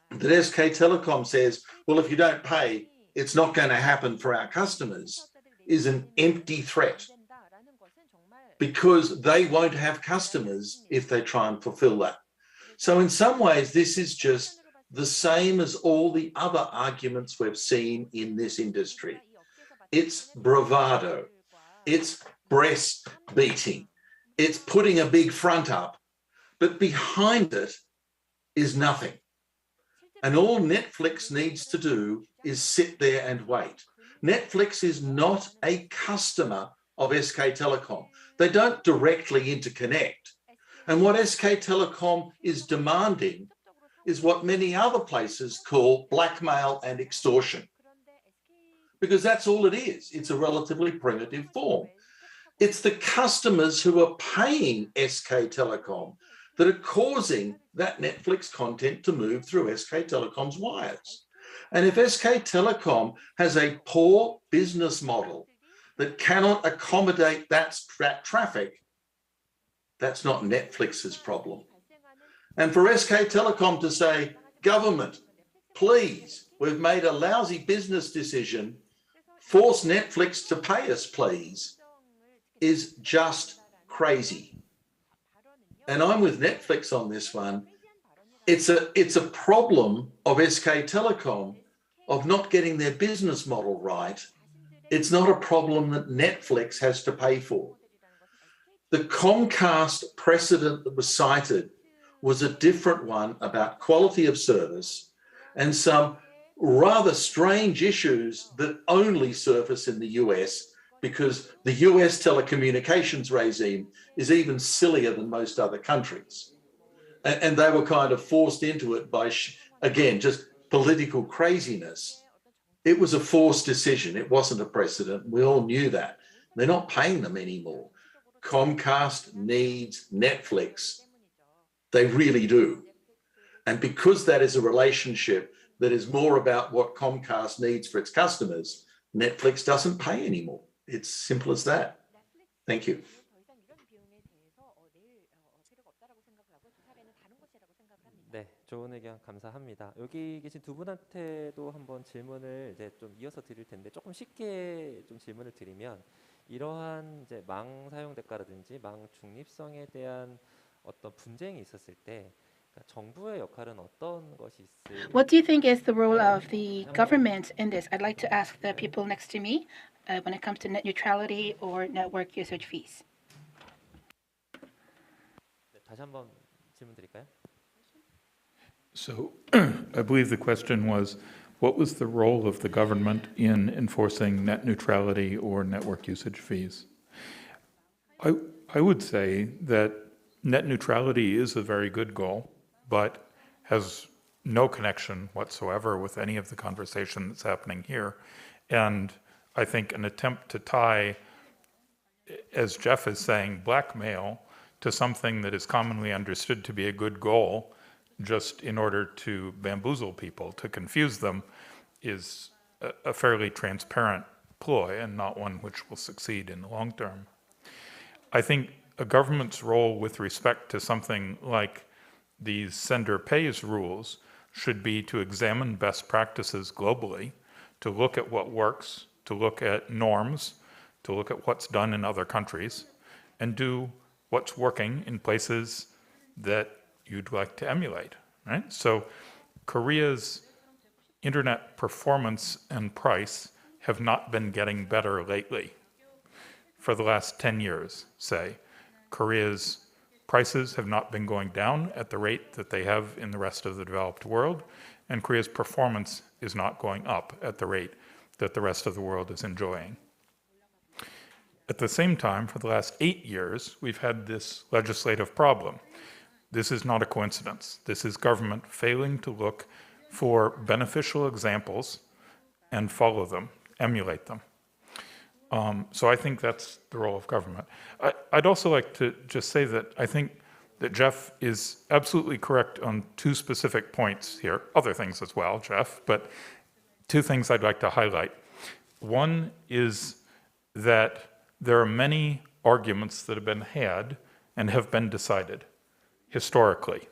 that SK Telecom says, well, if you don't pay, it's not going to happen for our customers, is an empty threat, because they won't have customers if they try and fulfill that. So in some ways, this is just the same as all the other arguments we've seen in this industry. It's bravado, it's breast beating, it's putting a big front up, but behind it is nothing. And all Netflix needs to do is sit there and wait. Netflix is not a customer of SK Telecom. They don't directly interconnect. And what SK Telecom is demanding is what many other places call blackmail and extortion. Because that's all it is. It's a relatively primitive form. It's the customers who are paying SK Telecom that are causing that Netflix content to move through SK Telecom's wires. And if SK Telecom has a poor business model that cannot accommodate that traffic, that's not Netflix's problem. And for SK Telecom to say, government, please, we've made a lousy business decision, force Netflix to pay us, please, is just crazy. And I'm with Netflix on this one. It's a problem of SK Telecom of not getting their business model right. It's not a problem that Netflix has to pay for. The Comcast precedent that was cited was a different one about quality of service and some rather strange issues that only surface in the US, because the US telecommunications regime is even sillier than most other countries. And they were kind of forced into it by, again, just political craziness. It was a forced decision. It wasn't a precedent. We all knew that. They're not paying them anymore. Comcast needs Netflix. They really do. And because that is a relationship that is more about what Comcast needs for its customers, Netflix doesn't pay anymore. It's simple as that. Thank you. 네, 좋은 의견 감사합니다. 여기 계신 두 분한테도 한번 질문을 이제 좀 이어서 드릴 텐데 조금 쉽게 좀 질문을 드리면 이러한 이제 망 사용 대가라든지 망 중립성에 대한 어떤 분쟁이 있었을 때 정부의 역할은 어떤 것이 있을까요? What do you think is the role of the government in this? I'd like to ask the people next to me when it comes to net neutrality or network usage fees. 네, 다시 한번 질문 드릴까요? So I believe the question was, what was the role of the government in enforcing net neutrality or network usage fees? I would say that net neutrality is a very good goal, but has no connection whatsoever with any of the conversation that's happening here. And I think an attempt to tie, as Jeff is saying, blackmail to something that is commonly understood to be a good goal, just in order to bamboozle people, to confuse them, is a fairly transparent ploy and not one which will succeed in the long term. I think a government's role with respect to something like these sender pays rules should be to examine best practices globally, to look at what works, to look at norms, to look at what's done in other countries, and do what's working in places that you'd like to emulate, right? So Korea's internet performance and price have not been getting better lately. For the last 10 years, say, Korea's prices have not been going down at the rate that they have in the rest of the developed world, and Korea's performance is not going up at the rate that the rest of the world is enjoying. At the same time, for the last 8 years, we've had this legislative problem. This is not a coincidence. This is government failing to look for beneficial examples and follow them, emulate them. So I think that's the role of government. I'd also like to just say that I think that Jeff is absolutely correct on two specific points here, other things as well, Jeff, but two things I'd like to highlight. One is that there are many arguments that have been had and have been decided historically.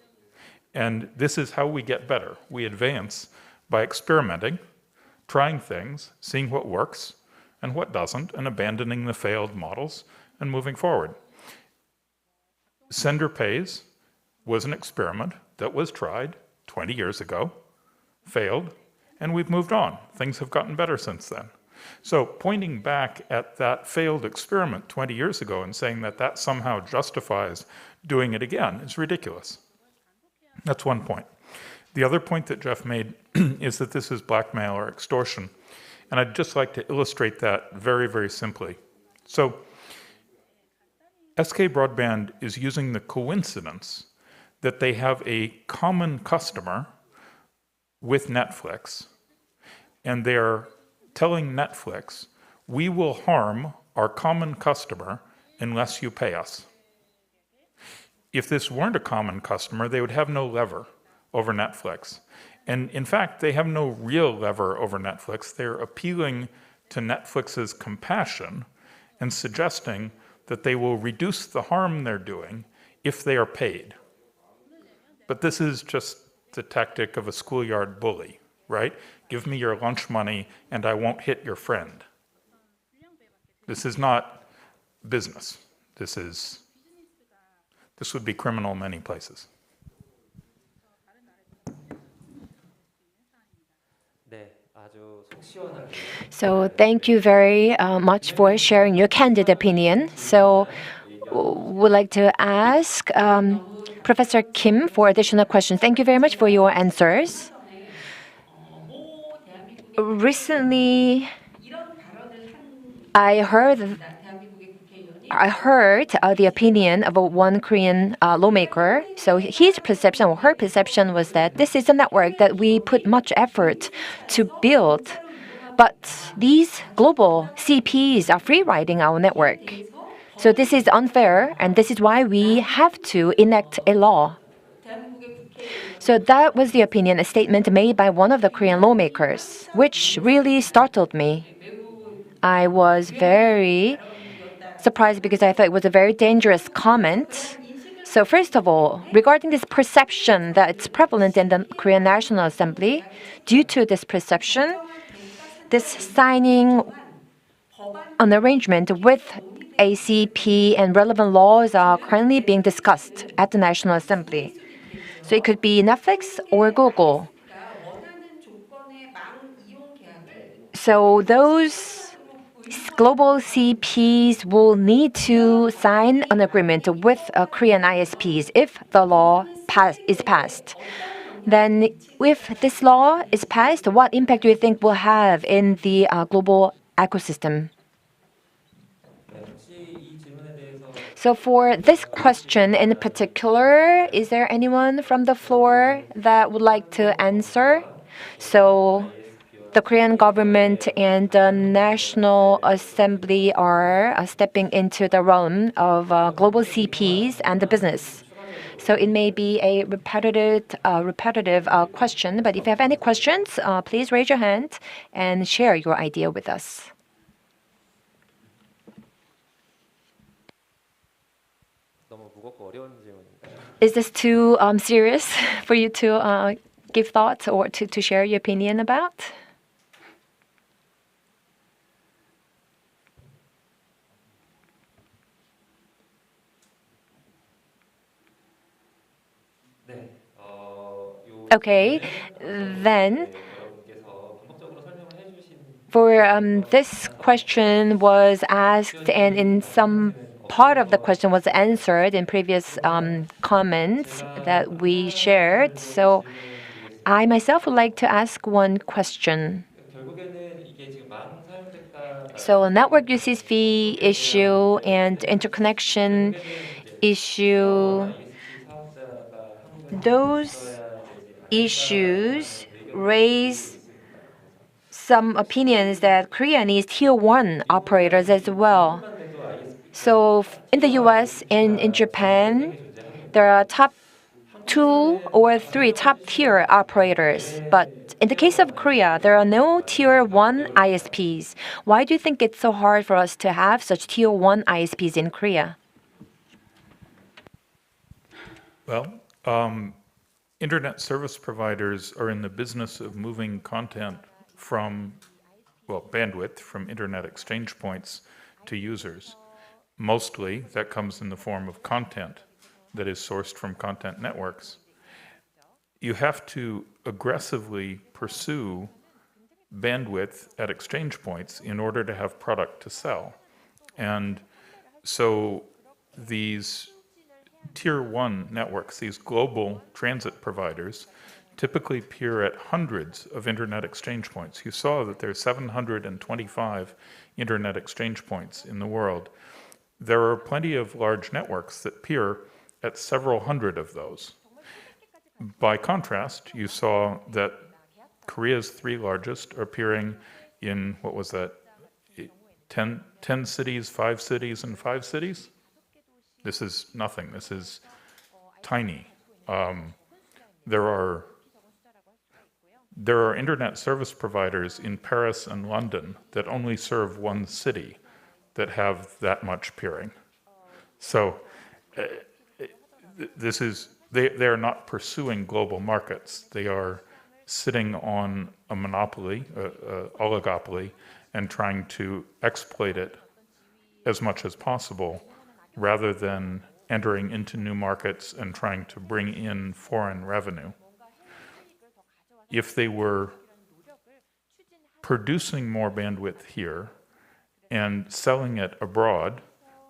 And this is how we get better. We advance by experimenting, trying things, seeing what works and what doesn't, and abandoning the failed models and moving forward. Sender pays was an experiment that was tried 20 years ago, failed, and we've moved on. Things have gotten better since then. So pointing back at that failed experiment 20 years ago and saying that that somehow justifies doing it again is ridiculous. That's one point. The other point that Jeff made is that this is blackmail or extortion. And I'd just like to illustrate that very, very simply. So Sk Broadband is using the coincidence that they have a common customer with Netflix, and they're telling Netflix, we will harm our common customer unless you pay us. If this weren't a common customer, they would have no lever over Netflix. And in fact, they have no real lever over Netflix. They're appealing to Netflix's compassion and suggesting that they will reduce the harm they're doing if they are paid. But this is just the tactic of a schoolyard bully, right? Give me your lunch money and I won't hit your friend. This is not business. This would be criminal in many places. So thank you very much for sharing your candid opinion. So would like to ask Professor Kim for additional questions. Thank you very much for your answers. Recently, I heard the opinion of one Korean lawmaker. So his perception or her perception was that this is a network that we put much effort to build. But these global CPs are free riding our network. So this is unfair, and this is why we have to enact a law. So that was the opinion, a statement made by one of the Korean lawmakers, which really startled me. I was very surprised because I thought it was a very dangerous comment. So first of all, regarding this perception that it's prevalent in the Korean National Assembly, due to this perception, this signing an arrangement with ACP and relevant laws are currently being discussed at the National Assembly. So it could be Netflix or Google. So those global CPs will need to sign an agreement with Korean ISPs if the law is passed. Then if this law is passed, what impact do you think will have in the global ecosystem? So for this question in particular, is there anyone from the floor that would like to answer? So the Korean government and the National Assembly are stepping into the realm of global CPs and the business. So it may be a repetitive question, but if you have any questions, please raise your hand and share your idea with us. Is this too serious for you to give thoughts or to share your opinion about? 네, Okay, then 여러분께서 반복적으로 설명을 해주신 for this question was asked, and in some part of the question was answered in previous comments that we shared. So I myself would like to ask one question. 결국에는 이게 지금 망 사용대가 So network usage fee issue and interconnection 결국에는 이제 issue, ISP 사업자가 한국에서 those 있어야 되지 issues 않을까라는 의견을 raise 있습니다. 그래서 some opinions that Korea needs tier 1 operators as well. So in the US and in Japan, there are top 2 or 3 top tier operators. But in the case of Korea, there are no tier 1 ISPs. Why do you think it's so hard for us to have such tier 1 ISPs in Korea? Well, internet service providers are in the business of moving content from, bandwidth from internet exchange points to users. Mostly that comes in the form of content that is sourced from content networks. You have to aggressively pursue bandwidth at exchange points in order to have product to sell. And so these tier 1 networks, these global transit providers, typically peer at hundreds of internet exchange points. You saw that there's 725 internet exchange points in the world. There are plenty of large networks that peer at several hundred of those. By contrast, you saw that Korea's 3 largest are peering in, 10 cities, 5 cities, and 5 cities? This is nothing. This is tiny. There are internet service providers in Paris and London that only serve one city that have that much peering. So they are not pursuing global markets. They are sitting on a monopoly, oligopoly, and trying to exploit it as much as possible, rather than entering into new markets and trying to bring in foreign revenue. If they were producing more bandwidth here and selling it abroad,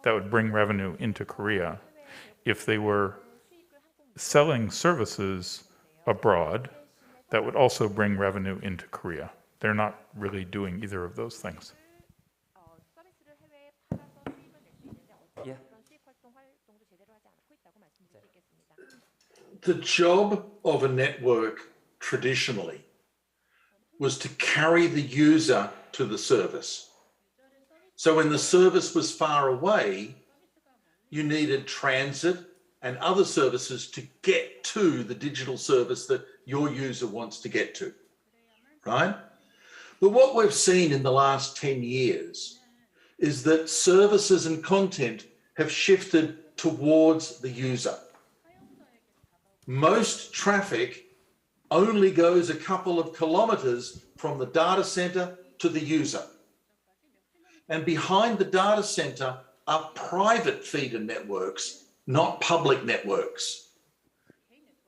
that would bring revenue into Korea. If they were selling services abroad, that would also bring revenue into Korea. They're not really doing either of those things. Yeah. The job of a network traditionally was to carry the user to the service. So when the service was far away, you needed transit and other services to get to the digital service that your user wants to get to, right? But what we've seen in the last 10 years is that services and content have shifted towards the user. Most traffic only goes a couple of kilometers from the data center to the user. And behind the data center are private feeder networks, not public networks.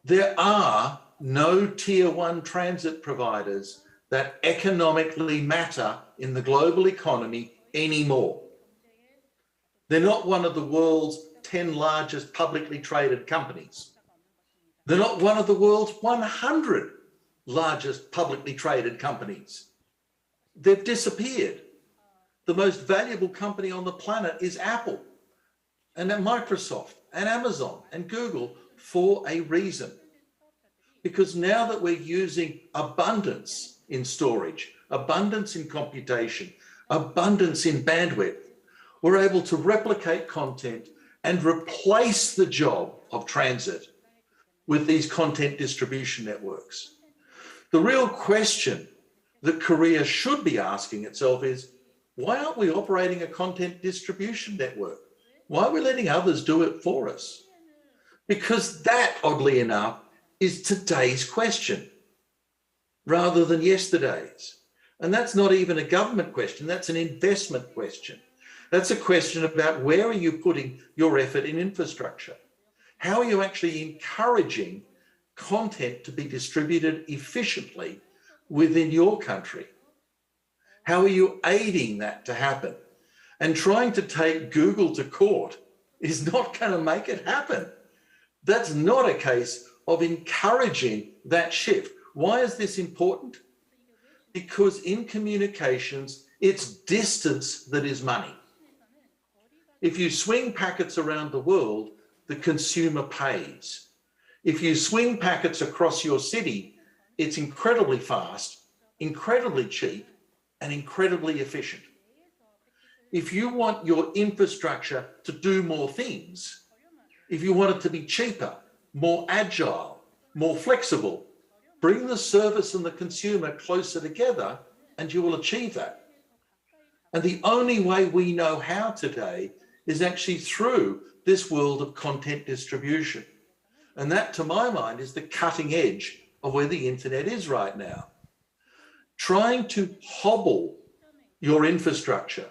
There are no tier 1 transit providers that economically matter in the global economy anymore. They're not one of the world's 10 largest publicly traded companies. They're not one of the world's 100 largest publicly traded companies. They've disappeared. The most valuable company on the planet is Apple and Microsoft and Amazon and Google for a reason. Because now that we're using abundance in storage, abundance in computation, abundance in bandwidth, we're able to replicate content and replace the job of transit with these content distribution networks. The real question that Korea should be asking itself is, why aren't we operating a content distribution network? Why are we letting others do it for us? Because that, oddly enough, is today's question rather than yesterday's. And that's not even a government question, that's an investment question. That's a question about where are you putting your effort in infrastructure? How are you actually encouraging content to be distributed efficiently within your country? How are you aiding that to happen? And trying to take Google to court is not going to make it happen. That's not a case of encouraging that shift. Why is this important? Because in communications, it's distance that is money. If you swing packets around the world, the consumer pays. If you swing packets across your city, it's incredibly fast, incredibly cheap, and incredibly efficient. If you want your infrastructure to do more things, if you want it to be cheaper, more agile, more flexible, bring the service and the consumer closer together and you will achieve that. And the only way we know how today is actually through this world of content distribution. And that, to my mind, is the cutting edge of where the internet is right now. Trying to hobble your infrastructure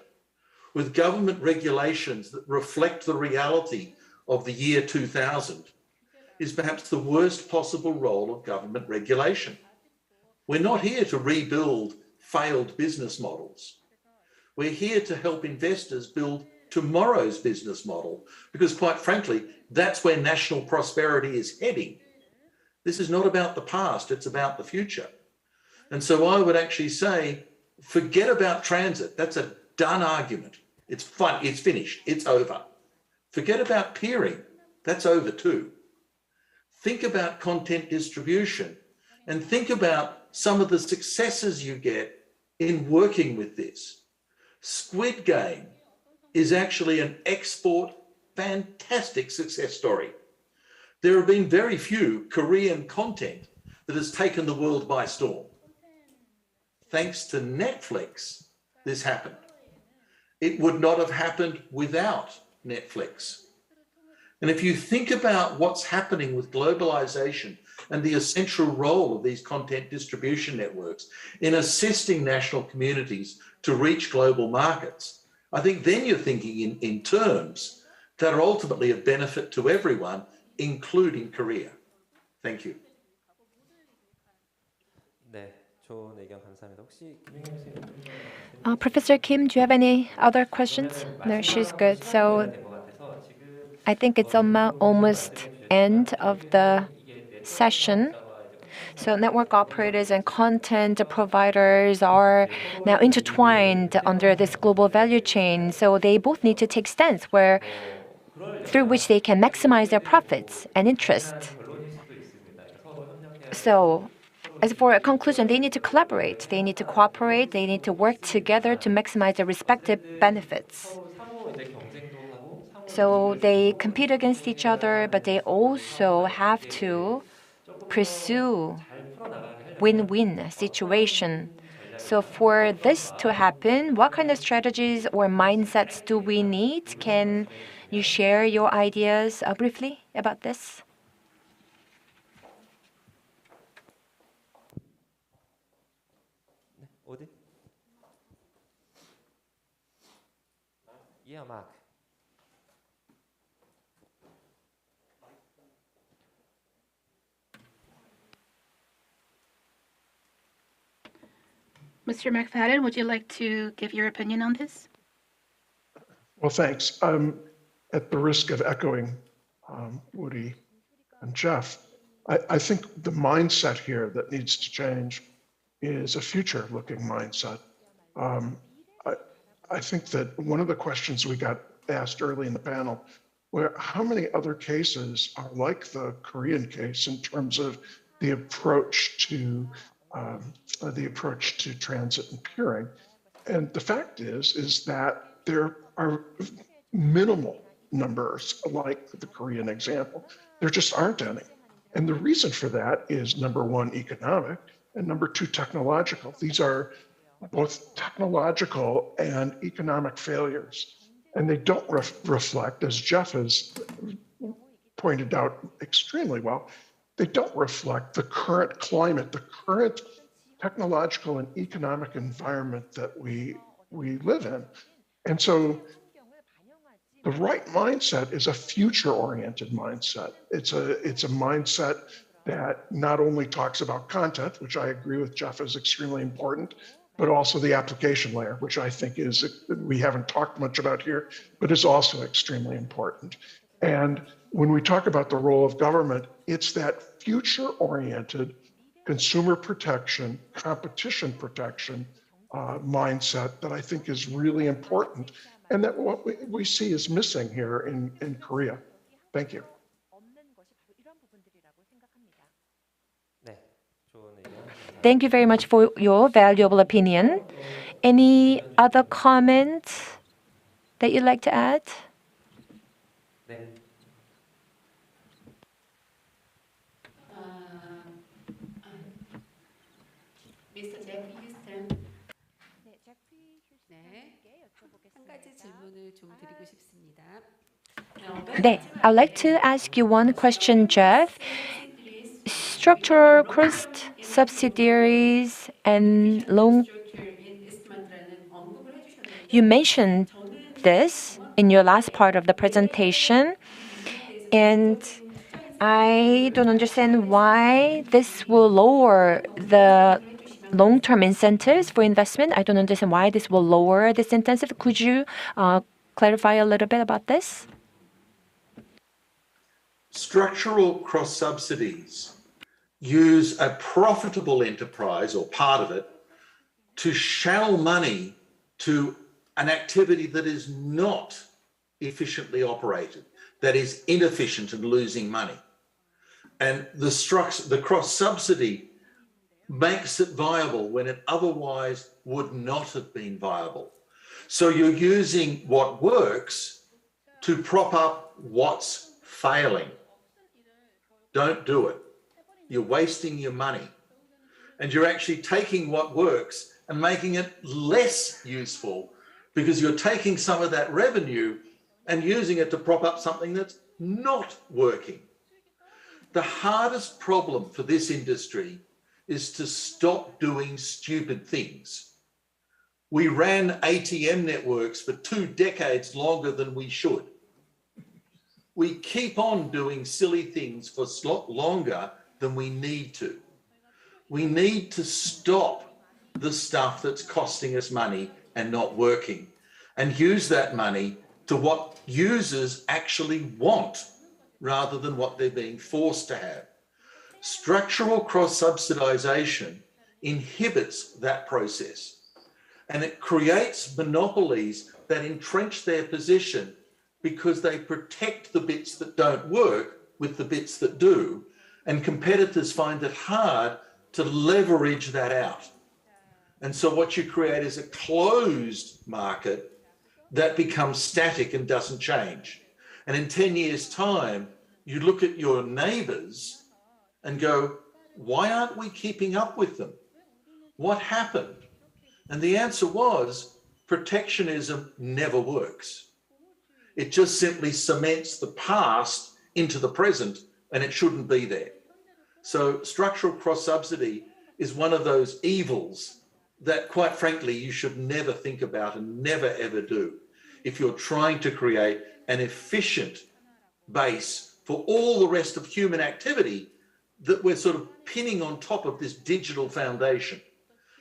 with government regulations that reflect the reality of the year 2000 is perhaps the worst possible role of government regulation. We're not here to rebuild failed business models. We're here to help investors build tomorrow's business model, because quite frankly, that's where national prosperity is heading. This is not about the past, it's about the future. And so I would actually say, forget about transit. That's a done argument. It's fun, it's finished, it's over. Forget about peering, that's over too. Think about content distribution and think about some of the successes you get in working with this. Squid Game is actually an export fantastic success story. There have been very few Korean content that has taken the world by storm. Thanks to Netflix, this happened. It would not have happened without Netflix. And if you think about what's happening with globalization and the essential role of these content distribution networks in assisting national communities to reach global markets, I think then you're thinking in terms that are ultimately of benefit to everyone, including Korea. Thank you. 네, 좋은 의견 감사합니다. 혹시 Professor Kim, do you have any other questions? No, she's good. So I think it's almost end of the session. So network operators and content providers are now intertwined under this global value chain. So they both need to take stance through which they can maximize their profits and interest. So as for a conclusion, they need to collaborate, they need to cooperate, they need to work together to maximize their respective benefits. So they compete against each other, but they also have to pursue win-win situation. So for this to happen, what kind of strategies or mindsets do we need? Can you share your ideas briefly about this? 어디? Yeah, Mark. Mr. McFadden, would you like to give your opinion on this? Well, thanks. At the risk of echoing Woody and Jeff, I think the mindset here that needs to change is a future-looking mindset. I think that one of the questions we got asked early in the panel were how many other cases are like the Korean case in terms of the approach to transit and peering. And the fact is that there are minimal numbers like the Korean example. There just aren't any. And the reason for that is, number one, economic, and number two, technological. These are both technological and economic failures. And they don't reflect, as Jeff has pointed out extremely well, they don't reflect the current climate, the current technological and economic environment that we live in. And so the right mindset is a future-oriented mindset. It's a mindset that not only talks about content, which I agree with Jeff is extremely important, but also the application layer, which I think we haven't talked much about here, but is also extremely important. And when we talk about the role of government, it's that future-oriented consumer protection, competition protection mindset that I think is really important, and that what we see is missing here in Korea. Thank you. Thank you very much for your valuable opinion. Any other comments that you'd like to add? Mr. Jeffrey Houston. 한 가지 질문을 좀 드리고 싶습니다. 네, I'd like to ask you one question, Jeff. Structural cross subsidiaries and long. You mentioned this in your last part of the presentation, and I don't understand why this will lower the long-term incentives for investment. I don't understand why this will lower this incentive. Could you clarify a little bit about this? Structural cross subsidies use a profitable enterprise or part of it to channel money to an activity that is not efficiently operated, that is inefficient and losing money. And the cross subsidy makes it viable when it otherwise would not have been viable. So you're using what works to prop up what's failing. Don't do it. You're wasting your money. And you're actually taking what works and making it less useful because you're taking some of that revenue and using it to prop up something that's not working. The hardest problem for this industry is to stop doing stupid things. We ran ATM networks for 2 decades longer than we should. We keep on doing silly things for longer than we need to. We need to stop the stuff that's costing us money and not working and use that money to what users actually want rather than what they're being forced to have. Structural cross-subsidization inhibits that process, and it creates monopolies that entrench their position because they protect the bits that don't work with the bits that do, and competitors find it hard to leverage that out. And so what you create is a closed market that becomes static and doesn't change. And in 10 years' time, you look at your neighbors and go, why aren't we keeping up with them? What happened? And the answer was, protectionism never works. It just simply cements the past into the present, and it shouldn't be there. So structural cross-subsidy is one of those evils that, quite frankly, you should never think about and never, ever do if you're trying to create an efficient base for all the rest of human activity that we're sort of pinning on top of this digital foundation.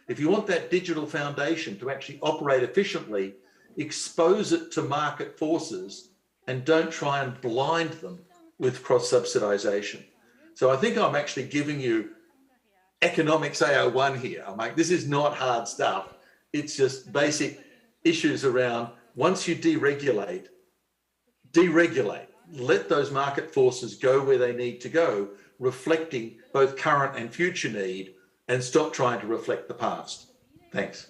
If you want that digital foundation to actually operate efficiently, expose it to market forces and don't try and blind them with cross-subsidization. So I think I'm actually giving you economics 101 here. I'm like, this is not hard stuff. It's just basic issues around once you deregulate, let those market forces go where they need to go, reflecting both current and future need, and stop trying to reflect the past. Thanks.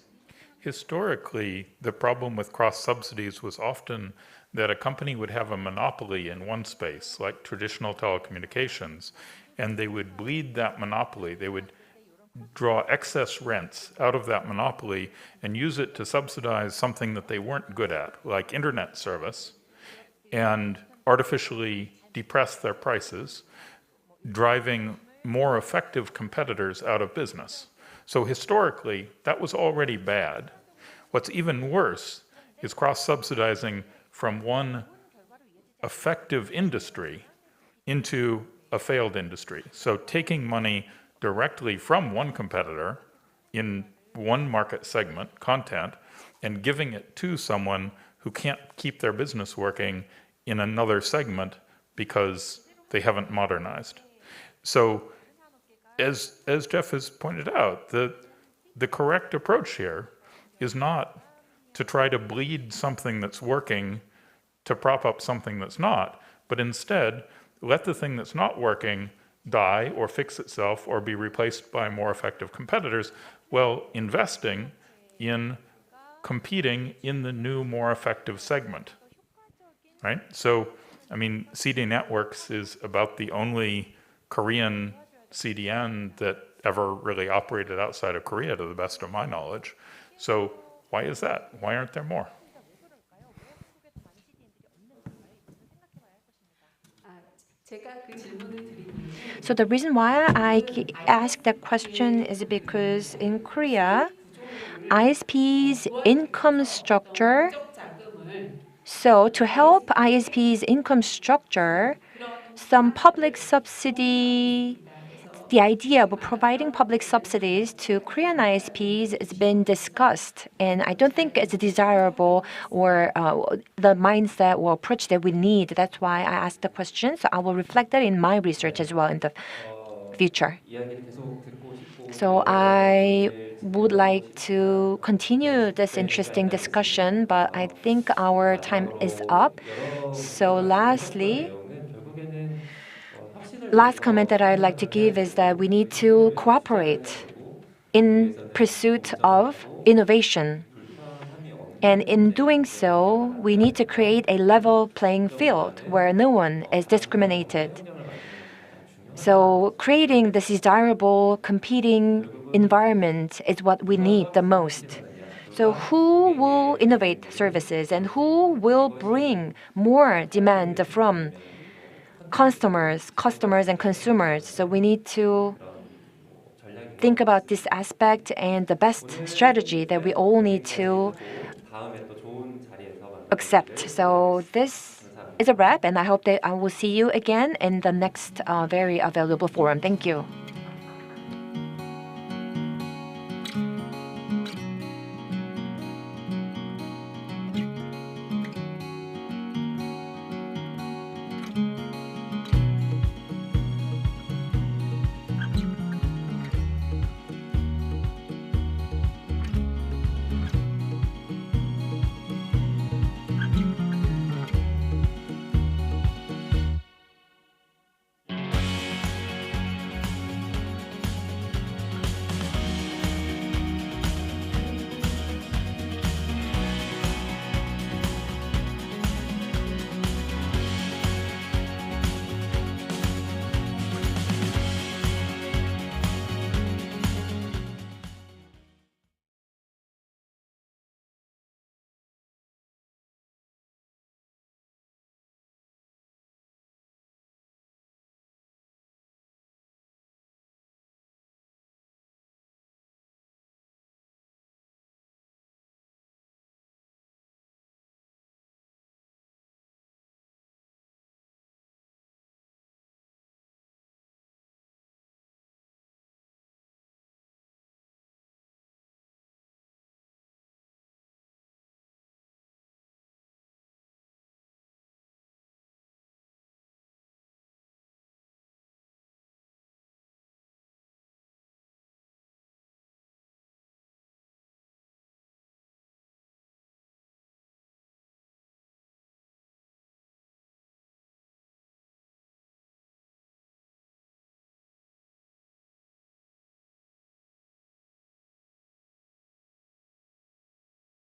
Historically, the problem with cross subsidies was often that a company would have a monopoly in one space, like traditional telecommunications, and they would bleed that monopoly. They would draw excess rents out of that monopoly and use it to subsidize something that they weren't good at, like internet service, and artificially depress their prices, driving more effective competitors out of business. So historically, that was already bad. What's even worse is cross-subsidizing from one effective industry into a failed industry. So taking money directly from one competitor in one market segment, content, and giving it to someone who can't keep their business working in another segment because they haven't modernized. So as Jeff has pointed out, the correct approach here is not to try to bleed something that's working to prop up something that's not, but instead let the thing that's not working die or fix itself or be replaced by more effective competitors while investing in competing in the new, more effective segment, right? So, I mean, CD Networks is about the only Korean CDN that ever really operated outside of Korea, to the best of my knowledge. So why is that? Why aren't there more? So the reason why I ask that question is because in Korea, ISP's income structure, so to help ISP's income structure, some public subsidy, the idea of providing public subsidies to Korean ISPs has been discussed, and I don't think it's desirable or the mindset or approach that we need. That's why I asked the question. So I will reflect that in my research as well in the future. So I would like to continue this interesting discussion, but I think our time is up. So lastly, last comment that I'd like to give is that we need to cooperate in pursuit of innovation. And in doing so, we need to create a level playing field where no one is discriminated. So creating this desirable competing environment is what we need the most. So who will innovate services and who will bring more demand from customers and consumers? So we need to think about this aspect and the best strategy that we all need to accept. So this is a wrap, and I hope that I will see you again in the next very available forum. Thank you.